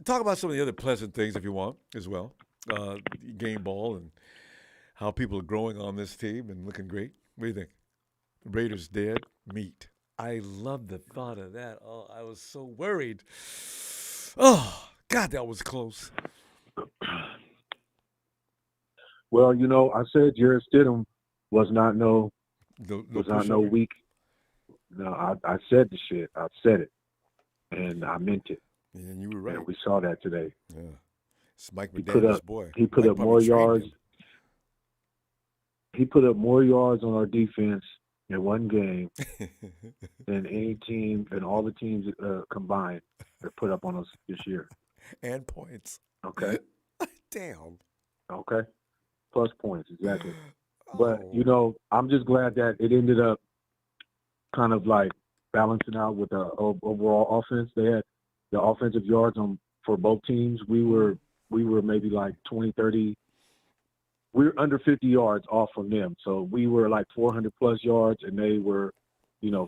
talk about some of the other pleasant things if you want as well. Game ball and how people are growing on this team and looking great. What do you think? Raiders dead meat. I love the thought of that. Oh, I was so worried. Oh, God, that was close. Well, I said Jarrett Stidham was not no weak. No, I said the shit. I said it, and I meant it. And you were right. And we saw that today. Yeah, it's Mike McDaniel's boy. He put up more yards. He put up more yards on our defense in one game than any team and all the teams combined that put up on us this year. And points. Okay. Damn. Okay. Plus points, exactly. But, I'm just glad that it ended up kind of like balancing out with the overall offense. They had the offensive yards for both teams. We were maybe like 20, 30. We were under 50 yards off from them. So we were like 400 plus yards, and they were,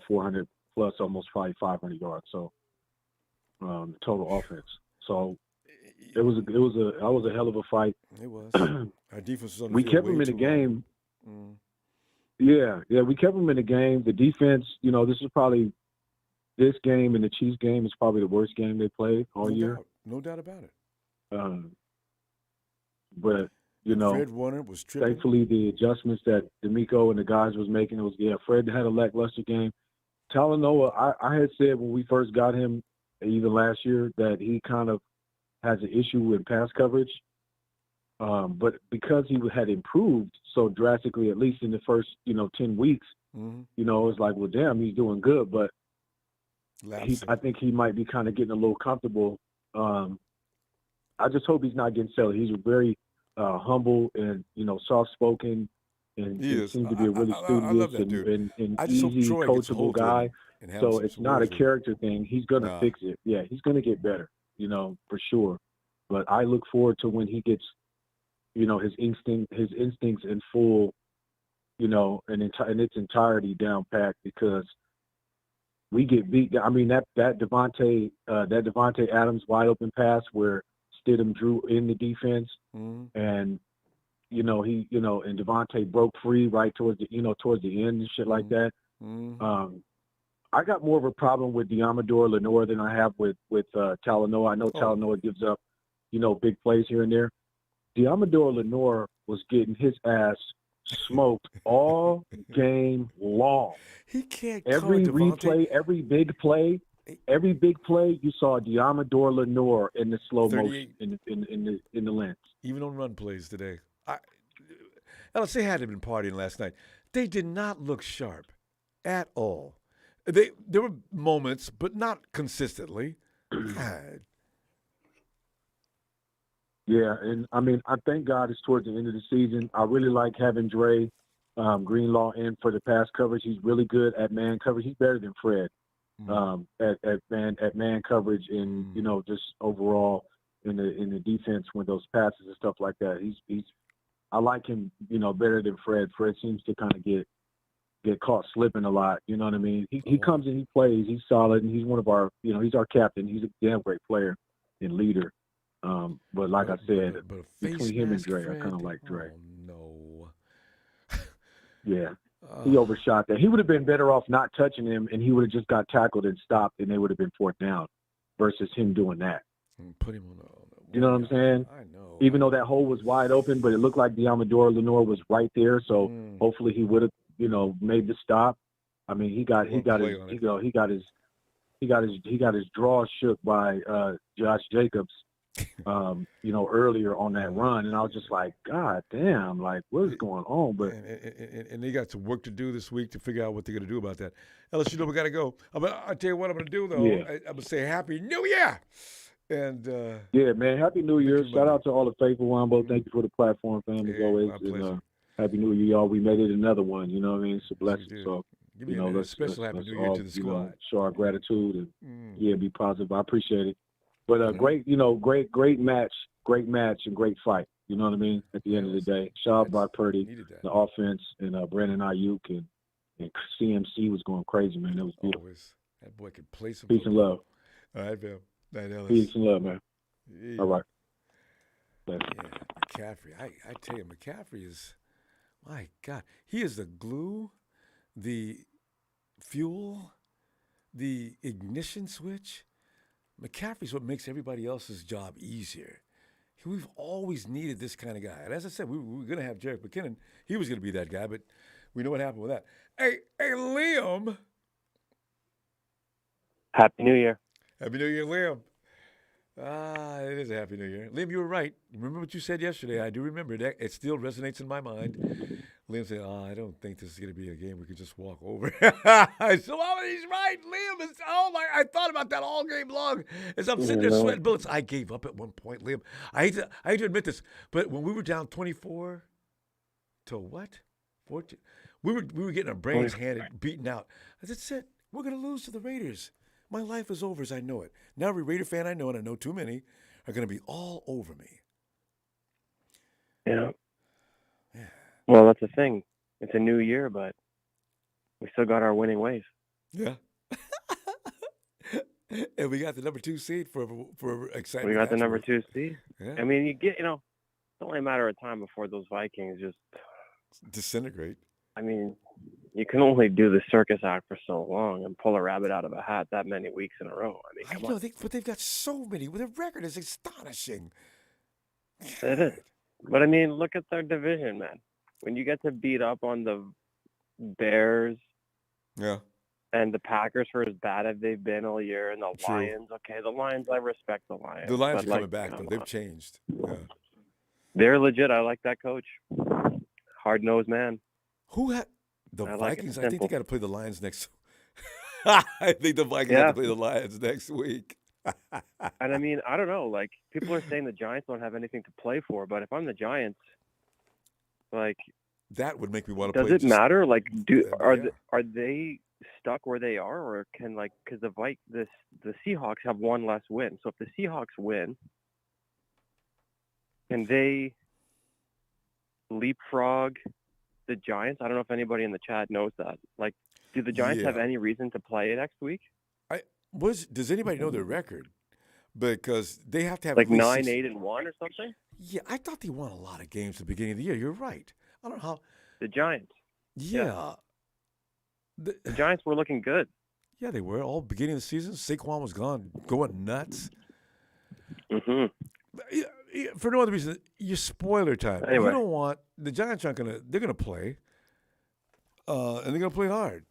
400 plus, almost probably 500 yards. So total offense. So it was a hell of a fight. It was. Our defense was on the we field kept them in the game. Yeah, we kept them in the game. The defense, this game and the Chiefs game is probably the worst game they played all year. No doubt about it. But Fred Warner was tripping. Thankfully, the adjustments that D'Amico and the guys was making, Fred had a lackluster game. Talanoa, I had said when we first got him, even last year, that he kind of has an issue with pass coverage. But because he had improved so drastically, at least in the first, 10 weeks, it's like, well, damn, he's doing good. But I think he might be kind of getting a little comfortable. I just hope he's not getting settled. He's very humble and, soft-spoken, and he seems to be a really studious and easy, coachable guy. So it's not a character thing. He's going to fix it. Yeah, he's going to get better, for sure. But I look forward to when he gets, his instincts in full, in its entirety down packed, because we get beat. I mean, that Devontae Adams wide open pass where Stidham drew in the defense, and and Devontae broke free right towards the end and shit like that. I got more of a problem with Diamador Lenore than I have with Talanoa. I know Talanoa gives up, big plays here and there. Diamador Lenore was getting his ass smoked all game long. He can't every replay, every big play, every big play, you saw Diamador Lenore in the slow 38. motion in the lens. Even on run plays today. Ellis, they had to have been partying last night. They did not look sharp at all. There were moments, but not consistently. God. Yeah, and I mean, I thank God it's towards the end of the season. I really like having Dre Greenlaw in for the pass coverage. He's really good at man coverage. He's better than Fred at man coverage, and just overall in the defense when those passes and stuff like that. I like him, better than Fred. Fred seems to kind of get caught slipping a lot. You know what I mean? He comes in, he plays, he's solid, and he's one of our, he's our captain. He's a damn great player and leader. But like I said, between him and Dre, I kind of like Dre. Oh, no. Yeah. He overshot that. He would have been better off not touching him, and he would have just got tackled and stopped, and they would have been fourth down versus him doing that. Put him on you know what I'm saying? I know. Even though that hole was wide open, but it looked like Diamador Lenore was right there, so hopefully he would have, made the stop. I mean, he got his draw shook by Josh Jacobs, earlier on that run, and I was just like, God damn, like what's going on? But and they got some work to do this week to figure out what they're going to do about that. Ellis, we got to go. I'll tell you what I'm going to do though. Yeah. I'm going to say Happy New Year. And yeah, man, Happy New Year! Shout out to all the faithful Ronbo. Thank you for the platform, fam, as always. And, Happy New Year, y'all. We made it another one. You know what I mean? It's a blessing. So, give me a special Happy New Year to the squad. Show our gratitude and be positive. I appreciate it. But great match, and great fight. You know what I mean? At the end of the day, shout out Brock Purdy, the offense, and Brandon Aiyuk and CMC was going crazy, man. It was beautiful. Always. That boy can play some. Peace and love. All right, man. Night, Ellis. Peace and love, man. Yeah. All right. Yeah, McCaffrey. I tell you, McCaffrey is, my God, he is the glue, the fuel, the ignition switch. McCaffrey's what makes everybody else's job easier. We've always needed this kind of guy. And as I said, we were going to have Jerick McKinnon. He was going to be that guy, but we know what happened with that. Hey, Liam. Happy New Year. Happy New Year, Liam. It is a Happy New Year. Liam, you were right. Remember what you said yesterday? I do remember that. It still resonates in my mind. Liam said, I don't think this is going to be a game we could just walk over. So, he's right. Liam is, I thought about that all game long as I'm sitting there sweating bullets. I gave up at one point, Liam. I hate to admit this, but when we were down 24 to what? 14? We were getting our brains handed, beaten out. I said, that's it. We're going to lose to the Raiders. My life is over as I know it. Now every Raider fan I know, and I know too many, are going to be all over me. Yeah. Well, that's the thing. It's a new year, but we still got our winning ways. Yeah. And we got the number 2 seed for excitement. We got the number 2 seed. Yeah. I mean, it's only a matter of time before those Vikings just disintegrate. I mean, you can only do the circus act for so long and pull a rabbit out of a hat that many weeks in a row. I mean, come on. But they've got so many. Their record is astonishing. It is. But, I mean, look at their division, man. When you get to beat up on the Bears and the Packers for as bad as they've been all year, and the Lions, the Lions, I respect the Lions. The Lions are coming back, though. They've changed. Yeah. They're legit. I like that coach. Hard-nosed man. Who had the Vikings? I think they got to play the Lions next. I think the Vikings have to play the Lions next week. And I mean, I don't know. Like, people are saying the Giants don't have anything to play for, but if I'm the Giants, like, that would make me want to play. Does it matter? Like, are they stuck where they are, or can because the Seahawks have one less win. So if the Seahawks win, can they leapfrog the Giants? I don't know if anybody in the chat knows that. Like, do the Giants have any reason to play next week? Does anybody know their record? Because they have to have 9-8-1 or something. Yeah, I thought they won a lot of games at the beginning of the year. You're right. I don't know how. The Giants. Yeah. The Giants were looking good. Yeah, they were. All beginning of the season, Saquon was going nuts. Mm-hmm. For no other reason, you spoiler time. Anyway. You don't want the Giants aren't gonna. They're gonna play, and they're gonna play hard.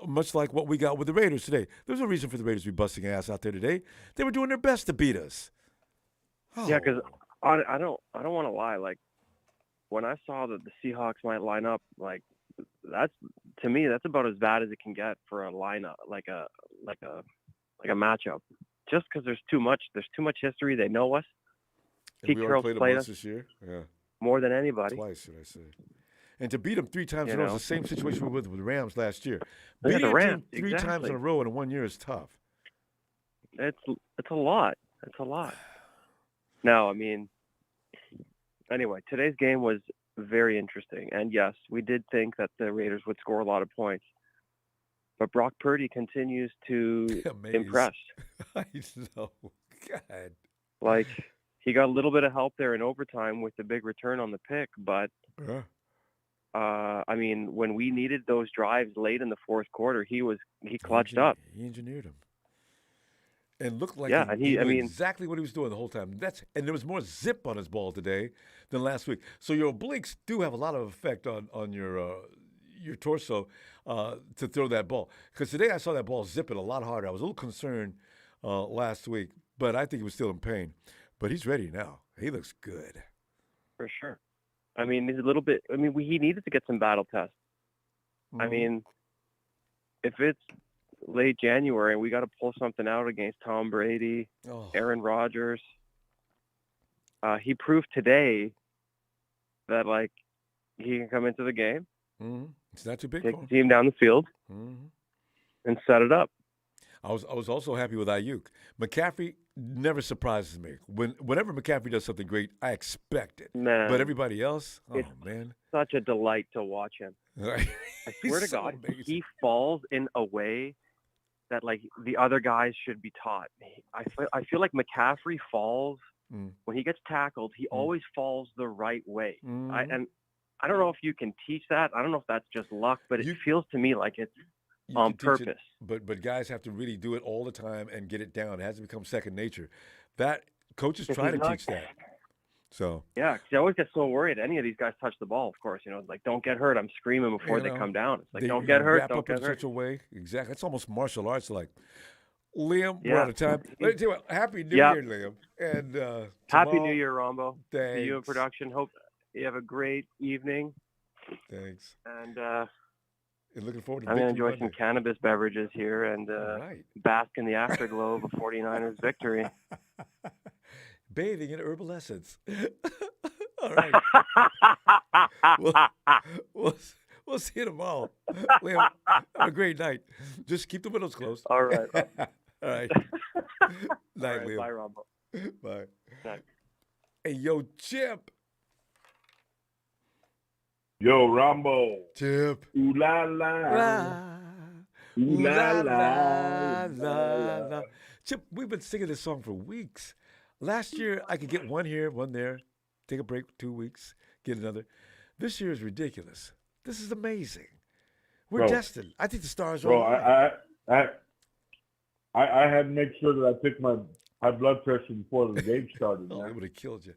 much like what we got with the Raiders today. There's no reason for the Raiders to be busting ass out there today. They were doing their best to beat us. Oh. Yeah, because I don't want to lie. Like, when I saw that the Seahawks might line up, like, that's, to me, that's about as bad as it can get for a lineup, like a matchup. Just because there's too much history. They know us. And we already played them once this year. Yeah. More than anybody. Twice, should I say. And to beat them 3 times in a row is the same situation we were with the Rams last year. Beating the Rams, a team 3 times in a row in 1 year is tough. It's a lot. It's a lot. No, I mean, anyway, today's game was very interesting. And yes, we did think that the Raiders would score a lot of points. But Brock Purdy continues to impress. I know. God. Like, he got a little bit of help there in overtime with the big return on the pick. But, I mean, when we needed those drives late in the fourth quarter, he clutched up. He engineered them. And looked like he knew exactly what he was doing the whole time. And there was more zip on his ball today than last week. So your obliques do have a lot of effect on your torso to throw that ball. Because today I saw that ball zipping a lot harder. I was a little concerned last week, but I think he was still in pain. But he's ready now. He looks good. For sure. I mean, he's a little bit – I mean, he needed to get some battle tests. Mm-hmm. I mean, if it's late January and we got to pull something out against Tom Brady, Aaron Rodgers, he proved today that, like, he can come into the game. Mm-hmm. It's not too big take for him. the team down the field and set it up. I was also happy with Aiyuk. McCaffrey never surprises me. Whenever McCaffrey does something great, I expect it. Man, but everybody else, man. Such a delight to watch him. I swear to God, he falls in a way that, like, the other guys should be taught. I feel like McCaffrey falls when he gets tackled. He always falls the right way. And I don't know if you can teach that. I don't know if that's just luck, but it feels to me like it's on purpose. But guys have to really do it all the time and get it down. It has to become second nature. That coaches try to teach that. So yeah, because I always get so worried. Any of these guys touch the ball, of course. Like, don't get hurt. I'm screaming before they come down. It's like, don't get hurt. Wrap Don't up get in hurt. such a way. Exactly. It's almost martial arts. Like, Liam, we're out of time. Let me tell you what. Happy New Year, Liam. And Happy New Year, Rombo. Thanks. To you in production. Hope you have a great evening. Thanks. And looking forward to I'm going to enjoy some cannabis beverages here and bask in the afterglow of a 49ers victory. Bathing in herbal essence. All right. we'll see you tomorrow. Liam, have a great night. Just keep the windows closed. All right. All right. Night, Liam. Bye, Rombo. Bye. Night. Hey, yo, Chip. Yo, Ronbo. Chip. Ooh la la. Ooh la la. Chip, we've been singing this song for weeks. Last year, I could get one here, one there, take a break 2 weeks, get another. This year is ridiculous. This is amazing. We're destined. I think the stars are aligned. I had to make sure that I took my high blood pressure before the game started. It would have killed you.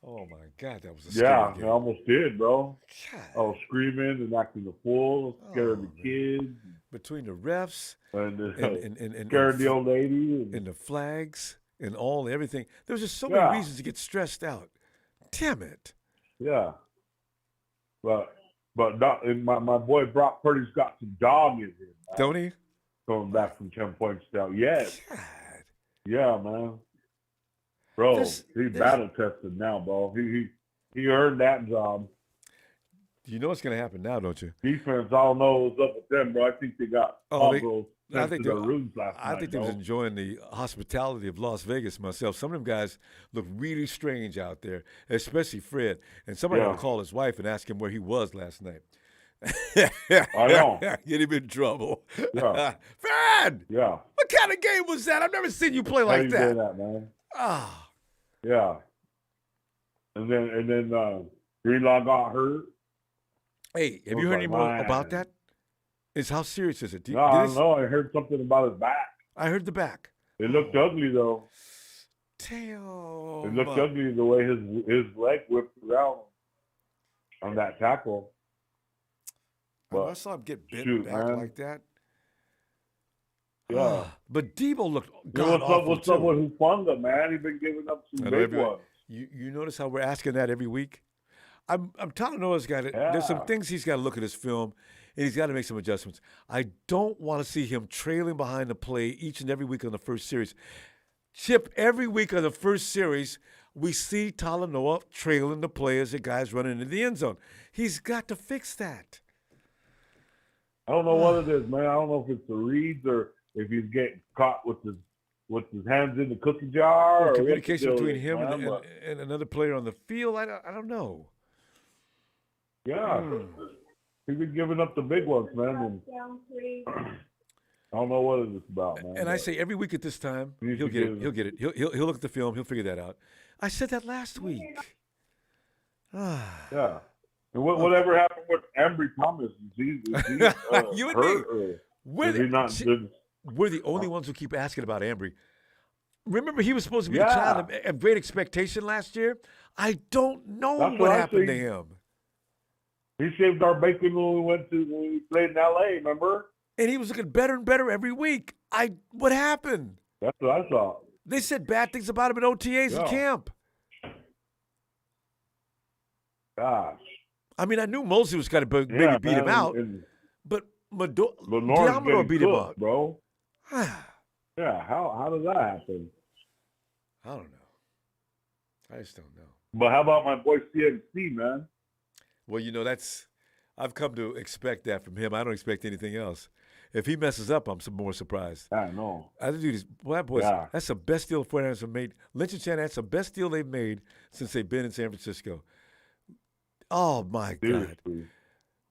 Oh, my God, that was a scary game. I almost did, bro. God. I was screaming and acting a fool, scaring the kids. Between the refs and scaring the old lady. And the flags and everything. There was just so many reasons to get stressed out. Damn it. Yeah. But my boy Brock Purdy's got some dog in him. Don't he? Going back from 10 points down. Yes. God. Yeah, man. Bro, he's battle tested now, bro. He earned that job. You know what's going to happen now, don't you? Defense, all knows up with them, bro. I think they got I think their rooms last night. I think they was enjoying the hospitality of Las Vegas myself. Some of them guys look really strange out there, especially Fred. And somebody had to call his wife and ask him where he was last night. I know. Get him in trouble. Yeah. Fred! Yeah. What kind of game was that? I've never seen you play like How you that. do that, man? Ah. Yeah. And then Greenlaw got hurt. Hey, have you heard any more about that? How serious is it? No, I don't know. I heard something about his back. I heard the back. It looked ugly, though. Damn. It looked ugly the way his leg whipped around on that tackle. I saw him get bent back like that. Yeah. But Debo looked What's up with Hufanga, man? He's been giving up some big ones. You notice how we're asking that every week? I'm telling Noah's got it. There's some things he's got to look at his film, and he's got to make some adjustments. I don't want to see him trailing behind the play each and every week on the first series. Chip, every week on the first series, we see Talanoa trailing the play as the guy's running into the end zone. He's got to fix that. I don't know what it is, man. I don't know if it's the reads or if he's getting caught with his hands in the cookie jar. Or communication between him and another player on the field. I don't know. Yeah. He's been giving up the big ones, man. I don't know what it's about, man. And I say every week at this time, he'll get it. He'll get it. He'll look at the film. He'll figure that out. I said that last week. Yeah. And whatever happened with Ambry Thomas? Is he you and hurt, me. We're the only ones who keep asking about Ambry. Remember, he was supposed to be the child of great expectation last year. I don't know what happened to him. He shaved our bacon when we played in LA, remember? And he was looking better and better every week. What happened? That's what I thought. They said bad things about him at OTAs and camp. Gosh. I mean, I knew Mosley was going to maybe beat him out, but Diamondor beat him up, bro. Yeah, how does that happen? I don't know. I just don't know. But how about my boy CMC, man? Well, I've come to expect that from him. I don't expect anything else. If he messes up, I'm more surprised. I know. That's the best deal the 49ers have made. Lynch and Shanahan, that's the best deal they've made since they've been in San Francisco. Oh, my God.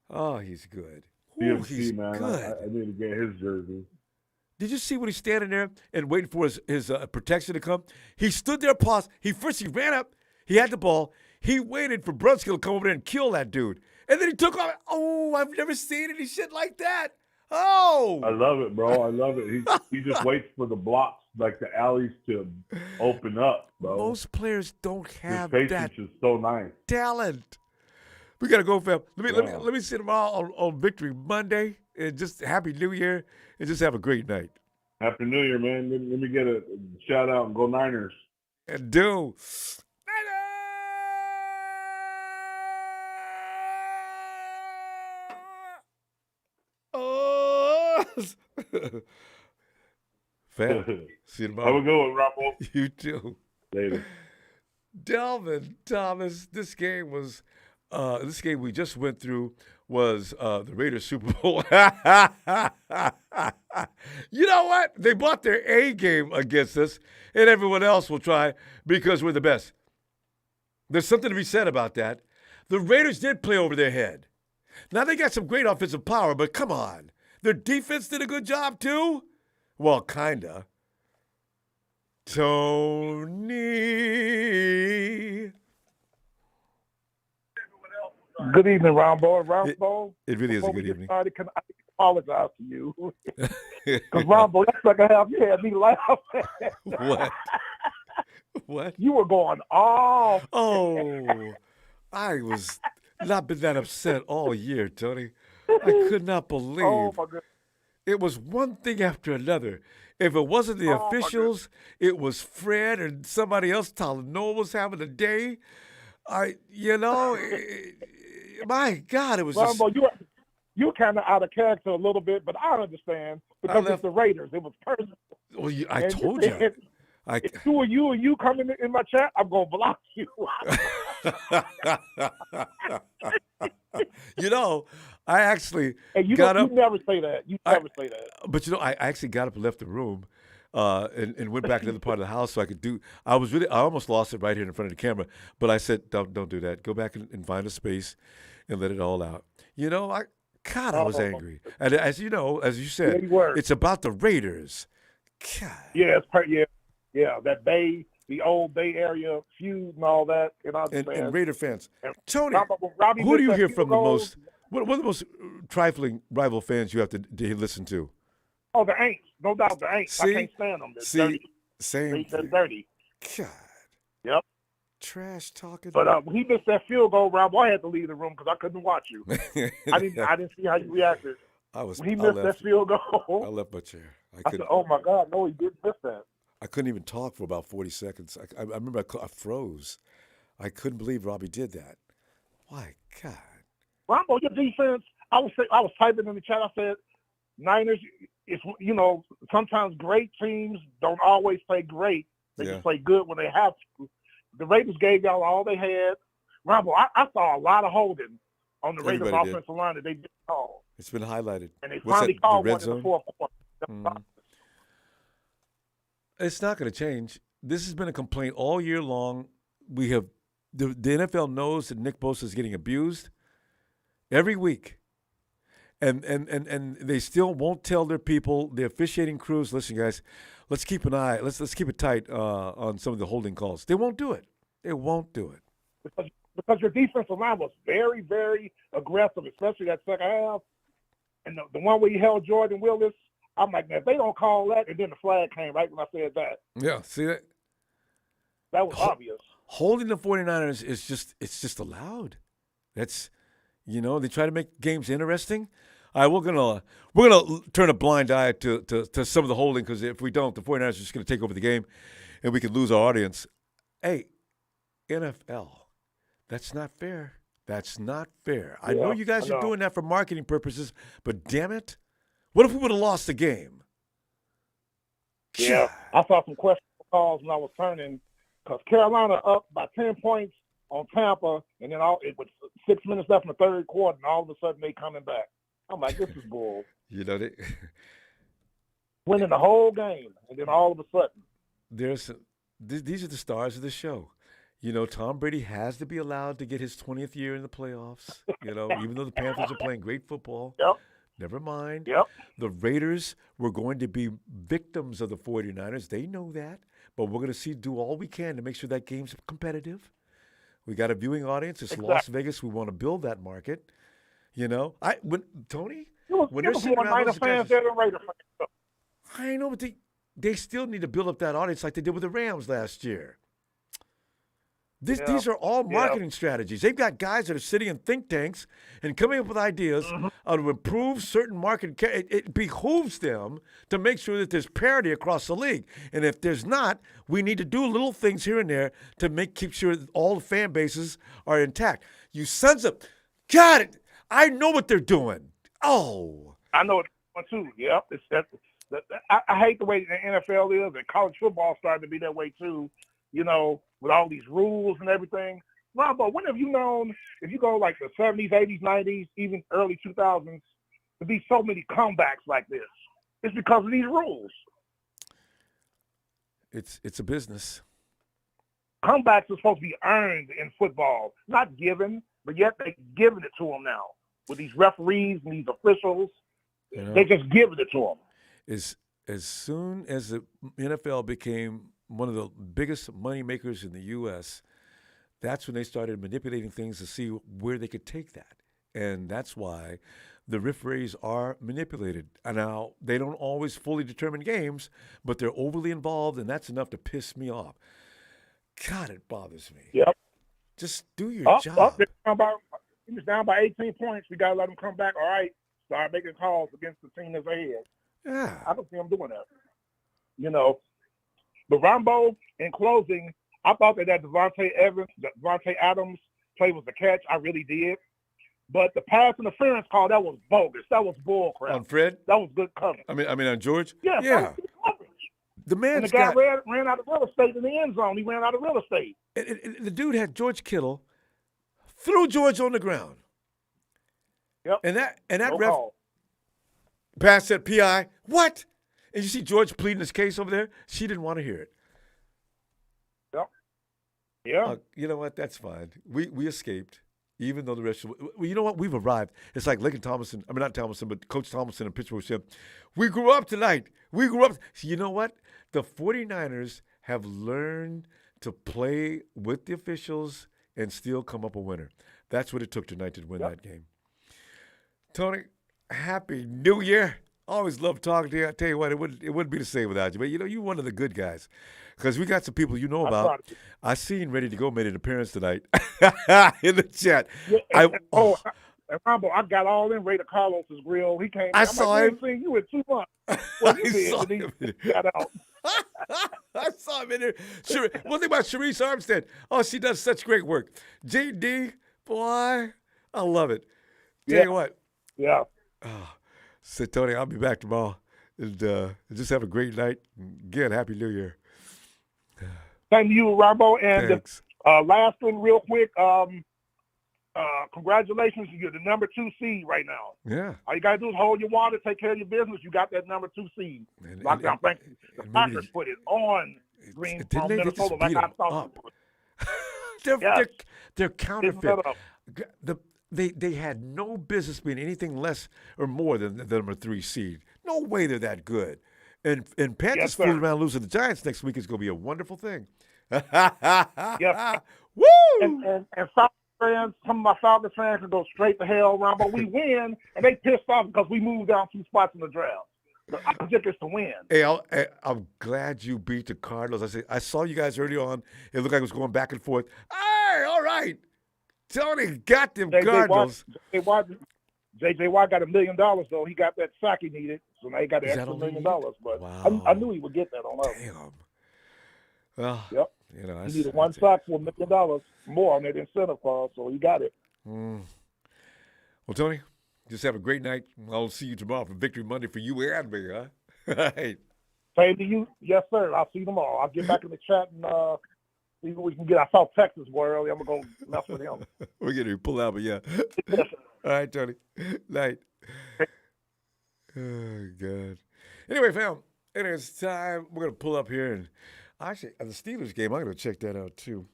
Oh, he's good. CMC, he's man. good. I need to get his jersey. Did you see when he's standing there and waiting for his protection to come? He stood there, paused. He ran up. He had the ball. He waited for Brunskill to come over there and kill that dude. And then he took off. Oh, I've never seen any shit like that. Oh. I love it, bro. I love it. He just waits for the blocks, like the alleys, to open up, bro. Most players don't have his patience is so nice. Talent. We got to go, fam. Let me see tomorrow on Victory Monday. And just Happy New Year. And just have a great night. Happy New Year, man. Let me get a shout out and go Niners. And do. Oh. Fam. See you tomorrow. Have a good one, Ronbo. You too. Later. Delvin Thomas, this game we just went through was the Raiders Super Bowl. You know what? They bought their A game against us, and everyone else will try because we're the best. There's something to be said about that. The Raiders did play over their head. Now, they got some great offensive power, but come on. Their defense did a good job, too? Well, kinda. Tony. Good evening, Ronbo. Ronbo, it really is a good evening. Started, can I apologize to you? Because Ronbo, that second half, you had me laughing. What? You were going off. Oh, I was not been that upset all year, Tony. I could not believe. Oh, my goodness. It was one thing after another. If it wasn't the officials, it was Fred and somebody else. Talanoa was having a day. My God, it was Ronbo, you're kind of out of character a little bit, but I understand because it's the Raiders. It was personal. Well, I told you. If two of you coming in my chat, I'm going to block you. I actually got up. You never say that. Say that. But I actually got up and left the room, and went back to the other part of the house so I could do. I almost lost it right here in front of the camera. But I said, don't do that. Go back and find a space, and let it all out. I was angry. And as you know, as you said, it's about the Raiders. God. Yeah, the old Bay Area feud and all that. And Raider fans. Tony, who do you hear from the most? What are the most trifling rival fans you have to listen to? Oh, the Aints. No doubt the Aints. I can't stand them. They're dirty. Same. They're dirty. God. Yep. Trash talking. But when he missed that field goal, Rob, I had to leave the room because I couldn't watch you. I didn't see how you reacted. When he missed that field goal. I left my chair. I said, "Oh my God, no, he didn't miss that." I couldn't even talk for about 40 seconds. I remember I froze. I couldn't believe Robbie did that. My God. Ronbo, your defense. I was typing in the chat. I said, Niners. It's sometimes great teams don't always play great. They just play good when they have to. The Raiders gave y'all all they had. Ronbo, I saw a lot of holding on the Raiders offensive line that they didn't call. It's been highlighted. And they finally called one in the fourth quarter. It's not going to change. This has been a complaint all year long. We have the NFL knows that Nick Bosa is getting abused every week, and they still won't tell their people, the officiating crews. Listen, guys, let's keep an eye. Let's keep it tight on some of the holding calls. They won't do it. They won't do it because your defensive line was very, very aggressive, especially that second half. And the one where he held Jordan Willis, I'm like, man, if they don't call that, and then the flag came right when I said that. Yeah, see that? That was obvious. Holding the 49ers is just allowed. That's, they try to make games interesting. All right, we're gonna turn a blind eye to some of the holding, because if we don't, the 49ers are just going to take over the game, and we could lose our audience. Hey, NFL, that's not fair. That's not fair. I know you guys are doing that for marketing purposes, but damn it, what if we would have lost the game? Yeah, I saw some questionable calls when I was turning, because Carolina up by 10 points on Tampa, and then it was 6 minutes left in the third quarter, and all of a sudden they coming back. I'm like, this is bull. They winning the whole game, and then all of a sudden. These are the stars of the show. Tom Brady has to be allowed to get his 20th year in the playoffs, even though the Panthers are playing great football. Yep. Never mind. Yep. The Raiders were going to be victims of the 49ers. They know that. But we're going to do all we can to make sure that game's competitive. We got a viewing audience. It's Las Vegas. We want to build that market. Tony, when they're sitting around those guys, I know, but they still need to build up that audience like they did with the Rams last year. These are all marketing strategies. They've got guys that are sitting in think tanks and coming up with ideas how to improve certain market. It behooves them to make sure that there's parity across the league. And if there's not, we need to do little things here and there to keep sure that all the fan bases are intact. You sons of God, I know what they're doing. Oh, I know what they're doing too. Yep, I hate the way the NFL is, and college football starting to be that way too. With all these rules and everything. Ronbo, when have you known, if you go like the 70s, 80s, 90s, even early 2000s, to be so many comebacks like this? It's because of these rules. It's a business. Comebacks are supposed to be earned in football, not given, but yet they're giving it to them now. With these referees and these officials, they're just giving it to them. As soon as the NFL became one of the biggest money makers in the U.S., that's when they started manipulating things to see where they could take that. And that's why the referees are manipulated. And now, they don't always fully determine games, but they're overly involved, and that's enough to piss me off. God, it bothers me. Yep. Just do your job. He was down by 18 points. We got to let him come back. All right, start making calls against the team that's ahead. Yeah. I don't see him doing that. But Ronbo, in closing, I thought that Devontae Adams play was a catch. I really did. But the pass interference call, that was bogus. That was bull crap. On Fred? That was good coverage. I mean on George? Yeah. The man's and the guy ran out of real estate in the end zone. He ran out of real estate. The dude had George Kittle, threw George on the ground. Yep. And that no ref call. passed that PI. What? And you see George pleading his case over there? She didn't want to hear it. Yep. Yeah. You know what? That's fine. We escaped, even though the rest of you know what? We've arrived. It's like Lincoln Thomason. I mean, not Thomason, but Coach Thomason in Pittsburgh said, we grew up tonight. We grew up. So you know what? The 49ers have learned to play with the officials and still come up a winner. That's what it took tonight to win that game. Tony, Happy New Year. Always love talking to you. I tell you what, it wouldn't be the same without you. But, you're one of the good guys. Because we got some people you know about. I seen Ready to Go made an appearance tonight in the chat. Yeah, And Ronbo, I got all in Ray Carlos's grill. He came. I I'm saw like, him. Seen you in 2 months. Well, you I did. saw And him. he got out. I saw him in there. One thing about Sharice Armstead, she does such great work. JD, boy, I love it. Tell you what. Yeah. So, Tony, I'll be back tomorrow. And just have a great night. Again, Happy New Year. Thank you, Ronbo. And Thanks. Last one real quick. Congratulations. You're the number 2 seed right now. Yeah. All you got to do is hold your water, take care of your business. You got that number 2 seed. Locked down. Thank you. The Packers put it on Didn't they Minnesota just beat like I them thought up? they would. They're counterfeit. Yes. They had no business being anything less or more than the number 3 seed. No way they're that good. And Panthers fooling around losing the Giants next week is going to be a wonderful thing. Yes. Woo! And Falcons fans, some of my Falcons fans can go straight to hell, Ronbo. We win, and they pissed off because we moved down 2 spots in the draft. The object is to win. Hey, I'm glad you beat the Cardinals. I saw you guys early on. It looked like it was going back and forth. Hey, all right. Tony got them Cardinals. J.J. Watt got $1 million, though. He got that sack he needed, so now he got the extra $1 million. But wow. I knew he would get that on us. Damn. Well, yep. You know, he needed 1 sack for $1 million more on that incentive clause, so he got it. Well, Tony, just have a great night. I'll see you tomorrow for Victory Monday for you and me, huh? Hey. Same to you. Yes, sir. I'll see you tomorrow. I'll get back in the chat and see what we can get. I saw Texas boy earlier. I'm going to go mess with him. We're going to pull out, but yeah. All right, Tony. Night. Oh, God. Anyway, fam, it's time. We're going to pull up here. And actually, the Steelers game, I'm going to check that out, too.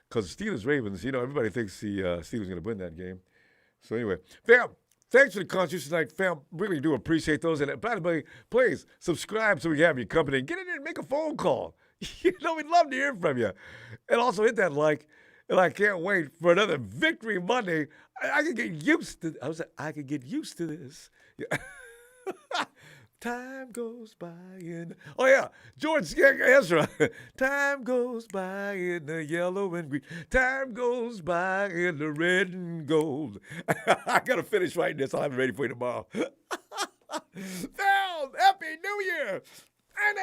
Because the Steelers-Ravens, everybody thinks the Steelers are going to win that game. So anyway, fam, thanks for the contributions tonight, fam. Really do appreciate those. And by the way, please subscribe so we can have your company. Get in there and make a phone call. We'd love to hear from you. And also hit that like. And I can't wait for another Victory Monday. I can get used to. I can get used to this. Yeah. Time goes by in. Oh yeah, George Ezra. Time goes by in the yellow and green. Time goes by in the red and gold. I gotta finish writing this. I'll have it ready for you tomorrow. Happy New Year! And